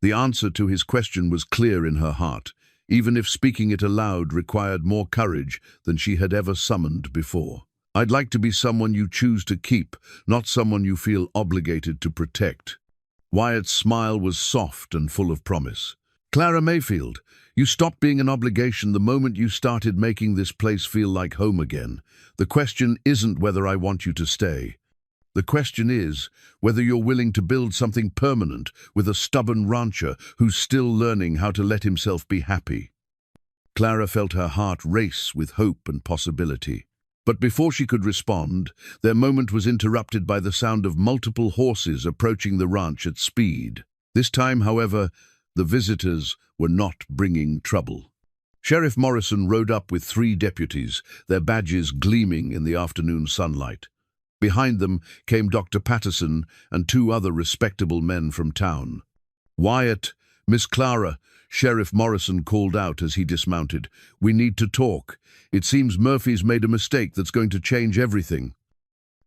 The answer to his question was clear in her heart, even if speaking it aloud required more courage than she had ever summoned before. "I'd like to be someone you choose to keep, not someone you feel obligated to protect." Wyatt's smile was soft and full of promise. "Clara Mayfield, you stopped being an obligation the moment you started making this place feel like home again. The question isn't whether I want you to stay. The question is whether you're willing to build something permanent with a stubborn rancher who's still learning how to let himself be happy." Clara felt her heart race with hope and possibility. But before she could respond, their moment was interrupted by the sound of multiple horses approaching the ranch at speed. This time, however, the visitors were not bringing trouble. Sheriff Morrison rode up with 3 deputies, their badges gleaming in the afternoon sunlight. Behind them came Dr. Patterson and 2 other respectable men from town. "Wyatt, Miss Clara," Sheriff Morrison called out as he dismounted. "We need to talk. It seems Murphy's made a mistake that's going to change everything."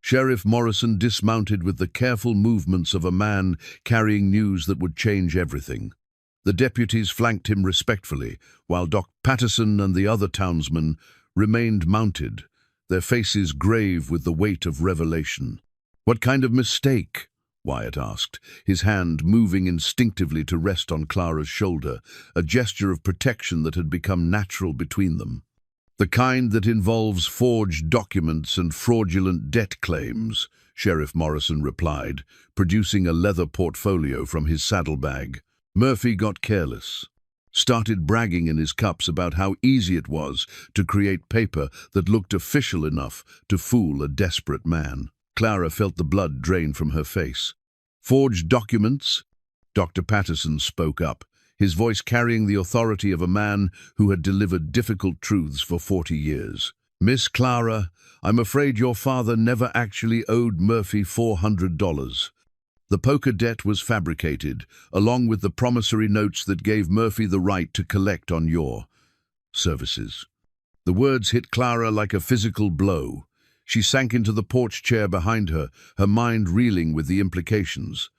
Sheriff Morrison dismounted with the careful movements of a man carrying news that would change everything. The deputies flanked him respectfully, while Dr. Patterson and the other townsmen remained mounted, their faces grave with the weight of revelation. "What kind of mistake?" Wyatt asked, his hand moving instinctively to rest on Clara's shoulder, a gesture of protection that had become natural between them. "The kind that involves forged documents and fraudulent debt claims," Sheriff Morrison replied, producing a leather portfolio from his saddlebag. "Murphy got careless, started bragging in his cups about how easy it was to create paper that looked official enough to fool a desperate man." Clara felt the blood drain from her face. "Forged documents?" Dr. Patterson spoke up, his voice carrying the authority of a man who had delivered difficult truths for 40 years. "Miss Clara, I'm afraid your father never actually owed Murphy $400. The poker debt was fabricated, along with the promissory notes that gave Murphy the right to collect on your services." The words hit Clara like a physical blow. She sank into the porch chair behind her, her mind reeling with the implications.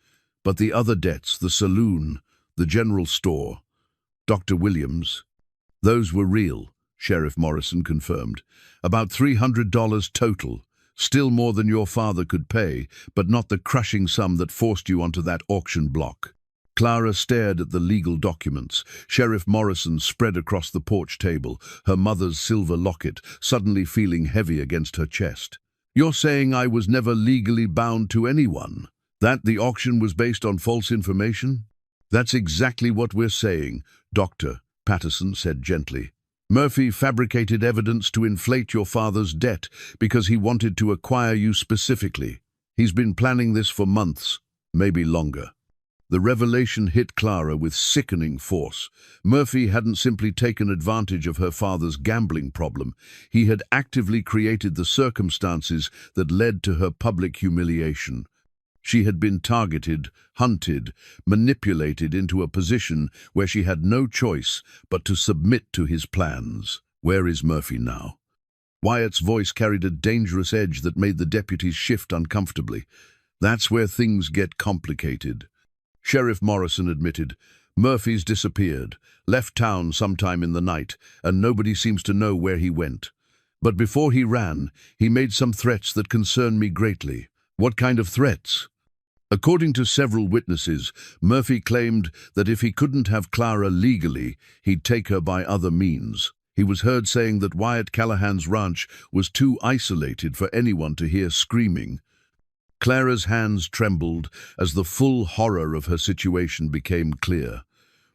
But the other debts, the saloon, the general store, Dr. Williams, those were real, Sheriff Morrison confirmed. About $300 total, still more than your father could pay, but not the crushing sum that forced you onto that auction block. Clara stared at the legal documents. Sheriff Morrison spread across the porch table, her mother's silver locket suddenly feeling heavy against her chest. You're saying I was never legally bound to anyone? That the auction was based on false information? That's exactly what we're saying, Dr. Patterson said gently. Murphy fabricated evidence to inflate your father's debt because he wanted to acquire you specifically. He's been planning this for months, maybe longer. The revelation hit Clara with sickening force. Murphy hadn't simply taken advantage of her father's gambling problem. He had actively created the circumstances that led to her public humiliation. She had been targeted, hunted, manipulated into a position where she had no choice but to submit to his plans. Where is Murphy now? Wyatt's voice carried a dangerous edge that made the deputies shift uncomfortably. That's where things get complicated. Sheriff Morrison admitted, Murphy's disappeared, left town sometime in the night, and nobody seems to know where he went. But before he ran, he made some threats that concern me greatly. What kind of threats? According to several witnesses, Murphy claimed that if he couldn't have Clara legally, he'd take her by other means. He was heard saying that Wyatt Callahan's ranch was too isolated for anyone to hear screaming. Clara's hands trembled as the full horror of her situation became clear.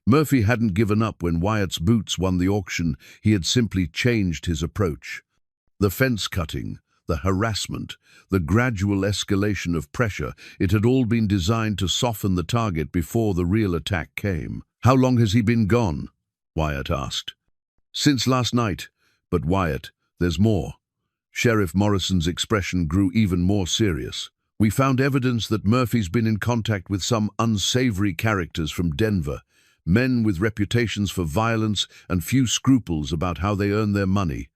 Murphy hadn't given up when Wyatt's boots won the auction. He had simply changed his approach. The fence cutting, the harassment, the gradual escalation of pressure, it had all been designed to soften the target before the real attack came. How long has he been gone? Wyatt asked. Since last night. But Wyatt, there's more. Sheriff Morrison's expression grew even more serious. We found evidence that Murphy's been in contact with some unsavory characters from Denver, men with reputations for violence and few scruples about how they earn their money.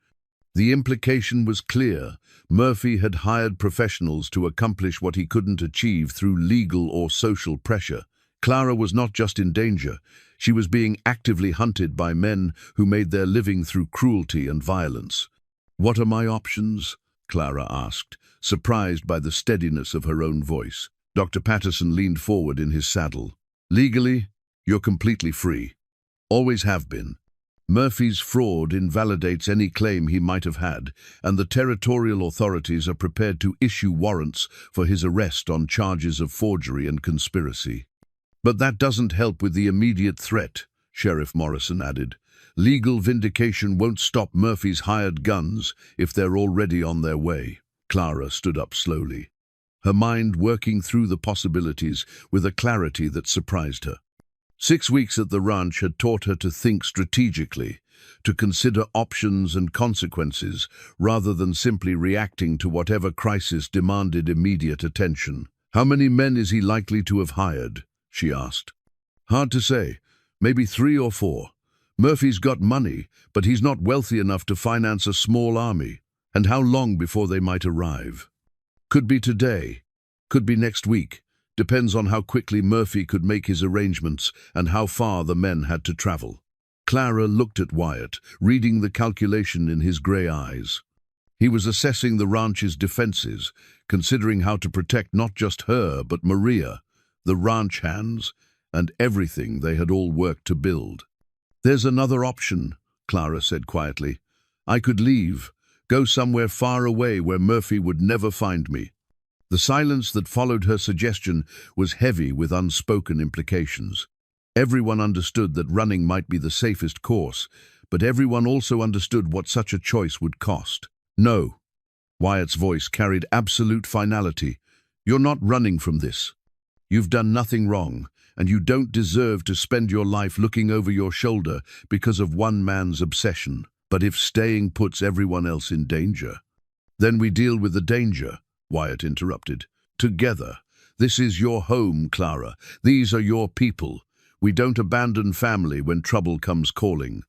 The implication was clear. Murphy had hired professionals to accomplish what he couldn't achieve through legal or social pressure. Clara was not just in danger. She was being actively hunted by men who made their living through cruelty and violence. What are my options? Clara asked, surprised by the steadiness of her own voice. Dr. Patterson leaned forward in his saddle. Legally, you're completely free. Always have been. Murphy's fraud invalidates any claim he might have had, and the territorial authorities are prepared to issue warrants for his arrest on charges of forgery and conspiracy. But that doesn't help with the immediate threat, Sheriff Morrison added. Legal vindication won't stop Murphy's hired guns if they're already on their way. Clara stood up slowly, her mind working through the possibilities with a clarity that surprised her. 6 weeks at the ranch had taught her to think strategically, to consider options and consequences rather than simply reacting to whatever crisis demanded immediate attention. How many men is he likely to have hired? She asked. Hard to say. Maybe 3 or 4. Murphy's got money, but he's not wealthy enough to finance a small army. And how long before they might arrive? Could be today, could be next week. Depends on how quickly Murphy could make his arrangements and how far the men had to travel. Clara looked at Wyatt, reading the calculation in his grey eyes. He was assessing the ranch's defenses, considering how to protect not just her but Maria, the ranch hands, and everything they had all worked to build. There's another option, Clara said quietly. I could leave, go somewhere far away where Murphy would never find me. The silence that followed her suggestion was heavy with unspoken implications. Everyone understood that running might be the safest course, but everyone also understood what such a choice would cost. No. Wyatt's voice carried absolute finality. You're not running from this. You've done nothing wrong, and you don't deserve to spend your life looking over your shoulder because of one man's obsession. But if staying puts everyone else in danger, then we deal with the danger, Wyatt interrupted. Together. This is your home, Clara. These are your people. We don't abandon family when trouble comes calling.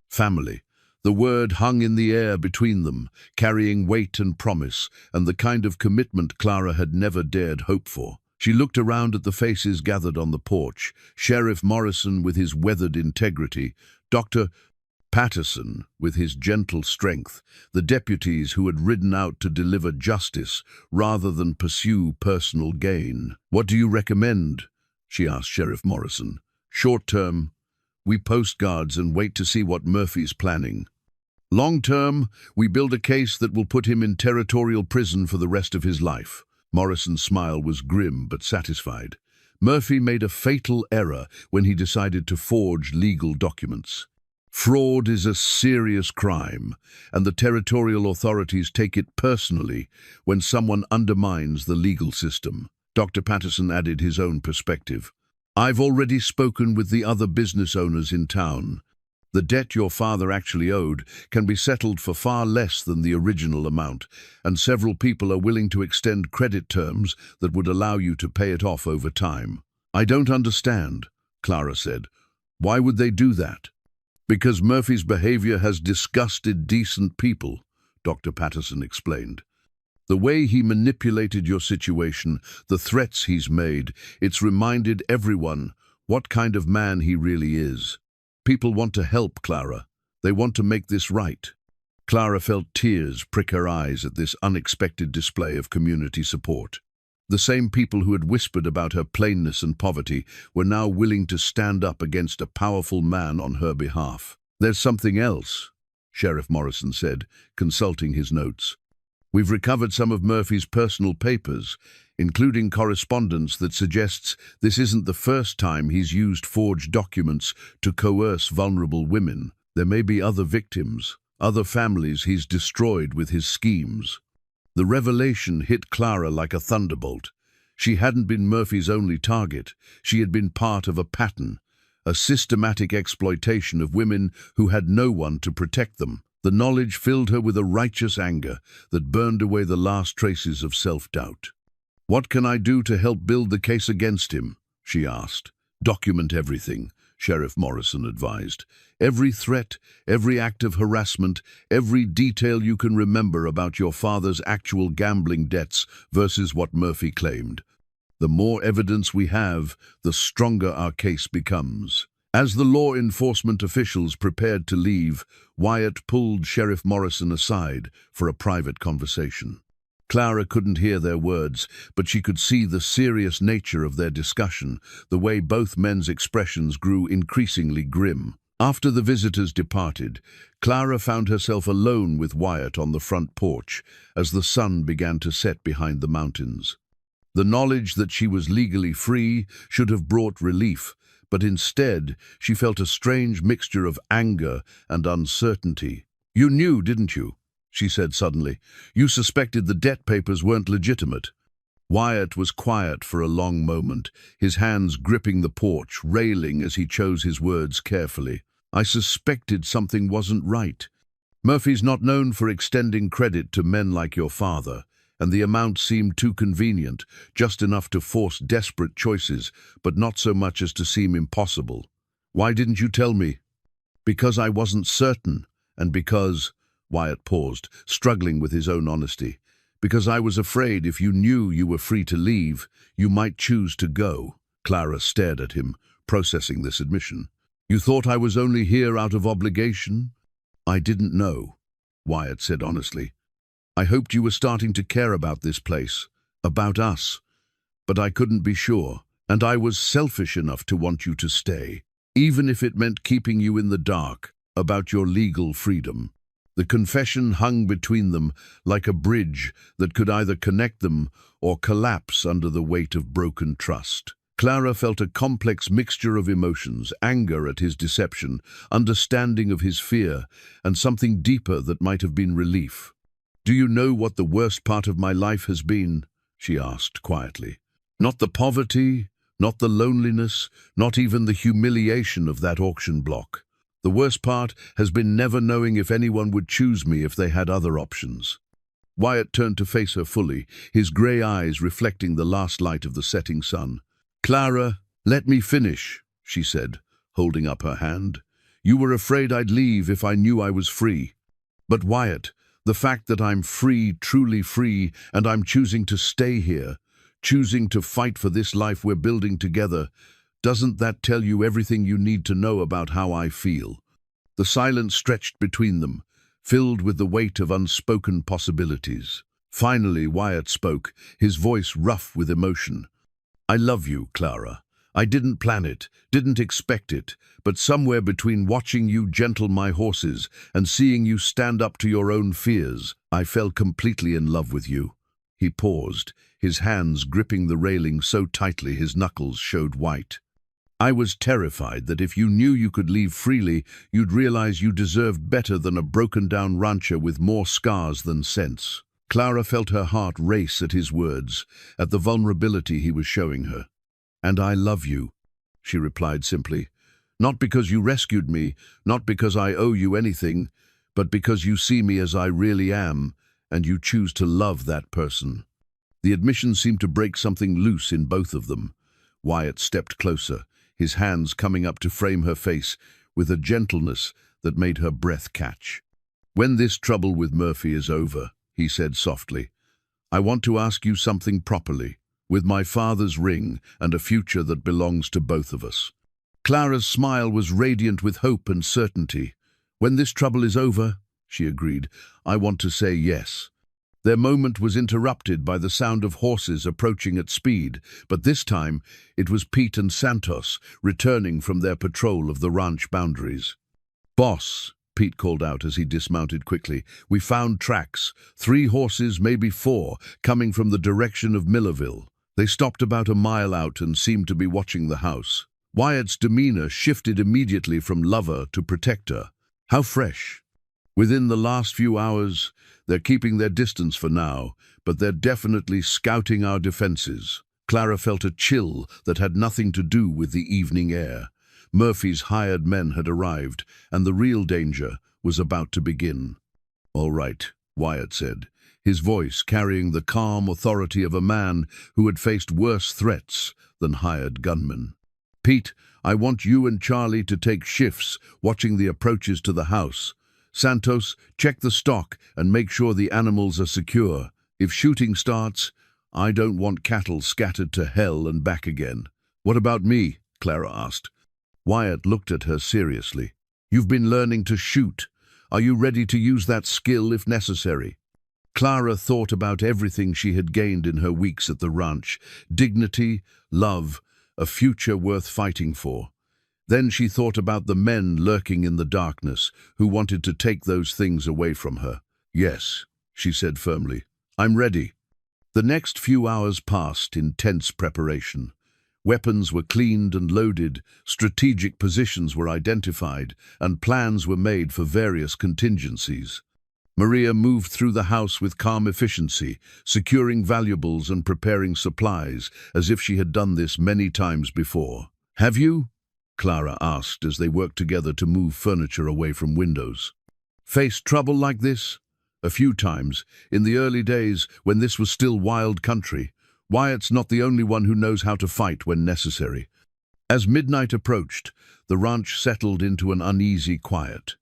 Family. The word hung in the air between them, carrying weight and promise, and the kind of commitment Clara had never dared hope for. She looked around at the faces gathered on the porch: Sheriff Morrison with his weathered integrity, Dr. Patterson with his gentle strength, the deputies who had ridden out to deliver justice rather than pursue personal gain. "What do you recommend?" she asked Sheriff Morrison. "Short term, we post guards and wait to see what Murphy's planning. Long term, we build a case that will put him in territorial prison for the rest of his life." Morrison's smile was grim but satisfied. Murphy made a fatal error when he decided to forge legal documents. Fraud is a serious crime, and the territorial authorities take it personally when someone undermines the legal system. Dr. Patterson added his own perspective. "I've already spoken with the other business owners in town. The debt your father actually owed can be settled for far less than the original amount, and several people are willing to extend credit terms that would allow you to pay it off over time." "I don't understand," Clara said. "Why would they do that?" "Because Murphy's behavior has disgusted decent people," Dr. Patterson explained. "The way he manipulated your situation, the threats he's made, it's reminded everyone what kind of man he really is. People want to help Clara. They want to make this right." Clara felt tears prick her eyes at this unexpected display of community support. The same people who had whispered about her plainness and poverty were now willing to stand up against a powerful man on her behalf. "There's something else," Sheriff Morrison said, consulting his notes. "We've recovered some of Murphy's personal papers, including correspondence that suggests this isn't the first time he's used forged documents to coerce vulnerable women. There may be other victims, other families he's destroyed with his schemes." The revelation hit Clara like a thunderbolt. She hadn't been Murphy's only target. She had been part of a pattern, a systematic exploitation of women who had no one to protect them. The knowledge filled her with a righteous anger that burned away the last traces of self-doubt. "What can I do to help build the case against him?" she asked. "Document everything," Sheriff Morrison advised. "Every threat, every act of harassment, every detail you can remember about your father's actual gambling debts versus what Murphy claimed. The more evidence we have, the stronger our case becomes." As the law enforcement officials prepared to leave, Wyatt pulled Sheriff Morrison aside for a private conversation. Clara couldn't hear their words, but she could see the serious nature of their discussion, the way both men's expressions grew increasingly grim. After the visitors departed, Clara found herself alone with Wyatt on the front porch as the sun began to set behind the mountains. The knowledge that she was legally free should have brought relief, but instead she felt a strange mixture of anger and uncertainty. "You knew, didn't you?" she said suddenly. "You suspected the debt papers weren't legitimate." Wyatt was quiet for a long moment, his hands gripping the porch, railing as he chose his words carefully. "I suspected something wasn't right. Murphy's not known for extending credit to men like your father, and the amount seemed too convenient, just enough to force desperate choices, but not so much as to seem impossible. Why didn't you tell me?" "Because I wasn't certain, and because—" Wyatt paused, struggling with his own honesty. "Because I was afraid if you knew you were free to leave, you might choose to go." Clara stared at him, processing this admission. "You thought I was only here out of obligation?" "I didn't know," Wyatt said honestly. "I hoped you were starting to care about this place, about us. But I couldn't be sure, and I was selfish enough to want you to stay, even if it meant keeping you in the dark about your legal freedom." The confession hung between them like a bridge that could either connect them or collapse under the weight of broken trust. Clara felt a complex mixture of emotions: anger at his deception, understanding of his fear, and something deeper that might have been relief. "Do you know what the worst part of my life has been?" she asked quietly. "Not the poverty, not the loneliness, not even the humiliation of that auction block. The worst part has been never knowing if anyone would choose me if they had other options." Wyatt turned to face her fully, his grey eyes reflecting the last light of the setting sun. "Clara, let me finish," she said, holding up her hand. You were afraid I'd leave if I knew I was free. But Wyatt, the fact that I'm free, truly free, and I'm choosing to stay here, choosing to fight for this life we're building together, doesn't that tell you everything you need to know about how I feel? The silence stretched between them, filled with the weight of unspoken possibilities. Finally, Wyatt spoke, his voice rough with emotion. I love you, Clara. I didn't plan it, didn't expect it, but somewhere between watching you gentle my horses and seeing you stand up to your own fears, I fell completely in love with you. He paused, his hands gripping the railing so tightly his knuckles showed white. I was terrified that if you knew you could leave freely, you'd realize you deserved better than a broken-down rancher with more scars than sense. Clara felt her heart race at his words, at the vulnerability he was showing her. And I love you, she replied simply. Not because you rescued me, not because I owe you anything, but because you see me as I really am, and you choose to love that person. The admission seemed to break something loose in both of them. Wyatt stepped closer, his hands coming up to frame her face with a gentleness that made her breath catch. When this trouble with Murphy is over, he said softly, I want to ask you something properly, with my father's ring and a future that belongs to both of us. Clara's smile was radiant with hope and certainty. When this trouble is over, she agreed, I want to say yes. Their moment was interrupted by the sound of horses approaching at speed, but this time it was Pete and Santos returning from their patrol of the ranch boundaries. Boss, Pete called out as he dismounted quickly, we found tracks, 3 horses, maybe 4, coming from the direction of Millerville. They stopped about a mile out and seemed to be watching the house. Wyatt's demeanor shifted immediately from lover to protector. How fresh. Within the last few hours, they're keeping their distance for now, but they're definitely scouting our defenses. Clara felt a chill that had nothing to do with the evening air. Murphy's hired men had arrived, and the real danger was about to begin. All right, Wyatt said, his voice carrying the calm authority of a man who had faced worse threats than hired gunmen. Pete, I want you and Charlie to take shifts watching the approaches to the house. Santos, check the stock and make sure the animals are secure. If shooting starts, I don't want cattle scattered to hell and back again. What about me? Clara asked. Wyatt looked at her seriously. You've been learning to shoot. Are you ready to use that skill if necessary? Clara thought about everything she had gained in her weeks at the ranch. Dignity, love, a future worth fighting for. Then she thought about the men lurking in the darkness who wanted to take those things away from her. Yes, she said firmly, I'm ready. The next few hours passed in tense preparation. Weapons were cleaned and loaded, strategic positions were identified, and plans were made for various contingencies. Maria moved through the house with calm efficiency, securing valuables and preparing supplies, as if she had done this many times before. Have you? Clara asked as they worked together to move furniture away from windows. Faced trouble like this? A few times, in the early days when this was still wild country. Wyatt's not the only one who knows how to fight when necessary. As midnight approached, the ranch settled into an uneasy quiet.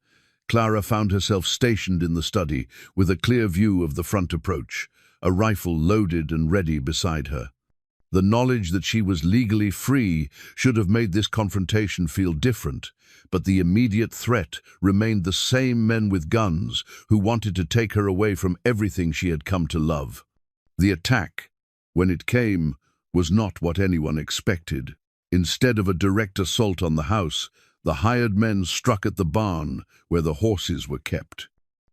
Clara found herself stationed in the study with a clear view of the front approach, a rifle loaded and ready beside her. The knowledge that she was legally free should have made this confrontation feel different, but the immediate threat remained the same men with guns who wanted to take her away from everything she had come to love. The attack, when it came, was not what anyone expected. Instead of a direct assault on the house, the hired men struck at the barn where the horses were kept.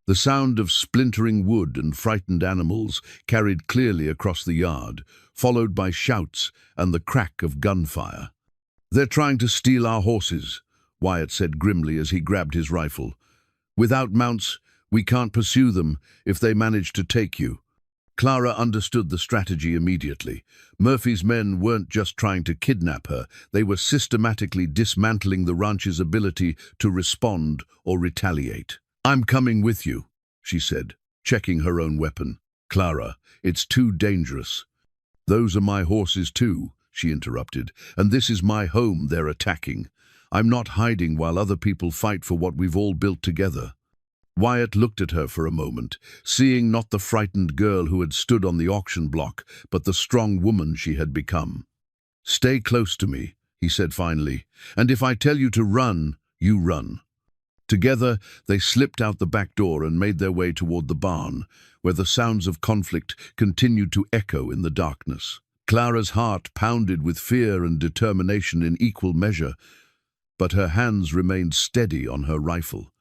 The sound of splintering wood and frightened animals carried clearly across the yard, followed by shouts and the crack of gunfire. They're trying to steal our horses, Wyatt said grimly as he grabbed his rifle. Without mounts, we can't pursue them if they manage to take you. Clara understood the strategy immediately. Murphy's men weren't just trying to kidnap her, they were systematically dismantling the ranch's ability to respond or retaliate. I'm coming with you, she said, checking her own weapon. Clara, it's too dangerous. Those are my horses too, she interrupted, and this is my home they're attacking. I'm not hiding while other people fight for what we've all built together." Wyatt looked at her for a moment, seeing not the frightened girl who had stood on the auction block, but the strong woman she had become. "Stay close to me," he said finally, "and if I tell you to run, you run." Together, they slipped out the back door and made their way toward the barn, where the sounds of conflict continued to echo in the darkness. Clara's heart pounded with fear and determination in equal measure, but her hands remained steady on her rifle.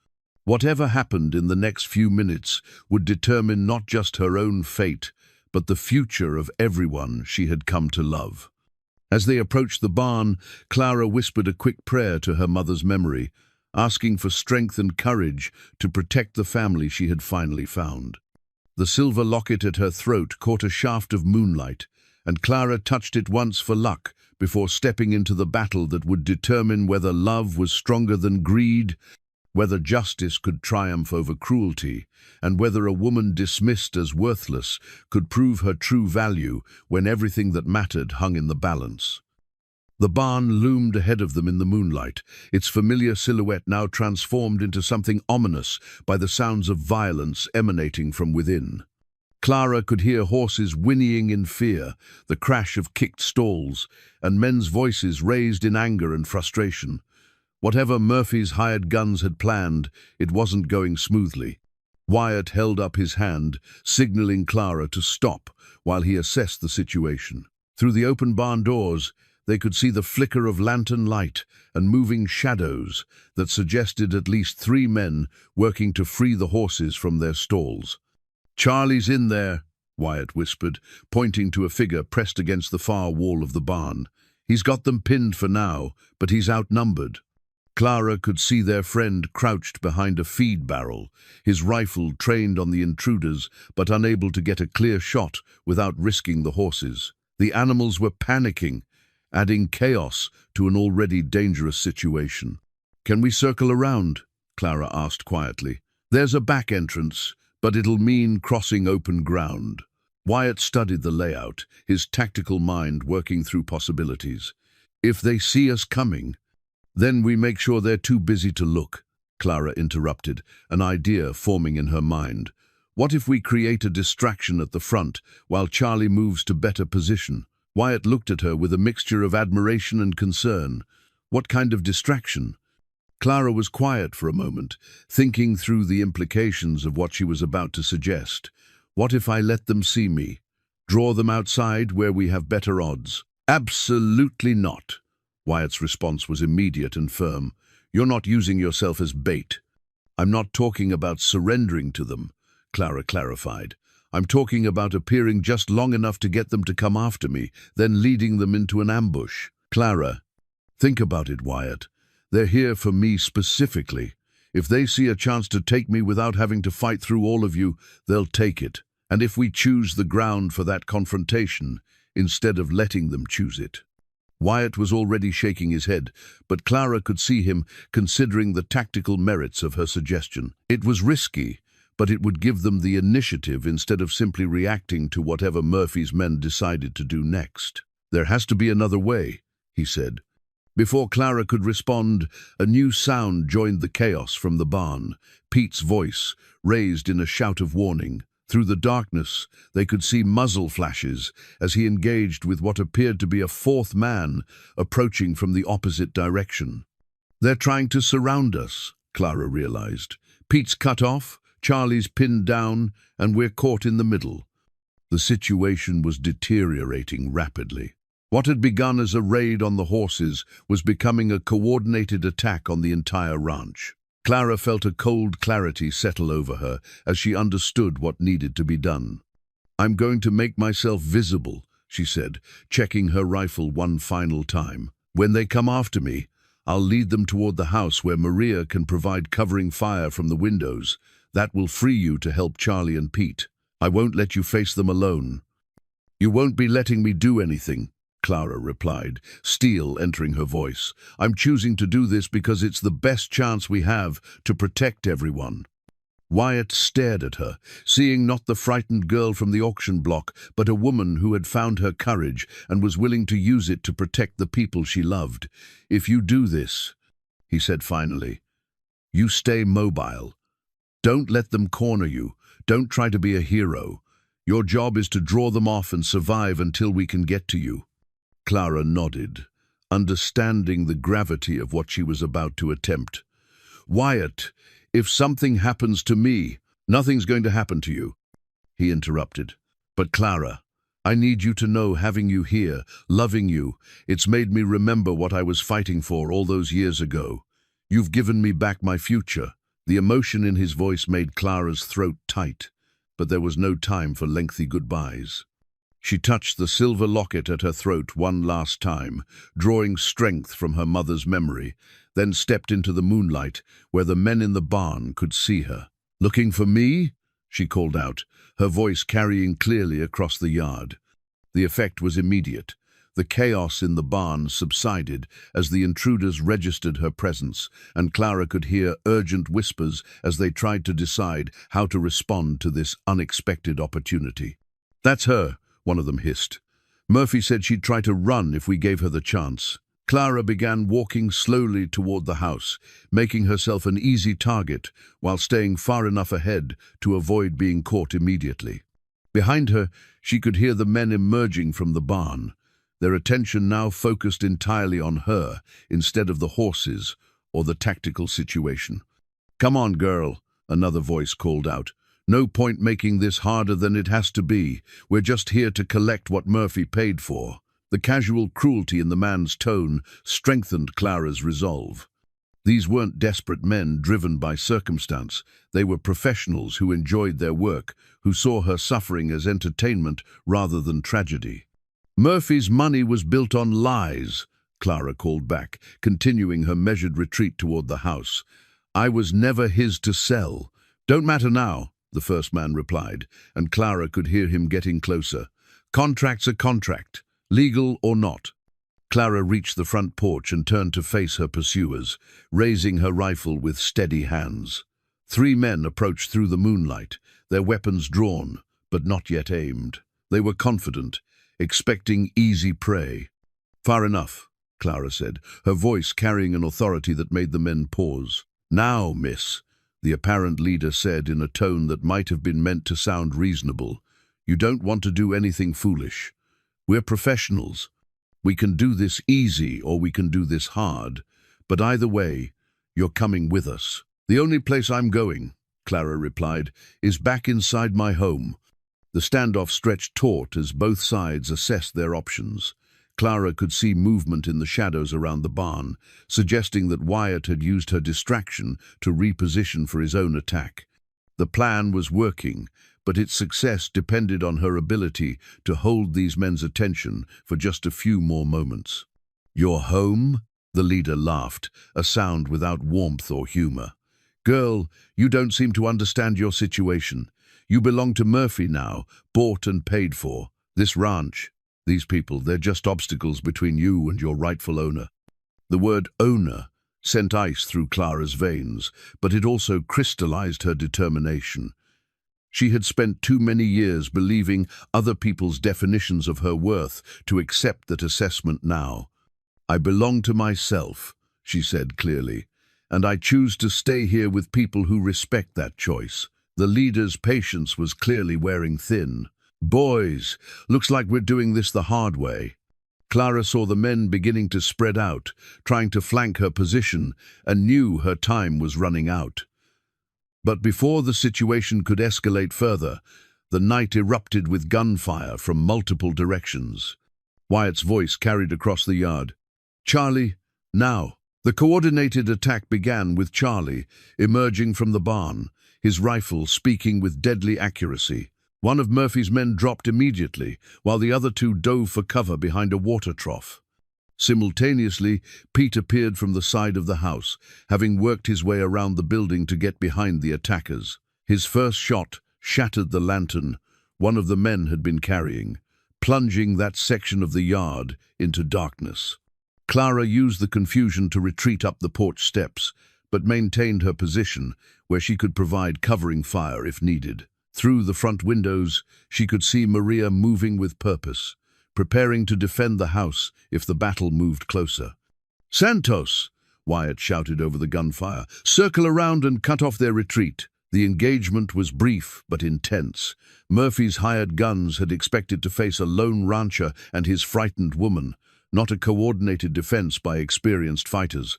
Whatever happened in the next few minutes would determine not just her own fate, but the future of everyone she had come to love. As they approached the barn, Clara whispered a quick prayer to her mother's memory, asking for strength and courage to protect the family she had finally found. The silver locket at her throat caught a shaft of moonlight, and Clara touched it once for luck before stepping into the battle that would determine whether love was stronger than greed, whether justice could triumph over cruelty, and whether a woman dismissed as worthless could prove her true value when everything that mattered hung in the balance. The barn loomed ahead of them in the moonlight, its familiar silhouette now transformed into something ominous by the sounds of violence emanating from within. Clara could hear horses whinnying in fear, the crash of kicked stalls, and men's voices raised in anger and frustration. Whatever Murphy's hired guns had planned, it wasn't going smoothly. Wyatt held up his hand, signaling Clara to stop while he assessed the situation. Through the open barn doors, they could see the flicker of lantern light and moving shadows that suggested at least 3 men working to free the horses from their stalls. "Charlie's in there," Wyatt whispered, pointing to a figure pressed against the far wall of the barn. "He's got them pinned for now, but he's outnumbered." Clara could see their friend crouched behind a feed barrel, his rifle trained on the intruders, but unable to get a clear shot without risking the horses. The animals were panicking, adding chaos to an already dangerous situation. "Can we circle around?" Clara asked quietly. "There's a back entrance, but it'll mean crossing open ground." Wyatt studied the layout, his tactical mind working through possibilities. "If they see us coming, then we make sure they're too busy to look," Clara interrupted, an idea forming in her mind. "What if we create a distraction at the front while Charlie moves to better position?" Wyatt looked at her with a mixture of admiration and concern. What kind of distraction? Clara was quiet for a moment, thinking through the implications of what she was about to suggest. "What if I let them see me? Draw them outside where we have better odds?" "Absolutely not." Wyatt's response was immediate and firm. "You're not using yourself as bait." "I'm not talking about surrendering to them," Clara clarified. "I'm talking about appearing just long enough to get them to come after me, then leading them into an ambush." "Clara, think about it, Wyatt. They're here for me specifically. If they see a chance to take me without having to fight through all of you, they'll take it. And if we choose the ground for that confrontation, instead of letting them choose it." Wyatt was already shaking his head, but Clara could see him considering the tactical merits of her suggestion. It was risky, but it would give them the initiative instead of simply reacting to whatever Murphy's men decided to do next. "There has to be another way," he said. Before Clara could respond, a new sound joined the chaos from the barn, Pete's voice, raised in a shout of warning. Through the darkness, they could see muzzle flashes as he engaged with what appeared to be a 4th man approaching from the opposite direction. "They're trying to surround us," Clara realized. "Pete's cut off, Charlie's pinned down, and we're caught in the middle." The situation was deteriorating rapidly. What had begun as a raid on the horses was becoming a coordinated attack on the entire ranch. Clara felt a cold clarity settle over her as she understood what needed to be done. "I'm going to make myself visible," she said, checking her rifle one final time. "When they come after me, I'll lead them toward the house where Maria can provide covering fire from the windows. That will free you to help Charlie and Pete. I won't let you face them alone." "You won't be letting me do anything," Clara replied, steel entering her voice. "I'm choosing to do this because it's the best chance we have to protect everyone." Wyatt stared at her, seeing not the frightened girl from the auction block, but a woman who had found her courage and was willing to use it to protect the people she loved. "If you do this, he said finally. You stay mobile. Don't let them corner you. Don't try to be a hero. Your job is to draw them off and survive until we can get to you. Clara nodded, understanding the gravity of what she was about to attempt. Wyatt, if something happens to me, nothing's going to happen to you, he interrupted. But Clara, I need you to know having you here, loving you, it's made me remember what I was fighting for all those years ago. You've given me back my future. The emotion in his voice made Clara's throat tight, but there was no time for lengthy goodbyes. She touched the silver locket at her throat one last time, drawing strength from her mother's memory, then stepped into the moonlight where the men in the barn could see her. Looking for me? She called out, her voice carrying clearly across the yard. The effect was immediate. The chaos in the barn subsided as the intruders registered her presence, and Clara could hear urgent whispers as they tried to decide how to respond to this unexpected opportunity. That's her, one of them hissed. Murphy said she'd try to run if we gave her the chance. Clara began walking slowly toward the house, making herself an easy target while staying far enough ahead to avoid being caught immediately. Behind her, she could hear the men emerging from the barn, their attention now focused entirely on her instead of the horses or the tactical situation. Come on, girl, another voice called out. No point making this harder than it has to be. We're just here to collect what Murphy paid for. The casual cruelty in the man's tone strengthened Clara's resolve. These weren't desperate men driven by circumstance. They were professionals who enjoyed their work, who saw her suffering as entertainment rather than tragedy. Murphy's money was built on lies, Clara called back, continuing her measured retreat toward the house. I was never his to sell. Don't matter now, the first man replied, and Clara could hear him getting closer. Contract's a contract, legal or not. Clara reached the front porch and turned to face her pursuers, raising her rifle with steady hands. 3 men approached through the moonlight, their weapons drawn, but not yet aimed. They were confident, expecting easy prey. Far enough, Clara said, her voice carrying an authority that made the men pause. Now, miss, the apparent leader said in a tone that might have been meant to sound reasonable. You don't want to do anything foolish. We're professionals. We can do this easy or we can do this hard, but either way, you're coming with us. The only place I'm going, Clara replied, is back inside my home. The standoff stretched taut as both sides assessed their options. Clara could see movement in the shadows around the barn, suggesting that Wyatt had used her distraction to reposition for his own attack. The plan was working, but its success depended on her ability to hold these men's attention for just a few more moments. Your home? The leader laughed, a sound without warmth or humor. Girl, you don't seem to understand your situation. You belong to Murphy now, bought and paid for. This ranch, these people, they're just obstacles between you and your rightful owner. The word owner sent ice through Clara's veins, but it also crystallized her determination. She had spent too many years believing other people's definitions of her worth to accept that assessment now. I belong to myself, she said clearly, and I choose to stay here with people who respect that choice. The leader's patience was clearly wearing thin. Boys, looks like we're doing this the hard way. Clara saw the men beginning to spread out, trying to flank her position, and knew her time was running out. But before the situation could escalate further, the night erupted with gunfire from multiple directions. Wyatt's voice carried across the yard. Charlie, now. The coordinated attack began with Charlie emerging from the barn, his rifle speaking with deadly accuracy. One of Murphy's men dropped immediately, while the other 2 dove for cover behind a water trough. Simultaneously, Pete appeared from the side of the house, having worked his way around the building to get behind the attackers. His first shot shattered the lantern one of the men had been carrying, plunging that section of the yard into darkness. Clara used the confusion to retreat up the porch steps, but maintained her position where she could provide covering fire if needed. Through the front windows, she could see Maria moving with purpose, preparing to defend the house if the battle moved closer. Santos! Wyatt shouted over the gunfire. "Circle around and cut off their retreat." The engagement was brief but intense. Murphy's hired guns had expected to face a lone rancher and his frightened woman, not a coordinated defense by experienced fighters.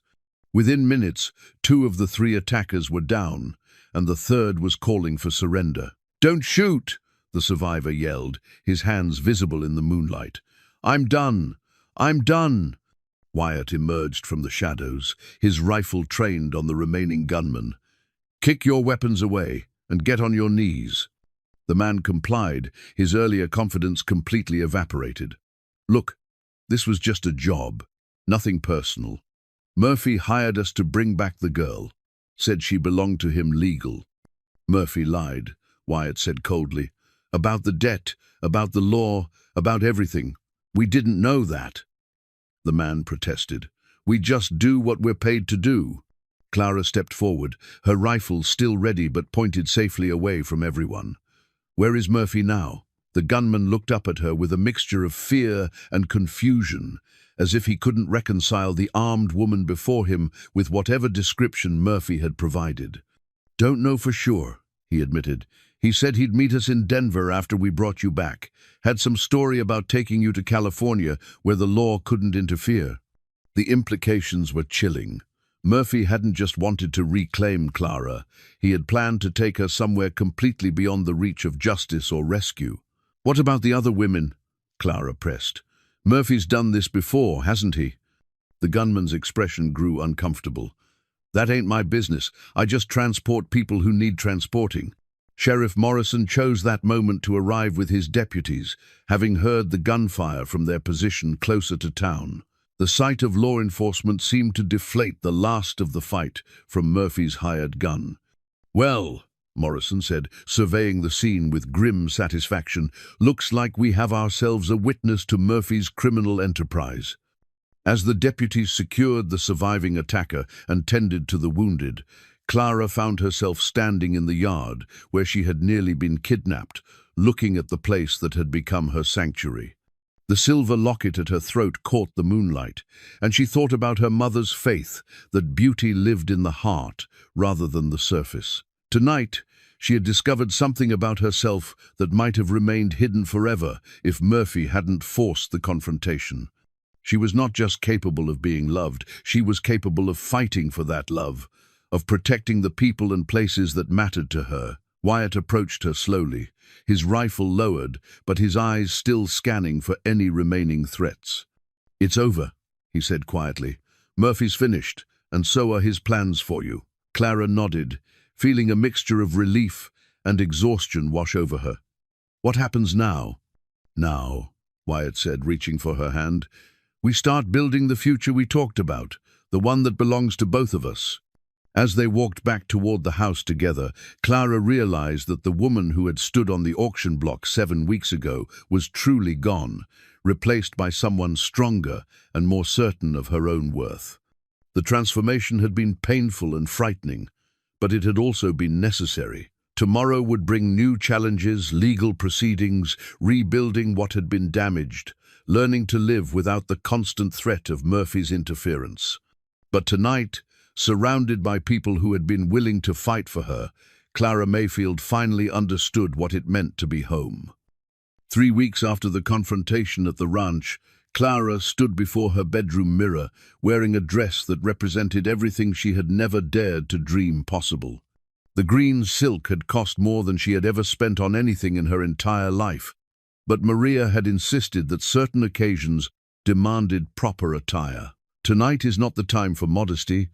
Within minutes, 2 of the 3 attackers were down, and the 3rd was calling for surrender. "Don't shoot!" the survivor yelled, his hands visible in the moonlight. "I'm done! I'm done!" Wyatt emerged from the shadows, his rifle trained on the remaining gunman. "Kick your weapons away and get on your knees." The man complied, his earlier confidence completely evaporated. "Look, this was just a job, nothing personal. Murphy hired us to bring back the girl, said she belonged to him legal." "Murphy lied," Wyatt said coldly. "About the debt, about the law, about everything. We didn't know that." The man protested. "We just do what we're paid to do." Clara stepped forward, her rifle still ready but pointed safely away from everyone. "Where is Murphy now?" The gunman looked up at her with a mixture of fear and confusion, as if he couldn't reconcile the armed woman before him with whatever description Murphy had provided. "Don't know for sure," he admitted. "He said he'd meet us in Denver after we brought you back. Had some story about taking you to California where the law couldn't interfere." The implications were chilling. Murphy hadn't just wanted to reclaim Clara. He had planned to take her somewhere completely beyond the reach of justice or rescue. "What about the other women?" Clara pressed. "Murphy's done this before, hasn't he?" The gunman's expression grew uncomfortable. "That ain't my business. I just transport people who need transporting." Sheriff Morrison chose that moment to arrive with his deputies, having heard the gunfire from their position closer to town. The sight of law enforcement seemed to deflate the last of the fight from Murphy's hired gun. "Well," Morrison said, surveying the scene with grim satisfaction, "looks like we have ourselves a witness to Murphy's criminal enterprise." As the deputies secured the surviving attacker and tended to the wounded, Clara found herself standing in the yard where she had nearly been kidnapped, looking at the place that had become her sanctuary. The silver locket at her throat caught the moonlight, and she thought about her mother's faith that beauty lived in the heart rather than the surface. Tonight, she had discovered something about herself that might have remained hidden forever if Murphy hadn't forced the confrontation. She was not just capable of being loved, she was capable of fighting for that love, of protecting the people and places that mattered to her. Wyatt approached her slowly, his rifle lowered, but his eyes still scanning for any remaining threats. "It's over," he said quietly. "Murphy's finished, and so are his plans for you." Clara nodded, feeling a mixture of relief and exhaustion wash over her. "What happens now?" "Now," Wyatt said, reaching for her hand, "we start building the future we talked about, the one that belongs to both of us." As they walked back toward the house together, Clara realized that the woman who had stood on the auction block 7 weeks ago was truly gone, replaced by someone stronger and more certain of her own worth. The transformation had been painful and frightening, but it had also been necessary. Tomorrow would bring new challenges, legal proceedings, rebuilding what had been damaged, learning to live without the constant threat of Murphy's interference. But tonight, surrounded by people who had been willing to fight for her, Clara Mayfield finally understood what it meant to be home. 3 weeks after the confrontation at the ranch, Clara stood before her bedroom mirror, wearing a dress that represented everything she had never dared to dream possible. The green silk had cost more than she had ever spent on anything in her entire life, but Maria had insisted that certain occasions demanded proper attire. "Tonight is not the time for modesty,"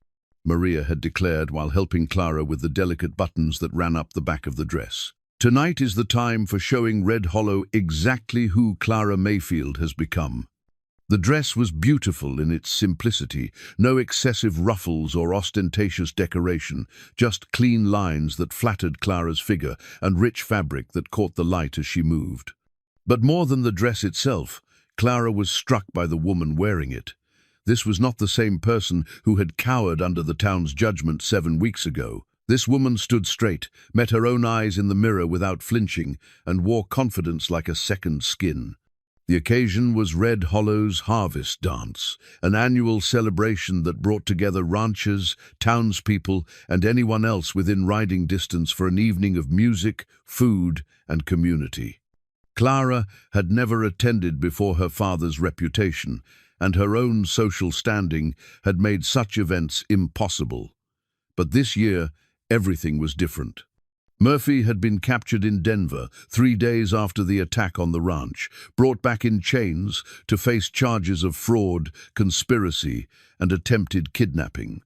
Maria had declared while helping Clara with the delicate buttons that ran up the back of the dress. "Tonight is the time for showing Red Hollow exactly who Clara Mayfield has become." The dress was beautiful in its simplicity, no excessive ruffles or ostentatious decoration, just clean lines that flattered Clara's figure and rich fabric that caught the light as she moved. But more than the dress itself, Clara was struck by the woman wearing it. This was not the same person who had cowered under the town's judgment 7 weeks ago. This woman stood straight, met her own eyes in the mirror without flinching, and wore confidence like a second skin. The occasion was Red Hollow's Harvest Dance, an annual celebration that brought together ranchers, townspeople, and anyone else within riding distance for an evening of music, food, and community. Clara had never attended before. Her father's reputation and her own social standing had made such events impossible. But this year, everything was different. Murphy had been captured in Denver 3 days after the attack on the ranch, brought back in chains to face charges of fraud, conspiracy, and attempted kidnapping.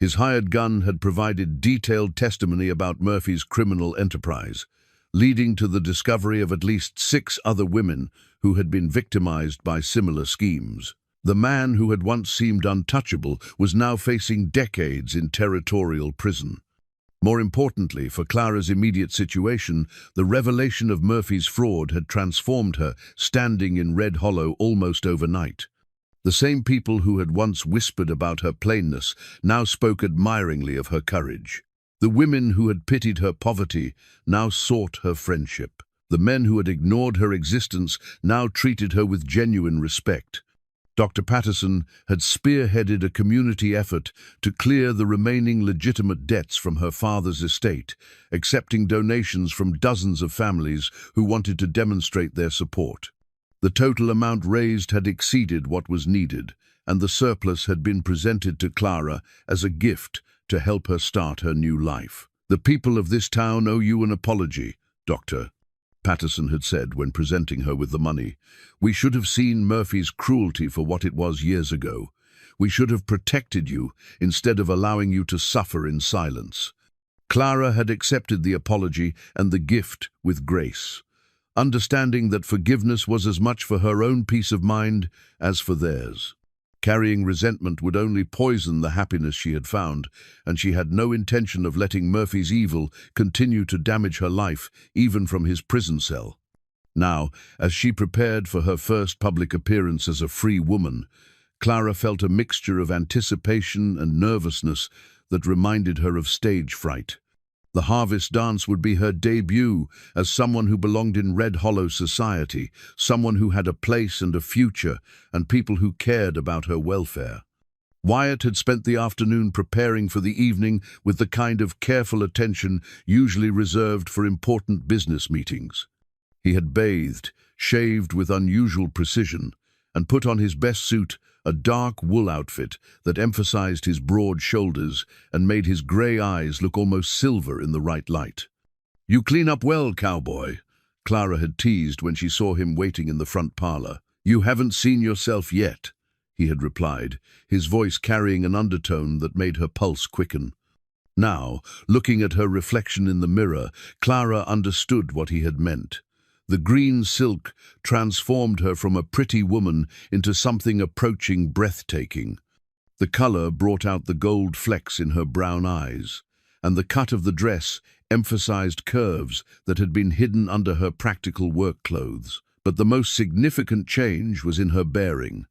His hired gun had provided detailed testimony about Murphy's criminal enterprise, leading to the discovery of at least 6 other women who had been victimized by similar schemes. The man who had once seemed untouchable was now facing decades in territorial prison. More importantly, for Clara's immediate situation, the revelation of Murphy's fraud had transformed her, standing in Red Hollow almost overnight. The same people who had once whispered about her plainness now spoke admiringly of her courage. The women who had pitied her poverty now sought her friendship. The men who had ignored her existence now treated her with genuine respect. Dr. Patterson had spearheaded a community effort to clear the remaining legitimate debts from her father's estate, accepting donations from dozens of families who wanted to demonstrate their support. The total amount raised had exceeded what was needed, and the surplus had been presented to Clara as a gift to help her start her new life. "The people of this town owe you an apology, Doctor," Patterson had said when presenting her with the money. "We should have seen Murphy's cruelty for what it was years ago. We should have protected you instead of allowing you to suffer in silence." Clara had accepted the apology and the gift with grace, understanding that forgiveness was as much for her own peace of mind as for theirs. Carrying resentment would only poison the happiness she had found, and she had no intention of letting Murphy's evil continue to damage her life, even from his prison cell. Now, as she prepared for her first public appearance as a free woman, Clara felt a mixture of anticipation and nervousness that reminded her of stage fright. The Harvest Dance would be her debut as someone who belonged in Red Hollow society, someone who had a place and a future, and people who cared about her welfare. Wyatt had spent the afternoon preparing for the evening with the kind of careful attention usually reserved for important business meetings. He had bathed, shaved with unusual precision, and put on his best suit, a dark wool outfit that emphasized his broad shoulders and made his gray eyes look almost silver in the right light. "You clean up well, cowboy," Clara had teased when she saw him waiting in the front parlor. "You haven't seen yourself yet," he had replied, his voice carrying an undertone that made her pulse quicken. Now, looking at her reflection in the mirror, Clara understood what he had meant. The green silk transformed her from a pretty woman into something approaching breathtaking. The color brought out the gold flecks in her brown eyes, and the cut of the dress emphasized curves that had been hidden under her practical work clothes. But the most significant change was in her bearing.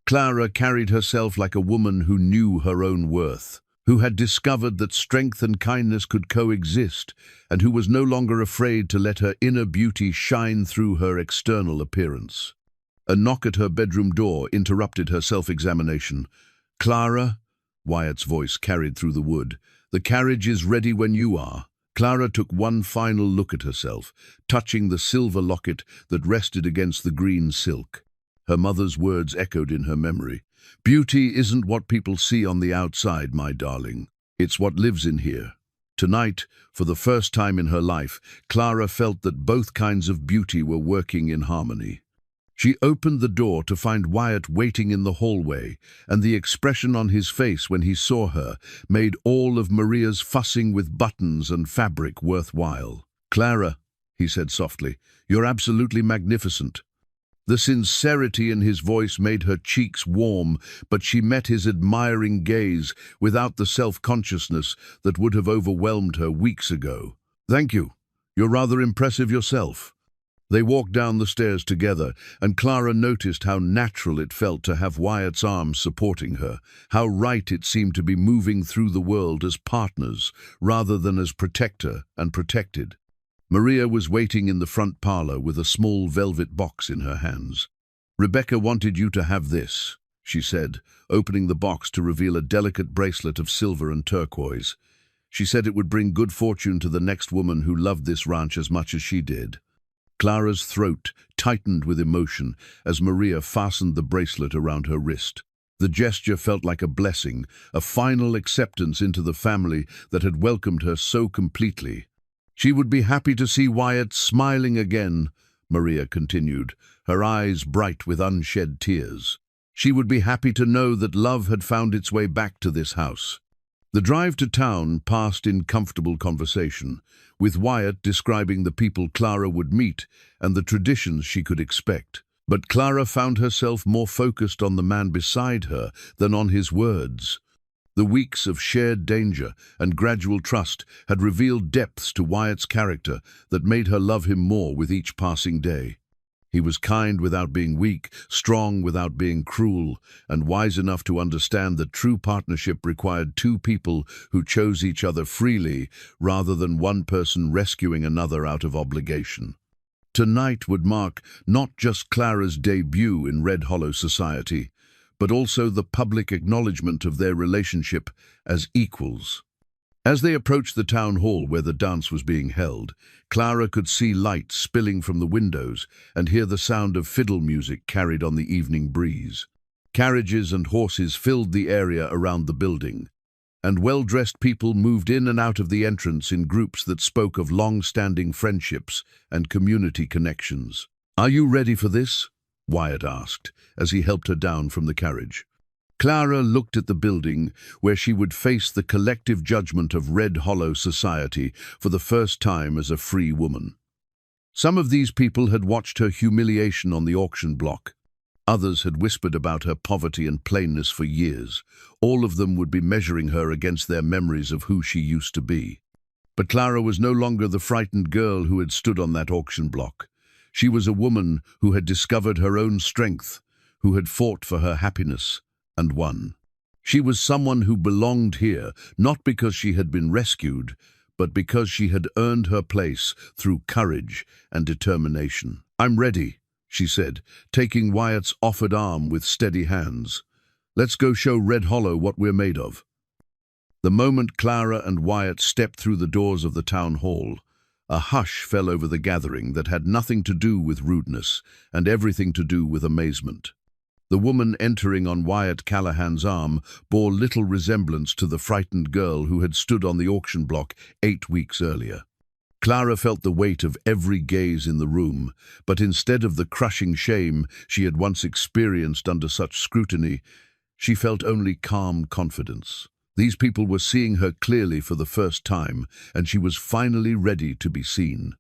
Clara carried herself like a woman who knew her own worth, who had discovered that strength and kindness could coexist, and who was no longer afraid to let her inner beauty shine through her external appearance. A knock at her bedroom door interrupted her self-examination. "Clara," Wyatt's voice carried through the wood, "the carriage is ready when you are." Clara took one final look at herself, touching the silver locket that rested against the green silk. Her mother's words echoed in her memory. "Beauty isn't what people see on the outside, my darling. It's what lives in here." Tonight, for the first time in her life, Clara felt that both kinds of beauty were working in harmony. She opened the door to find Wyatt waiting in the hallway, and the expression on his face when he saw her made all of Maria's fussing with buttons and fabric worthwhile. "Clara," he said softly, "you're absolutely magnificent." The sincerity in his voice made her cheeks warm, but she met his admiring gaze without the self-consciousness that would have overwhelmed her weeks ago. "Thank you. You're rather impressive yourself." They walked down the stairs together, and Clara noticed how natural it felt to have Wyatt's arms supporting her, how right it seemed to be moving through the world as partners, rather than as protector and protected. Maria was waiting in the front parlor with a small velvet box in her hands. "Rebecca wanted you to have this," she said, opening the box to reveal a delicate bracelet of silver and turquoise. She said it would bring good fortune to the next woman who loved this ranch as much as she did. Clara's throat tightened with emotion as Maria fastened the bracelet around her wrist. The gesture felt like a blessing, a final acceptance into the family that had welcomed her so completely. "She would be happy to see Wyatt smiling again," Maria continued, her eyes bright with unshed tears. "She would be happy to know that love had found its way back to this house." The drive to town passed in comfortable conversation, with Wyatt describing the people Clara would meet and the traditions she could expect. But Clara found herself more focused on the man beside her than on his words. The weeks of shared danger and gradual trust had revealed depths to Wyatt's character that made her love him more with each passing day. He was kind without being weak, strong without being cruel, and wise enough to understand that true partnership required two people who chose each other freely rather than one person rescuing another out of obligation. Tonight would mark not just Clara's debut in Red Hollow society, but also the public acknowledgement of their relationship as equals. As they approached the town hall where the dance was being held, Clara could see light spilling from the windows and hear the sound of fiddle music carried on the evening breeze. Carriages and horses filled the area around the building, and well-dressed people moved in and out of the entrance in groups that spoke of long-standing friendships and community connections. "Are you ready for this?" Wyatt asked, as he helped her down from the carriage. Clara looked at the building where she would face the collective judgment of Red Hollow society for the first time as a free woman. Some of these people had watched her humiliation on the auction block. Others had whispered about her poverty and plainness for years. All of them would be measuring her against their memories of who she used to be. But Clara was no longer the frightened girl who had stood on that auction block. She was a woman who had discovered her own strength, who had fought for her happiness, and won. She was someone who belonged here, not because she had been rescued, but because she had earned her place through courage and determination. "I'm ready," she said, taking Wyatt's offered arm with steady hands. "Let's go show Red Hollow what we're made of." The moment Clara and Wyatt stepped through the doors of the town hall, a hush fell over the gathering that had nothing to do with rudeness and everything to do with amazement. The woman entering on Wyatt Callahan's arm bore little resemblance to the frightened girl who had stood on the auction block 8 weeks earlier. Clara felt the weight of every gaze in the room, but instead of the crushing shame she had once experienced under such scrutiny, she felt only calm confidence. These people were seeing her clearly for the first time, and she was finally ready to be seen.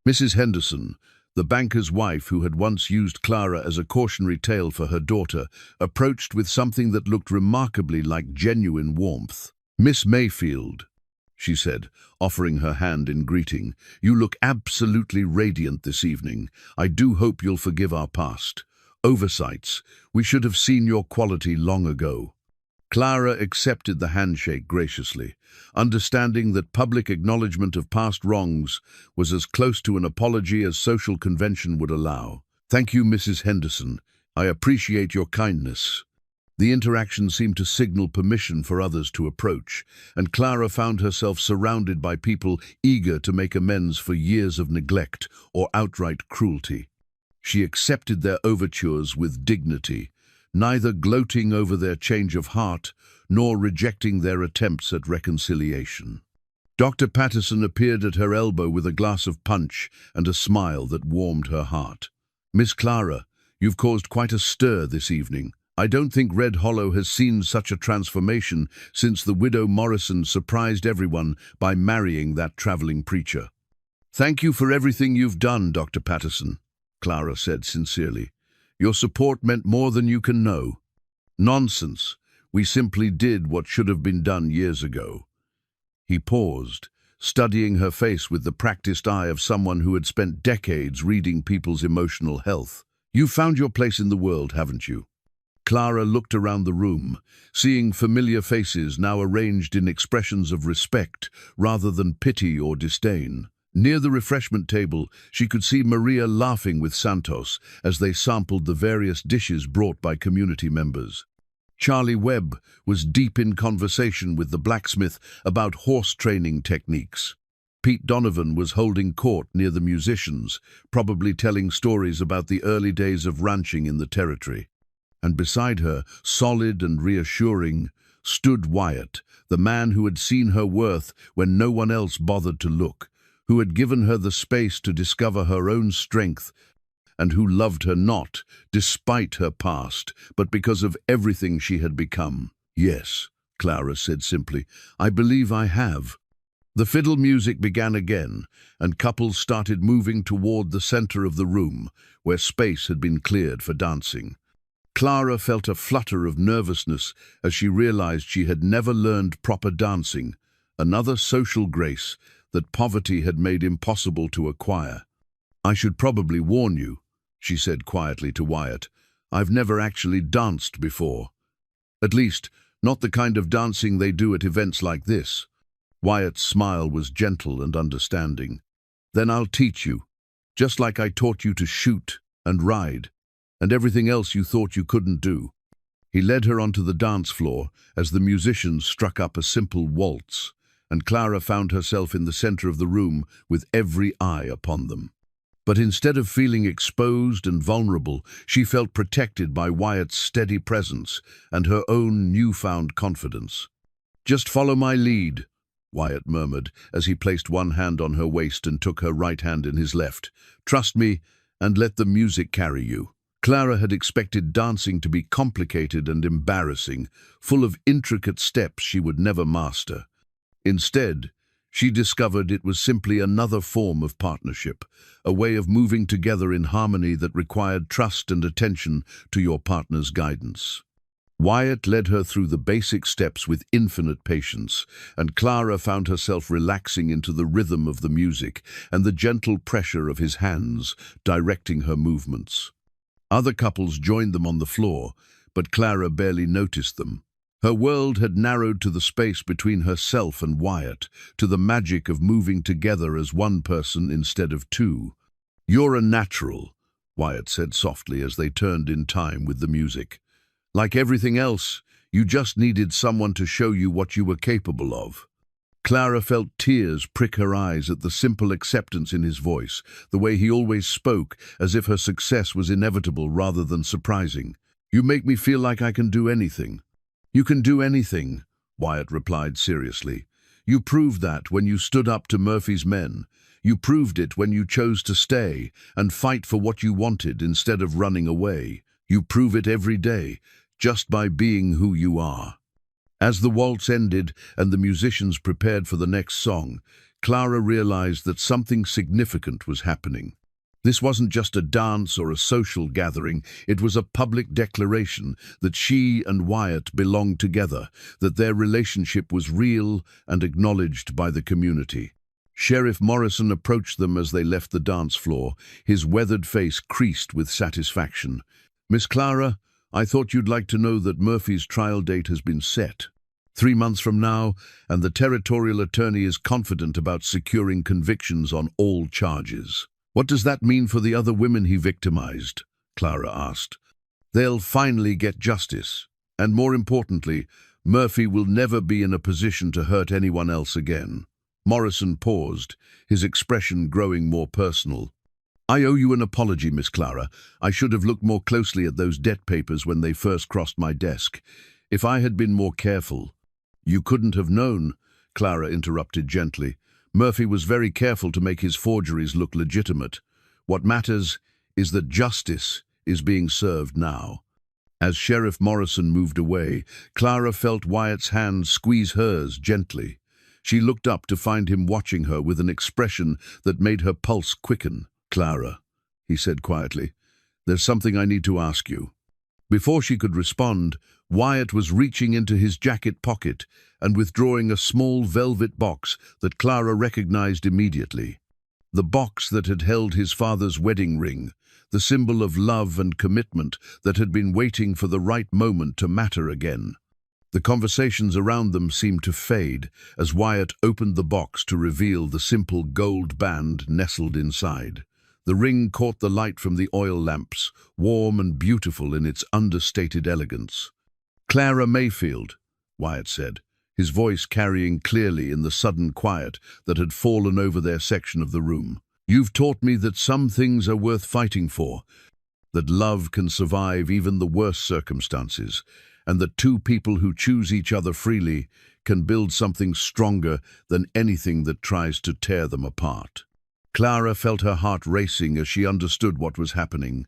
Mrs. Henderson, the banker's wife who had once used Clara as a cautionary tale for her daughter, approached with something that looked remarkably like genuine warmth. "Miss Mayfield," she said, offering her hand in greeting, "you look absolutely radiant this evening. I do hope you'll forgive our past oversights. We should have seen your quality long ago." Clara accepted the handshake graciously, understanding that public acknowledgement of past wrongs was as close to an apology as social convention would allow. "Thank you, Mrs. Henderson. I appreciate your kindness." The interaction seemed to signal permission for others to approach, and Clara found herself surrounded by people eager to make amends for years of neglect or outright cruelty. She accepted their overtures with dignity, neither gloating over their change of heart nor rejecting their attempts at reconciliation. Dr. Patterson appeared at her elbow with a glass of punch and a smile that warmed her heart. "Miss Clara, you've caused quite a stir this evening. I don't think Red Hollow has seen such a transformation since the widow Morrison surprised everyone by marrying that traveling preacher." "Thank you for everything you've done, Dr. Patterson," Clara said sincerely. "Your support meant more than you can know." "Nonsense. We simply did what should have been done years ago." He paused, studying her face with the practiced eye of someone who had spent decades reading people's emotional health. "You've found your place in the world, haven't you?" Clara looked around the room, seeing familiar faces now arranged in expressions of respect rather than pity or disdain. Near the refreshment table, she could see Maria laughing with Santos as they sampled the various dishes brought by community members. Charlie Webb was deep in conversation with the blacksmith about horse training techniques. Pete Donovan was holding court near the musicians, probably telling stories about the early days of ranching in the territory. And beside her, solid and reassuring, stood Wyatt, the man who had seen her worth when no one else bothered to look, who had given her the space to discover her own strength, and who loved her not, despite her past, but because of everything she had become. "Yes," Clara said simply, "I believe I have." The fiddle music began again, and couples started moving toward the center of the room, where space had been cleared for dancing. Clara felt a flutter of nervousness as she realized she had never learned proper dancing, another social grace that poverty had made impossible to acquire. "I should probably warn you," she said quietly to Wyatt. "I've never actually danced before. At least, not the kind of dancing they do at events like this." Wyatt's smile was gentle and understanding. "Then I'll teach you, just like I taught you to shoot and ride, and everything else you thought you couldn't do." He led her onto the dance floor as the musicians struck up a simple waltz, and Clara found herself in the center of the room with every eye upon them. But instead of feeling exposed and vulnerable, she felt protected by Wyatt's steady presence and her own newfound confidence. "Just follow my lead," Wyatt murmured as he placed one hand on her waist and took her right hand in his left. "Trust me, and let the music carry you." Clara had expected dancing to be complicated and embarrassing, full of intricate steps she would never master. Instead, she discovered it was simply another form of partnership, a way of moving together in harmony that required trust and attention to your partner's guidance. Wyatt led her through the basic steps with infinite patience, and Clara found herself relaxing into the rhythm of the music and the gentle pressure of his hands directing her movements. Other couples joined them on the floor, but Clara barely noticed them. Her world had narrowed to the space between herself and Wyatt, to the magic of moving together as one person instead of two. "You're a natural," Wyatt said softly as they turned in time with the music. "Like everything else, you just needed someone to show you what you were capable of." Clara felt tears prick her eyes at the simple acceptance in his voice, the way he always spoke, as if her success was inevitable rather than surprising. "You make me feel like I can do anything." "You can do anything," Wyatt replied seriously. "You proved that when you stood up to Murphy's men. You proved it when you chose to stay and fight for what you wanted instead of running away. You prove it every day, just by being who you are." As the waltz ended and the musicians prepared for the next song, Clara realized that something significant was happening. This wasn't just a dance or a social gathering, it was a public declaration that she and Wyatt belonged together, that their relationship was real and acknowledged by the community. Sheriff Morrison approached them as they left the dance floor, his weathered face creased with satisfaction. "Miss Clara, I thought you'd like to know that Murphy's trial date has been set. 3 months from now, and the territorial attorney is confident about securing convictions on all charges." "What does that mean for the other women he victimized?" Clara asked. "They'll finally get justice, and more importantly, Murphy will never be in a position to hurt anyone else again." Morrison paused, his expression growing more personal. "I owe you an apology, Miss Clara. I should have looked more closely at those debt papers when they first crossed my desk. If I had been more careful—" "You couldn't have known," Clara interrupted gently. "Murphy was very careful to make his forgeries look legitimate. What matters is that justice is being served now." As Sheriff Morrison moved away, Clara felt Wyatt's hand squeeze hers gently. She looked up to find him watching her with an expression that made her pulse quicken. "Clara," he said quietly, "there's something I need to ask you." Before she could respond, Wyatt was reaching into his jacket pocket and withdrawing a small velvet box that Clara recognized immediately. The box that had held his father's wedding ring, the symbol of love and commitment that had been waiting for the right moment to matter again. The conversations around them seemed to fade as Wyatt opened the box to reveal the simple gold band nestled inside. The ring caught the light from the oil lamps, warm and beautiful in its understated elegance. "Clara Mayfield," Wyatt said, his voice carrying clearly in the sudden quiet that had fallen over their section of the room. "You've taught me that some things are worth fighting for, that love can survive even the worst circumstances, and that two people who choose each other freely can build something stronger than anything that tries to tear them apart." Clara felt her heart racing as she understood what was happening.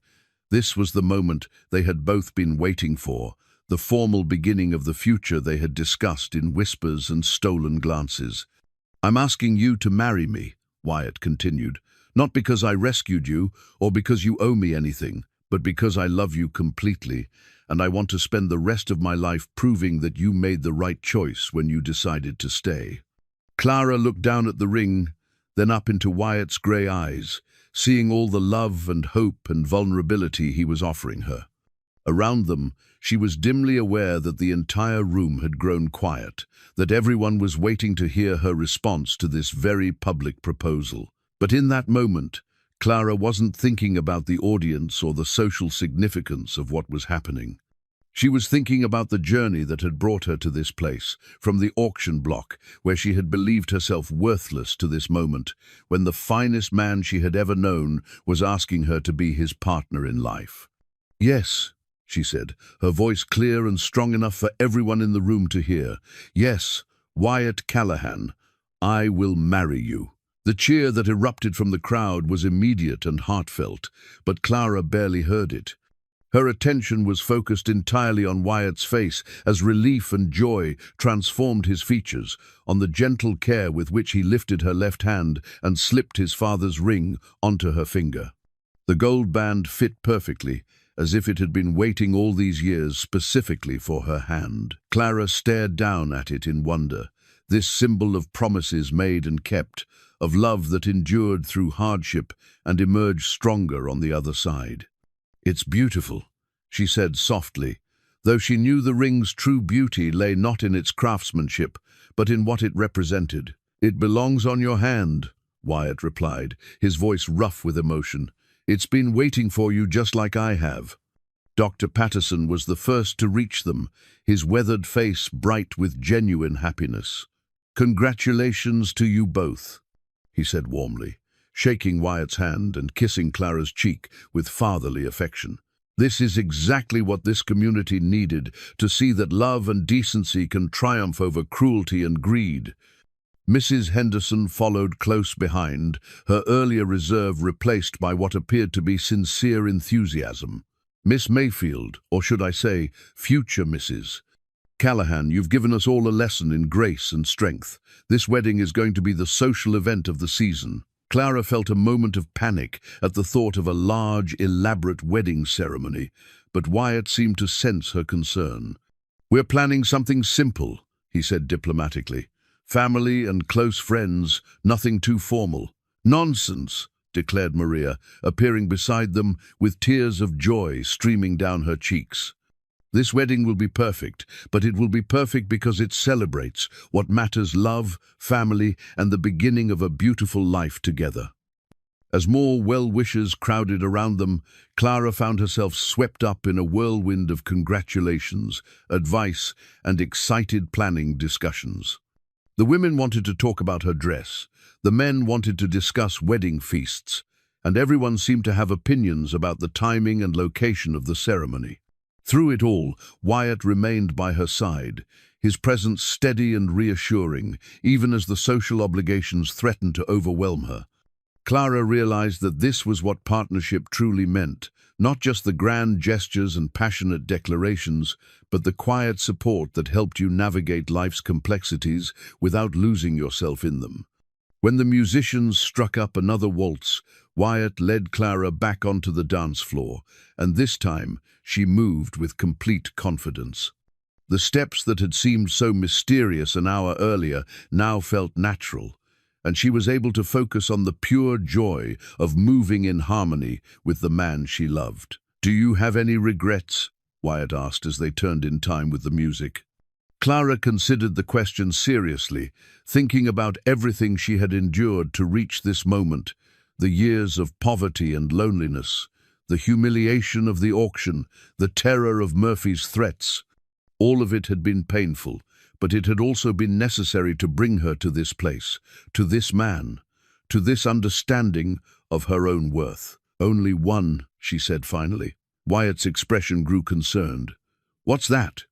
This was the moment they had both been waiting for, the formal beginning of the future they had discussed in whispers and stolen glances. "I'm asking you to marry me," Wyatt continued, "not because I rescued you or because you owe me anything, but because I love you completely, and I want to spend the rest of my life proving that you made the right choice when you decided to stay." Clara looked down at the ring, then up into Wyatt's grey eyes, seeing all the love and hope and vulnerability he was offering her. Around them, she was dimly aware that the entire room had grown quiet, that everyone was waiting to hear her response to this very public proposal. But in that moment, Clara wasn't thinking about the audience or the social significance of what was happening. She was thinking about the journey that had brought her to this place, from the auction block, where she had believed herself worthless, to this moment, when the finest man she had ever known was asking her to be his partner in life. "Yes," she said, her voice clear and strong enough for everyone in the room to hear. "Yes, Wyatt Callahan, I will marry you." The cheer that erupted from the crowd was immediate and heartfelt, but Clara barely heard it. Her attention was focused entirely on Wyatt's face as relief and joy transformed his features, on the gentle care with which he lifted her left hand and slipped his father's ring onto her finger. The gold band fit perfectly, as if it had been waiting all these years specifically for her hand. Clara stared down at it in wonder, this symbol of promises made and kept, of love that endured through hardship and emerged stronger on the other side. "It's beautiful," she said softly, though she knew the ring's true beauty lay not in its craftsmanship, but in what it represented. "It belongs on your hand," Wyatt replied, his voice rough with emotion. "It's been waiting for you just like I have." Dr. Patterson was the first to reach them, his weathered face bright with genuine happiness. "Congratulations to you both," he said warmly, shaking Wyatt's hand and kissing Clara's cheek with fatherly affection. "This is exactly what this community needed, to see that love and decency can triumph over cruelty and greed." Mrs. Henderson followed close behind, her earlier reserve replaced by what appeared to be sincere enthusiasm. "Miss Mayfield, or should I say, future Mrs. Callahan, you've given us all a lesson in grace and strength. This wedding is going to be the social event of the season." Clara felt a moment of panic at the thought of a large, elaborate wedding ceremony, but Wyatt seemed to sense her concern. "We're planning something simple," he said diplomatically. "Family and close friends, nothing too formal." "Nonsense," declared Maria, appearing beside them with tears of joy streaming down her cheeks. "This wedding will be perfect, but it will be perfect because it celebrates what matters: love, family, and the beginning of a beautiful life together." As more well-wishers crowded around them, Clara found herself swept up in a whirlwind of congratulations, advice, and excited planning discussions. The women wanted to talk about her dress, the men wanted to discuss wedding feasts, and everyone seemed to have opinions about the timing and location of the ceremony. Through it all, Wyatt remained by her side, his presence steady and reassuring, even as the social obligations threatened to overwhelm her. Clara realized that this was what partnership truly meant, not just the grand gestures and passionate declarations, but the quiet support that helped you navigate life's complexities without losing yourself in them. When the musicians struck up another waltz, Wyatt led Clara back onto the dance floor, and this time she moved with complete confidence. The steps that had seemed so mysterious an hour earlier now felt natural, and she was able to focus on the pure joy of moving in harmony with the man she loved. "Do you have any regrets?" Wyatt asked as they turned in time with the music. Clara considered the question seriously, thinking about everything she had endured to reach this moment, the years of poverty and loneliness, the humiliation of the auction, the terror of Murphy's threats. All of it had been painful, but it had also been necessary to bring her to this place, to this man, to this understanding of her own worth. "Only one," she said finally. Wyatt's expression grew concerned. "What's that?"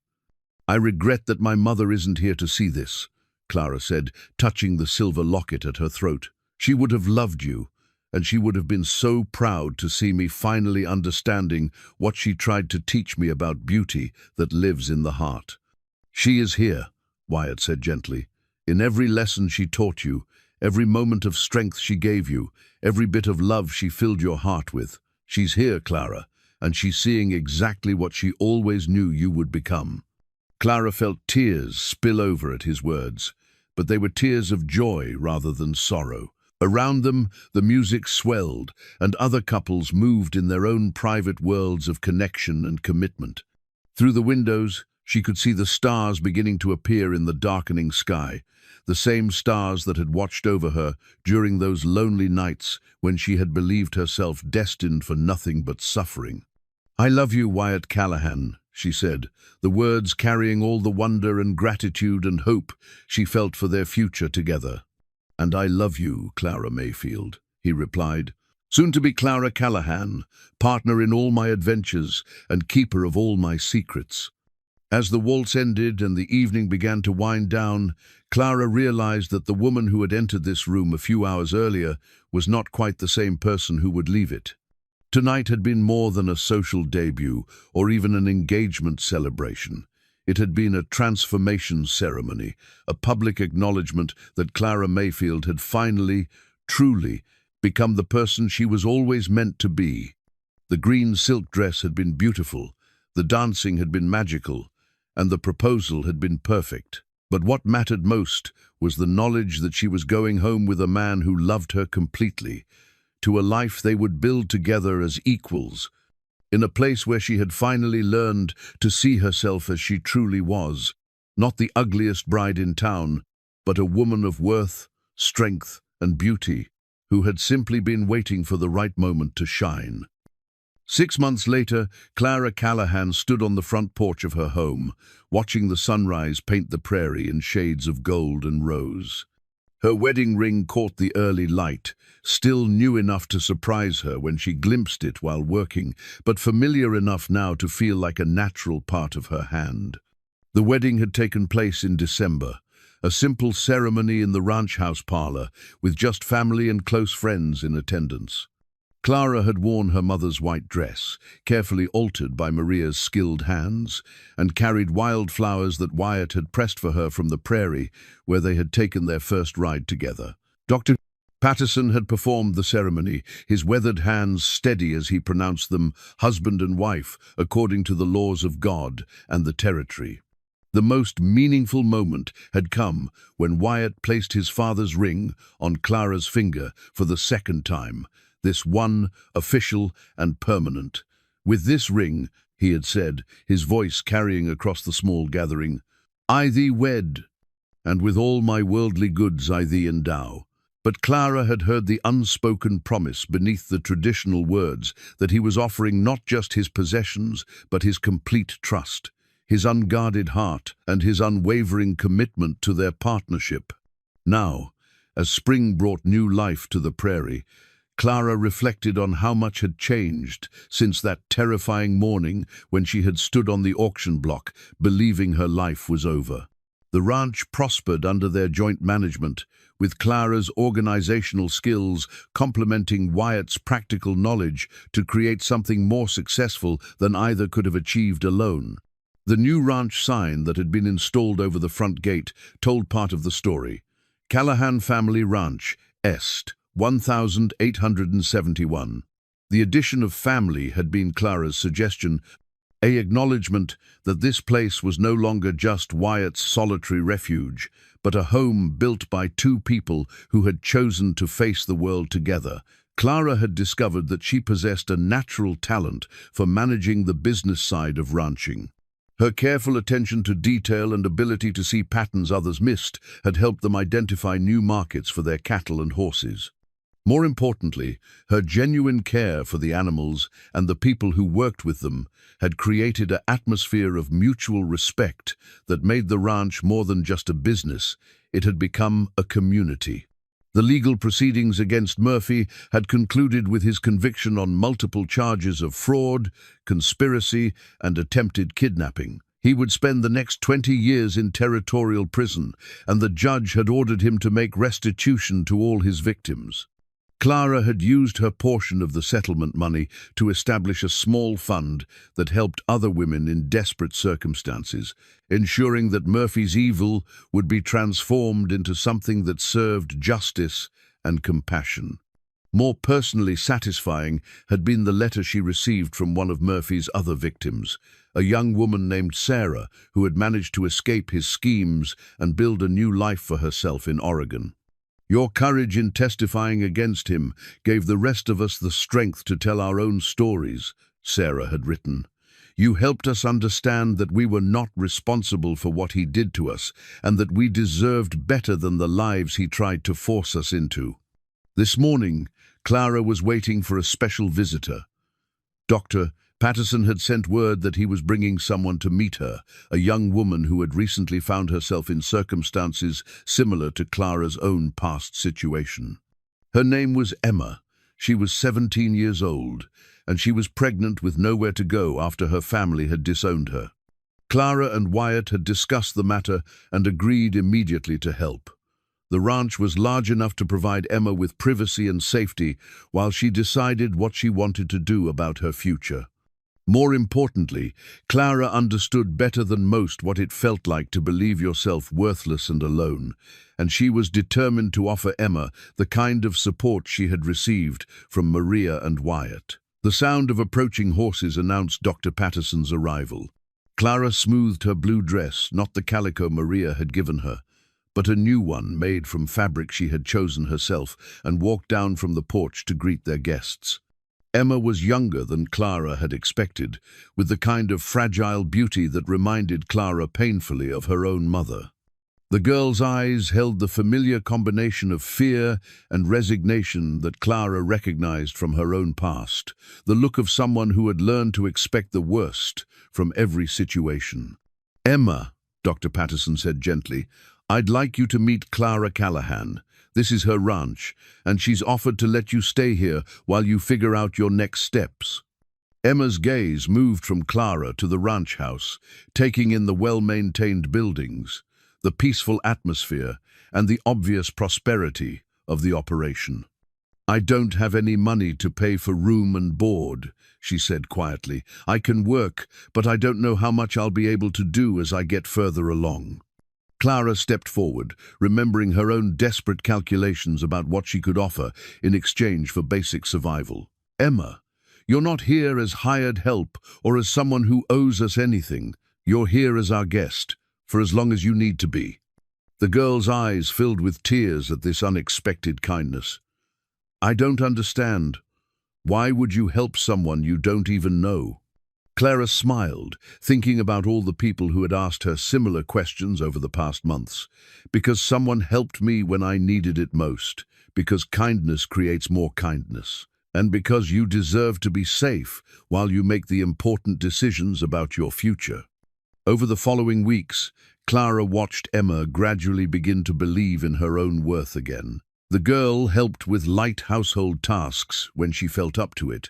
"I regret that my mother isn't here to see this," Clara said, touching the silver locket at her throat. "She would have loved you, and she would have been so proud to see me finally understanding what she tried to teach me about beauty that lives in the heart." "She is here," Wyatt said gently. "In every lesson she taught you, every moment of strength she gave you, every bit of love she filled your heart with. She's here, Clara, and she's seeing exactly what she always knew you would become." Clara felt tears spill over at his words, but they were tears of joy rather than sorrow. Around them, the music swelled, and other couples moved in their own private worlds of connection and commitment. Through the windows, she could see the stars beginning to appear in the darkening sky, the same stars that had watched over her during those lonely nights when she had believed herself destined for nothing but suffering. "I love you, Wyatt Callahan," she said, the words carrying all the wonder and gratitude and hope she felt for their future together. "And I love you, Clara Mayfield," he replied. "Soon to be Clara Callahan, partner in all my adventures and keeper of all my secrets." As the waltz ended and the evening began to wind down, Clara realized that the woman who had entered this room a few hours earlier was not quite the same person who would leave it. Tonight had been more than a social debut or even an engagement celebration. It had been a transformation ceremony, a public acknowledgement that Clara Mayfield had finally, truly, become the person she was always meant to be. The green silk dress had been beautiful, the dancing had been magical, and the proposal had been perfect. But what mattered most was the knowledge that she was going home with a man who loved her completely, to a life they would build together as equals, in a place where she had finally learned to see herself as she truly was, not the ugliest bride in town, but a woman of worth, strength, and beauty, who had simply been waiting for the right moment to shine. 6 months later, Clara Callahan stood on the front porch of her home, watching the sunrise paint the prairie in shades of gold and rose. Her wedding ring caught the early light, still new enough to surprise her when she glimpsed it while working, but familiar enough now to feel like a natural part of her hand. The wedding had taken place in December, a simple ceremony in the ranch house parlor, with just family and close friends in attendance. Clara had worn her mother's white dress, carefully altered by Maria's skilled hands, and carried wildflowers that Wyatt had pressed for her from the prairie where they had taken their first ride together. Dr. Patterson had performed the ceremony, his weathered hands steady as he pronounced them husband and wife according to the laws of God and the territory. The most meaningful moment had come when Wyatt placed his father's ring on Clara's finger for the second time, this one, official and permanent. "With this ring," he had said, his voice carrying across the small gathering, "I thee wed, and with all my worldly goods I thee endow." But Clara had heard the unspoken promise beneath the traditional words that he was offering not just his possessions, but his complete trust, his unguarded heart, and his unwavering commitment to their partnership. Now, as spring brought new life to the prairie, Clara reflected on how much had changed since that terrifying morning when she had stood on the auction block, believing her life was over. The ranch prospered under their joint management, with Clara's organizational skills complementing Wyatt's practical knowledge to create something more successful than either could have achieved alone. The new ranch sign that had been installed over the front gate told part of the story. Callahan Family Ranch, Est, 1871. The addition of family had been Clara's suggestion, a acknowledgement that this place was no longer just Wyatt's solitary refuge, but a home built by two people who had chosen to face the world together. Clara had discovered that she possessed a natural talent for managing the business side of ranching. Her careful attention to detail and ability to see patterns others missed had helped them identify new markets for their cattle and horses. More importantly, her genuine care for the animals and the people who worked with them had created an atmosphere of mutual respect that made the ranch more than just a business. It had become a community. The legal proceedings against Murphy had concluded with his conviction on multiple charges of fraud, conspiracy, and attempted kidnapping. He would spend the next 20 years in territorial prison, and the judge had ordered him to make restitution to all his victims. Clara had used her portion of the settlement money to establish a small fund that helped other women in desperate circumstances, ensuring that Murphy's evil would be transformed into something that served justice and compassion. More personally satisfying had been the letter she received from one of Murphy's other victims, a young woman named Sarah, who had managed to escape his schemes and build a new life for herself in Oregon. Your courage in testifying against him gave the rest of us the strength to tell our own stories, Sarah had written. You helped us understand that we were not responsible for what he did to us and that we deserved better than the lives he tried to force us into. This morning, Clara was waiting for a special visitor. Dr. Patterson had sent word that he was bringing someone to meet her, a young woman who had recently found herself in circumstances similar to Clara's own past situation. Her name was Emma. She was 17 years old, and she was pregnant with nowhere to go after her family had disowned her. Clara and Wyatt had discussed the matter and agreed immediately to help. The ranch was large enough to provide Emma with privacy and safety while she decided what she wanted to do about her future. More importantly, Clara understood better than most what it felt like to believe yourself worthless and alone, and she was determined to offer Emma the kind of support she had received from Maria and Wyatt. The sound of approaching horses announced Dr. Patterson's arrival. Clara smoothed her blue dress, not the calico Maria had given her, but a new one made from fabric she had chosen herself, and walked down from the porch to greet their guests. Emma was younger than Clara had expected, with the kind of fragile beauty that reminded Clara painfully of her own mother. The girl's eyes held the familiar combination of fear and resignation that Clara recognized from her own past, the look of someone who had learned to expect the worst from every situation. "Emma," Dr. Patterson said gently, "I'd like you to meet Clara Callahan. This is her ranch, and she's offered to let you stay here while you figure out your next steps." Emma's gaze moved from Clara to the ranch house, taking in the well-maintained buildings, the peaceful atmosphere, and the obvious prosperity of the operation. "I don't have any money to pay for room and board," she said quietly. "I can work, but I don't know how much I'll be able to do as I get further along." Clara stepped forward, remembering her own desperate calculations about what she could offer in exchange for basic survival. "Emma, you're not here as hired help or as someone who owes us anything. You're here as our guest, for as long as you need to be." The girl's eyes filled with tears at this unexpected kindness. "I don't understand. Why would you help someone you don't even know?" Clara smiled, thinking about all the people who had asked her similar questions over the past months. "Because someone helped me when I needed it most, because kindness creates more kindness, and because you deserve to be safe while you make the important decisions about your future." Over the following weeks, Clara watched Emma gradually begin to believe in her own worth again. The girl helped with light household tasks when she felt up to it,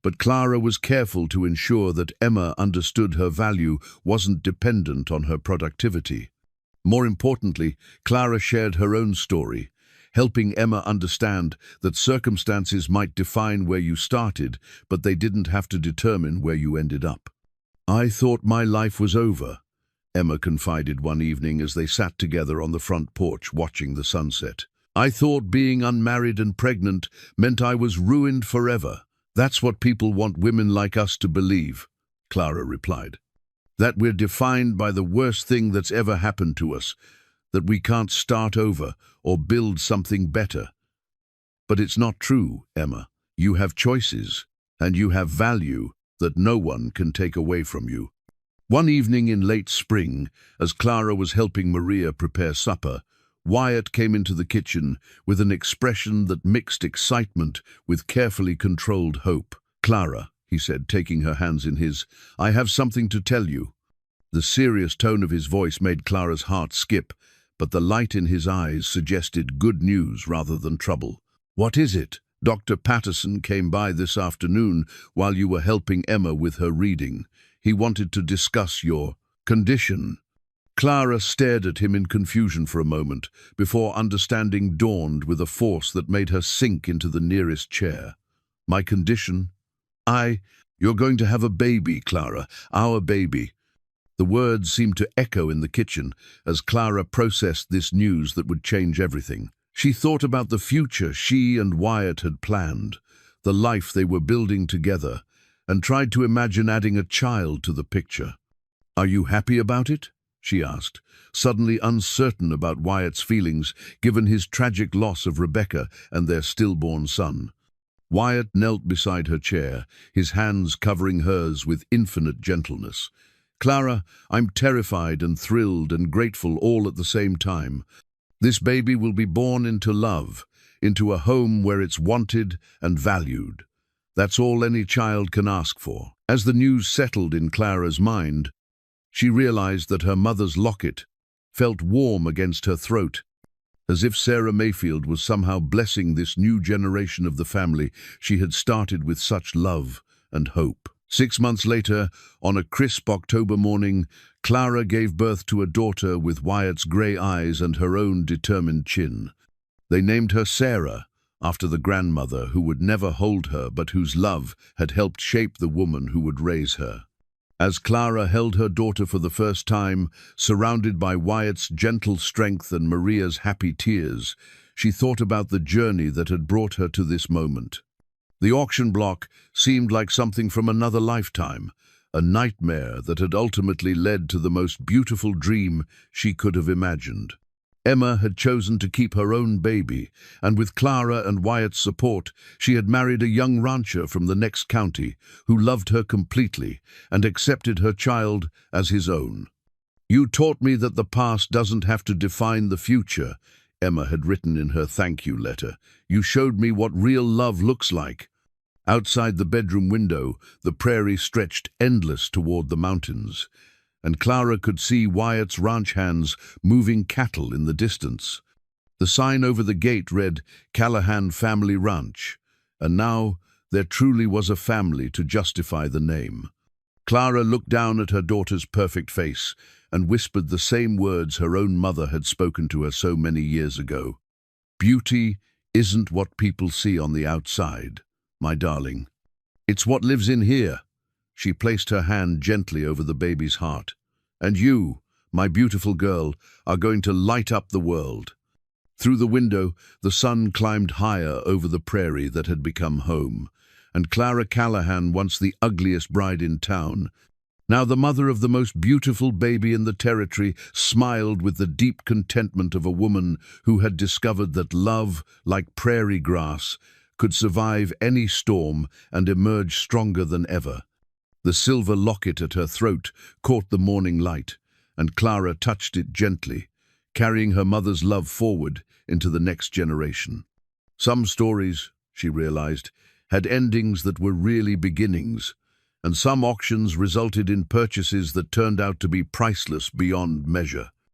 but Clara was careful to ensure that Emma understood her value wasn't dependent on her productivity. More importantly, Clara shared her own story, helping Emma understand that circumstances might define where you started, but they didn't have to determine where you ended up. "I thought my life was over," Emma confided one evening as they sat together on the front porch watching the sunset. "I thought being unmarried and pregnant meant I was ruined forever. That's what people want women like us to believe," Clara replied. "That we're defined by the worst thing that's ever happened to us, that we can't start over or build something better. But it's not true, Emma. You have choices, and you have value that no one can take away from you." One evening in late spring, as Clara was helping Maria prepare supper, Wyatt came into the kitchen with an expression that mixed excitement with carefully controlled hope. "Clara," he said, taking her hands in his, "I have something to tell you." The serious tone of his voice made Clara's heart skip, but the light in his eyes suggested good news rather than trouble. "What is it? Dr. Patterson came by this afternoon while you were helping Emma with her reading. He wanted to discuss your condition." Clara stared at him in confusion for a moment, before understanding dawned with a force that made her sink into the nearest chair. "My condition? You're going to have a baby, Clara, our baby." The words seemed to echo in the kitchen as Clara processed this news that would change everything. She thought about the future she and Wyatt had planned, the life they were building together, and tried to imagine adding a child to the picture. "Are you happy about it?" she asked, suddenly uncertain about Wyatt's feelings given his tragic loss of Rebecca and their stillborn son. Wyatt knelt beside her chair, his hands covering hers with infinite gentleness. "Clara, I'm terrified and thrilled and grateful all at the same time. This baby will be born into love, into a home where it's wanted and valued. That's all any child can ask for." As the news settled in Clara's mind, she realized that her mother's locket felt warm against her throat, as if Sarah Mayfield was somehow blessing this new generation of the family she had started with such love and hope. 6 months later, on a crisp October morning, Clara gave birth to a daughter with Wyatt's grey eyes and her own determined chin. They named her Sarah, after the grandmother who would never hold her but whose love had helped shape the woman who would raise her. As Clara held her daughter for the first time, surrounded by Wyatt's gentle strength and Maria's happy tears, she thought about the journey that had brought her to this moment. The auction block seemed like something from another lifetime, a nightmare that had ultimately led to the most beautiful dream she could have imagined. Emma had chosen to keep her own baby, and with Clara and Wyatt's support, she had married a young rancher from the next county who loved her completely and accepted her child as his own. "You taught me that the past doesn't have to define the future," Emma had written in her thank you letter. "You showed me what real love looks like." Outside the bedroom window, the prairie stretched endless toward the mountains, and Clara could see Wyatt's ranch hands moving cattle in the distance. The sign over the gate read, "Callahan Family Ranch," and now there truly was a family to justify the name. Clara looked down at her daughter's perfect face and whispered the same words her own mother had spoken to her so many years ago. "Beauty isn't what people see on the outside, my darling. It's what lives in here." She placed her hand gently over the baby's heart. "And you, my beautiful girl, are going to light up the world." Through the window, the sun climbed higher over the prairie that had become home, and Clara Callahan, once the ugliest bride in town, now the mother of the most beautiful baby in the territory, smiled with the deep contentment of a woman who had discovered that love, like prairie grass, could survive any storm and emerge stronger than ever. The silver locket at her throat caught the morning light, and Clara touched it gently, carrying her mother's love forward into the next generation. Some stories, she realized, had endings that were really beginnings, and some auctions resulted in purchases that turned out to be priceless beyond measure.